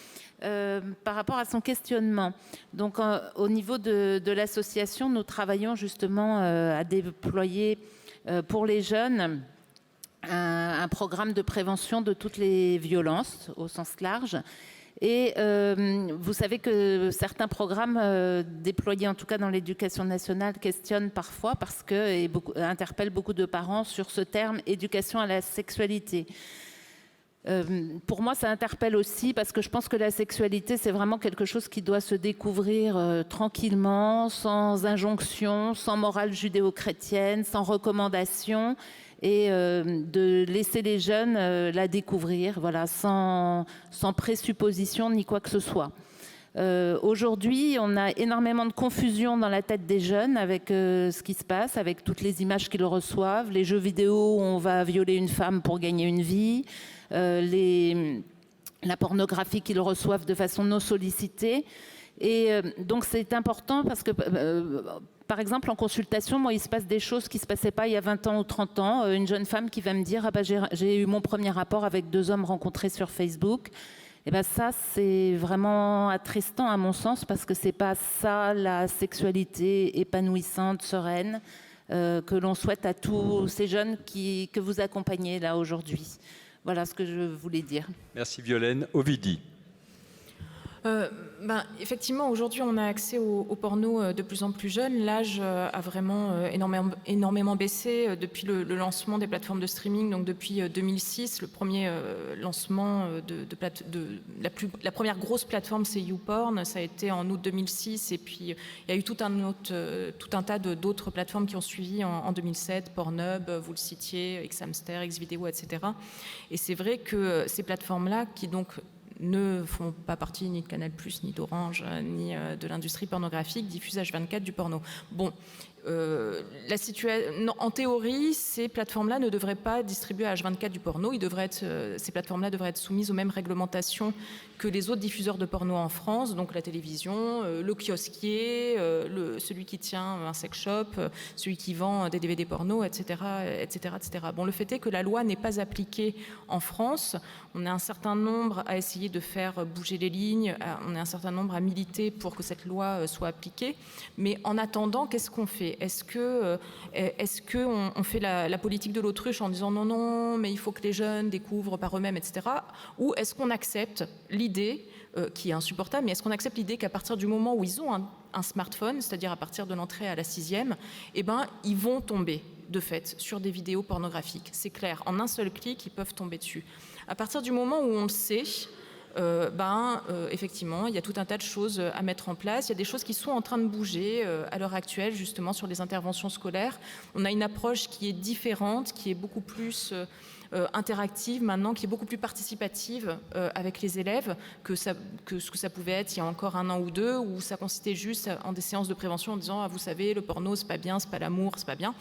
par rapport à son questionnement. Donc, au niveau de l'association, nous travaillons justement à déployer pour les jeunes un programme de prévention de toutes les violences au sens large. Et vous savez que certains programmes déployés en tout cas dans l'éducation nationale questionnent parfois parce que interpellent beaucoup de parents sur ce terme éducation à la sexualité. Pour moi, ça interpelle aussi parce que je pense que la sexualité, c'est vraiment quelque chose qui doit se découvrir tranquillement, sans injonction, sans morale judéo-chrétienne, sans recommandation, et de laisser les jeunes la découvrir, voilà, sans présupposition ni quoi que ce soit. Aujourd'hui, on a énormément de confusion dans la tête des jeunes avec ce qui se passe, avec toutes les images qu'ils reçoivent, les jeux vidéo où on va violer une femme pour gagner une vie, la pornographie qu'ils reçoivent de façon non sollicitée. Et donc c'est important parce que, par exemple, en consultation, moi, il se passe des choses qui ne se passaient pas il y a 20 ans ou 30 ans. Une jeune femme qui va me dire « Ah bah, j'ai eu mon premier rapport avec 2 hommes rencontrés sur Facebook ». Et ben ça, c'est vraiment attristant à mon sens parce que c'est pas ça la sexualité épanouissante, sereine que l'on souhaite à tous ces jeunes que vous accompagnez là aujourd'hui. Voilà ce que je voulais dire. Merci Violaine. Ovidie. Effectivement, aujourd'hui, on a accès au porno de plus en plus jeune. L'âge a vraiment énormément baissé depuis le lancement des plateformes de streaming. Donc depuis 2006, le premier lancement la première grosse plateforme, c'est YouPorn. Ça a été en août 2006. Et puis, il y a eu tout un tas d'autres plateformes qui ont suivi en 2007. Pornhub, vous le citiez, Xhamster, Xvideo, etc. Et c'est vrai que ces plateformes-là, qui donc ne font pas partie ni de Canal+, ni d'Orange, ni de l'industrie pornographique, diffusent H24 du porno. Bon, en théorie, ces plateformes-là ne devraient pas distribuer H24 du porno. Ces plateformes-là devraient être soumises aux mêmes réglementations que les autres diffuseurs de porno en France, donc la télévision, le kiosquier, celui qui tient un sex shop, celui qui vend des DVD porno, etc., etc., etc. Bon, le fait est que la loi n'est pas appliquée en France. On est un certain nombre à essayer de faire bouger les lignes, on est un certain nombre à militer pour que cette loi soit appliquée. Mais en attendant, qu'est-ce qu'on fait ? Est-ce qu'on fait la politique de l'autruche en disant non, mais il faut que les jeunes découvrent par eux-mêmes, etc. Ou est-ce qu'on accepte l'idée, qui est insupportable, mais est-ce qu'on accepte l'idée qu'à partir du moment où ils ont un smartphone, c'est-à-dire à partir de l'entrée à la 6e, eh ben, ils vont tomber, de fait, sur des vidéos pornographiques. C'est clair, en un seul clic, ils peuvent tomber dessus. À partir du moment où on le sait, effectivement, il y a tout un tas de choses à mettre en place. Il y a des choses qui sont en train de bouger à l'heure actuelle, justement, sur les interventions scolaires. On a une approche qui est différente, qui est beaucoup plus interactive maintenant, qui est beaucoup plus participative avec les élèves que ce que ça pouvait être il y a encore 1 an ou 2, où ça consistait juste en des séances de prévention en disant « Ah, vous savez, le porno, c'est pas bien, c'est pas l'amour, c'est pas bien ».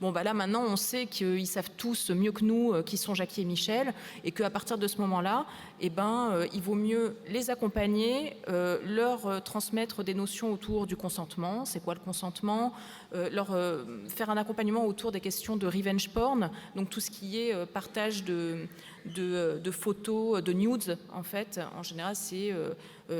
Bon, bah là, maintenant, on sait qu'ils savent tous mieux que nous qui sont Jackie et Michel, et qu'à partir de ce moment-là, eh ben, il vaut mieux les accompagner, leur transmettre des notions autour du consentement. C'est quoi le consentement ? Leur faire un accompagnement autour des questions de revenge porn, donc tout ce qui est partage de photos, de nudes, en fait. En général, c'est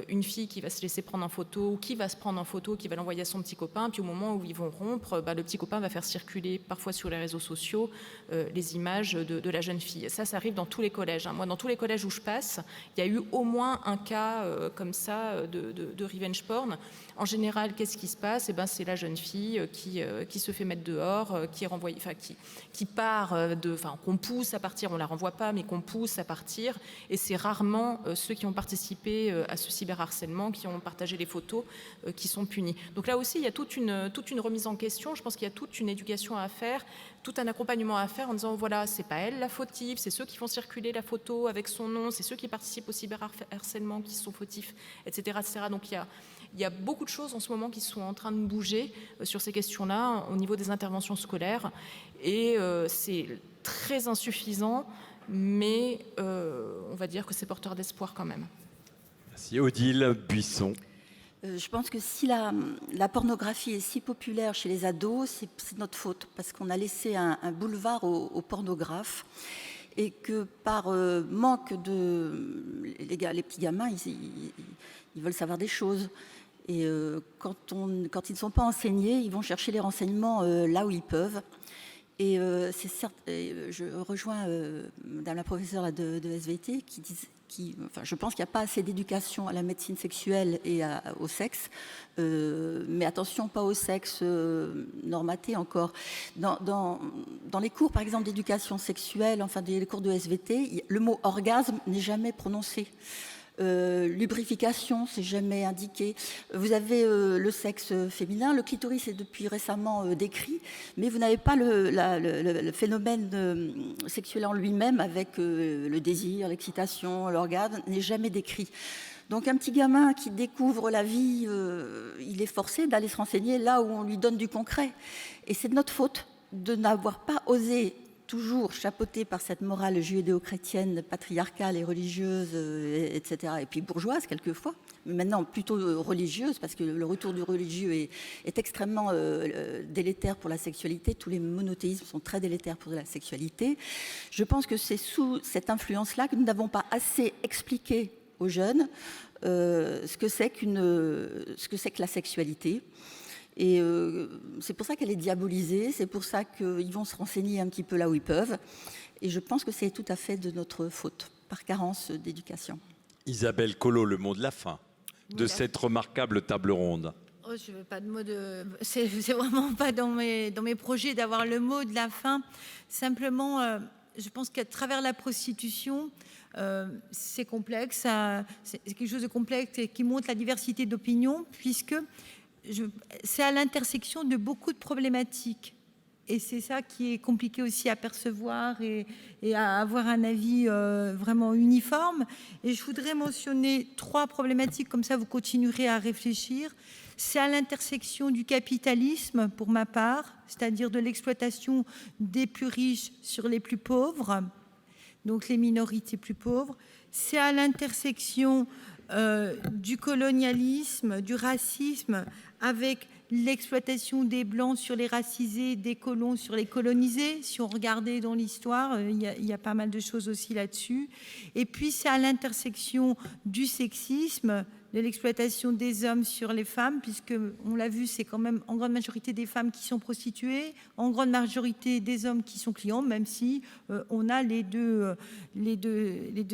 une fille qui va se laisser prendre en photo, ou qui va se prendre en photo, qui va l'envoyer à son petit copain, puis au moment où ils vont rompre, le petit copain va faire circuler, parfois sur les réseaux sociaux, les images de la jeune fille. Ça arrive dans tous les collèges. Moi, dans tous les collèges où je passe, il y a eu au moins un cas comme ça de revenge porn. En général, qu'est-ce qui se passe ? Eh ben, c'est la jeune fille qui se fait mettre dehors, qui est renvoyée, qui part, qu'on pousse à partir, on la renvoie pas, mais qu'on pousse à partir, et c'est rarement ceux qui ont participé à ce cyberharcèlement, qui ont partagé les photos, qui sont punis. Donc là aussi, il y a toute une remise en question. Je pense qu'il y a toute une éducation à faire, tout un accompagnement à faire en disant voilà, c'est pas elle la fautive, c'est ceux qui font circuler la photo avec son nom, c'est ceux qui participent au cyberharcèlement qui sont fautifs, etc., etc. Donc il y a beaucoup de choses en ce moment qui sont en train de bouger sur ces questions-là au niveau des interventions scolaires, et c'est très insuffisant, mais on va dire que c'est porteur d'espoir quand même. Merci. Odile Buisson. Je pense que si la pornographie est si populaire chez les ados, c'est notre faute, parce qu'on a laissé un boulevard aux pornographes, et que par manque de... Les petits gamins, ils veulent savoir des choses. Et quand ils ne sont pas enseignés, ils vont chercher les renseignements là où ils peuvent. Et c'est certes, je rejoins Madame la professeure de SVT je pense qu'il n'y a pas assez d'éducation à la médecine sexuelle et au sexe, mais attention, pas au sexe normaté encore. Dans les cours, par exemple, d'éducation sexuelle, enfin des cours de SVT, le mot orgasme n'est jamais prononcé. Lubrification, c'est jamais indiqué. Vous avez le sexe féminin, le clitoris est depuis récemment décrit, mais vous n'avez pas le phénomène sexuel en lui-même avec le désir, l'excitation, l'orgasme, n'est jamais décrit. Donc un petit gamin qui découvre la vie, il est forcé d'aller se renseigner là où on lui donne du concret. Et c'est de notre faute de n'avoir pas osé, toujours chapeauté par cette morale judéo-chrétienne, patriarcale et religieuse, etc., et puis bourgeoise quelquefois, mais maintenant plutôt religieuse, parce que le retour du religieux est extrêmement délétère pour la sexualité. Tous les monothéismes sont très délétères pour la sexualité. Je pense que c'est sous cette influence-là que nous n'avons pas assez expliqué aux jeunes ce que c'est que la sexualité. Et c'est pour ça qu'elle est diabolisée, c'est pour ça qu'ils vont se renseigner un petit peu là où ils peuvent. Et je pense que c'est tout à fait de notre faute, par carence d'éducation. Isabelle Collot, le mot de la fin de cette remarquable table ronde. Oh, je veux pas de mot de... C'est vraiment pas dans mes projets d'avoir le mot de la fin. Simplement, je pense qu'à travers la prostitution, c'est complexe, c'est quelque chose de complexe et qui montre la diversité d'opinions, puisque c'est à l'intersection de beaucoup de problématiques. Et c'est ça qui est compliqué aussi à percevoir et à avoir un avis vraiment uniforme. Et je voudrais mentionner 3 problématiques, comme ça vous continuerez à réfléchir. C'est à l'intersection du capitalisme, pour ma part, c'est-à-dire de l'exploitation des plus riches sur les plus pauvres, donc les minorités plus pauvres. C'est à l'intersection du colonialisme, du racisme, avec l'exploitation des Blancs sur les racisés, des colons sur les colonisés. Si on regardait dans l'histoire, il y a pas mal de choses aussi là-dessus. Et puis, c'est à l'intersection du sexisme, de l'exploitation des hommes sur les femmes, puisque, on l'a vu, c'est quand même en grande majorité des femmes qui sont prostituées, en grande majorité des hommes qui sont clients, même si on a les deux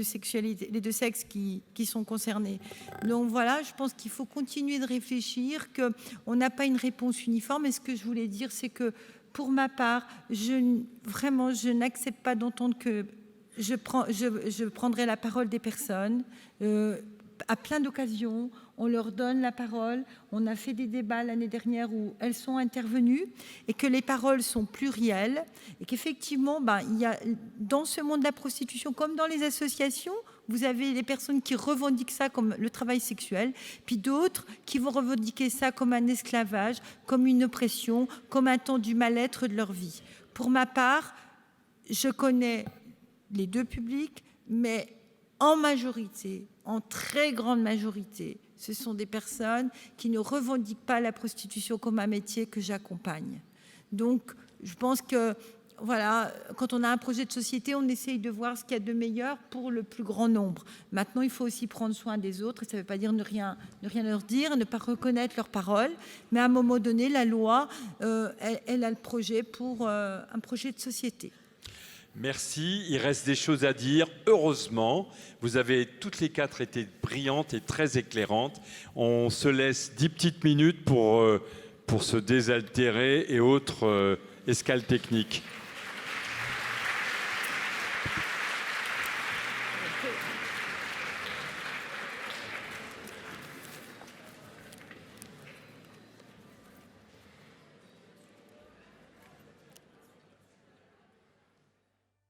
sexualités, les deux sexes qui sont concernés. Donc voilà, je pense qu'il faut continuer de réfléchir, qu'on n'a pas une réponse uniforme. Et ce que je voulais dire, c'est que pour ma part, je n'accepte pas d'entendre que je prendrai la parole des personnes. À plein d'occasions, on leur donne la parole. On a fait des débats l'année dernière où elles sont intervenues et que les paroles sont plurielles et qu'effectivement, il y a, dans ce monde de la prostitution, comme dans les associations, vous avez les personnes qui revendiquent ça comme le travail sexuel, puis d'autres qui vont revendiquer ça comme un esclavage, comme une oppression, comme un temps du mal-être de leur vie. Pour ma part, je connais les deux publics, mais en majorité, en très grande majorité, ce sont des personnes qui ne revendiquent pas la prostitution comme un métier que j'accompagne. Donc, je pense que, voilà, quand on a un projet de société, on essaye de voir ce qu'il y a de meilleur pour le plus grand nombre. Maintenant, il faut aussi prendre soin des autres. Ça ne veut pas dire ne rien leur dire, ne pas reconnaître leurs paroles. Mais à un moment donné, la loi, elle a le projet pour un projet de société. Merci. Il reste des choses à dire. Heureusement, vous avez toutes les 4 été brillantes et très éclairantes. On se laisse 10 petites minutes pour se désaltérer et autres escales techniques.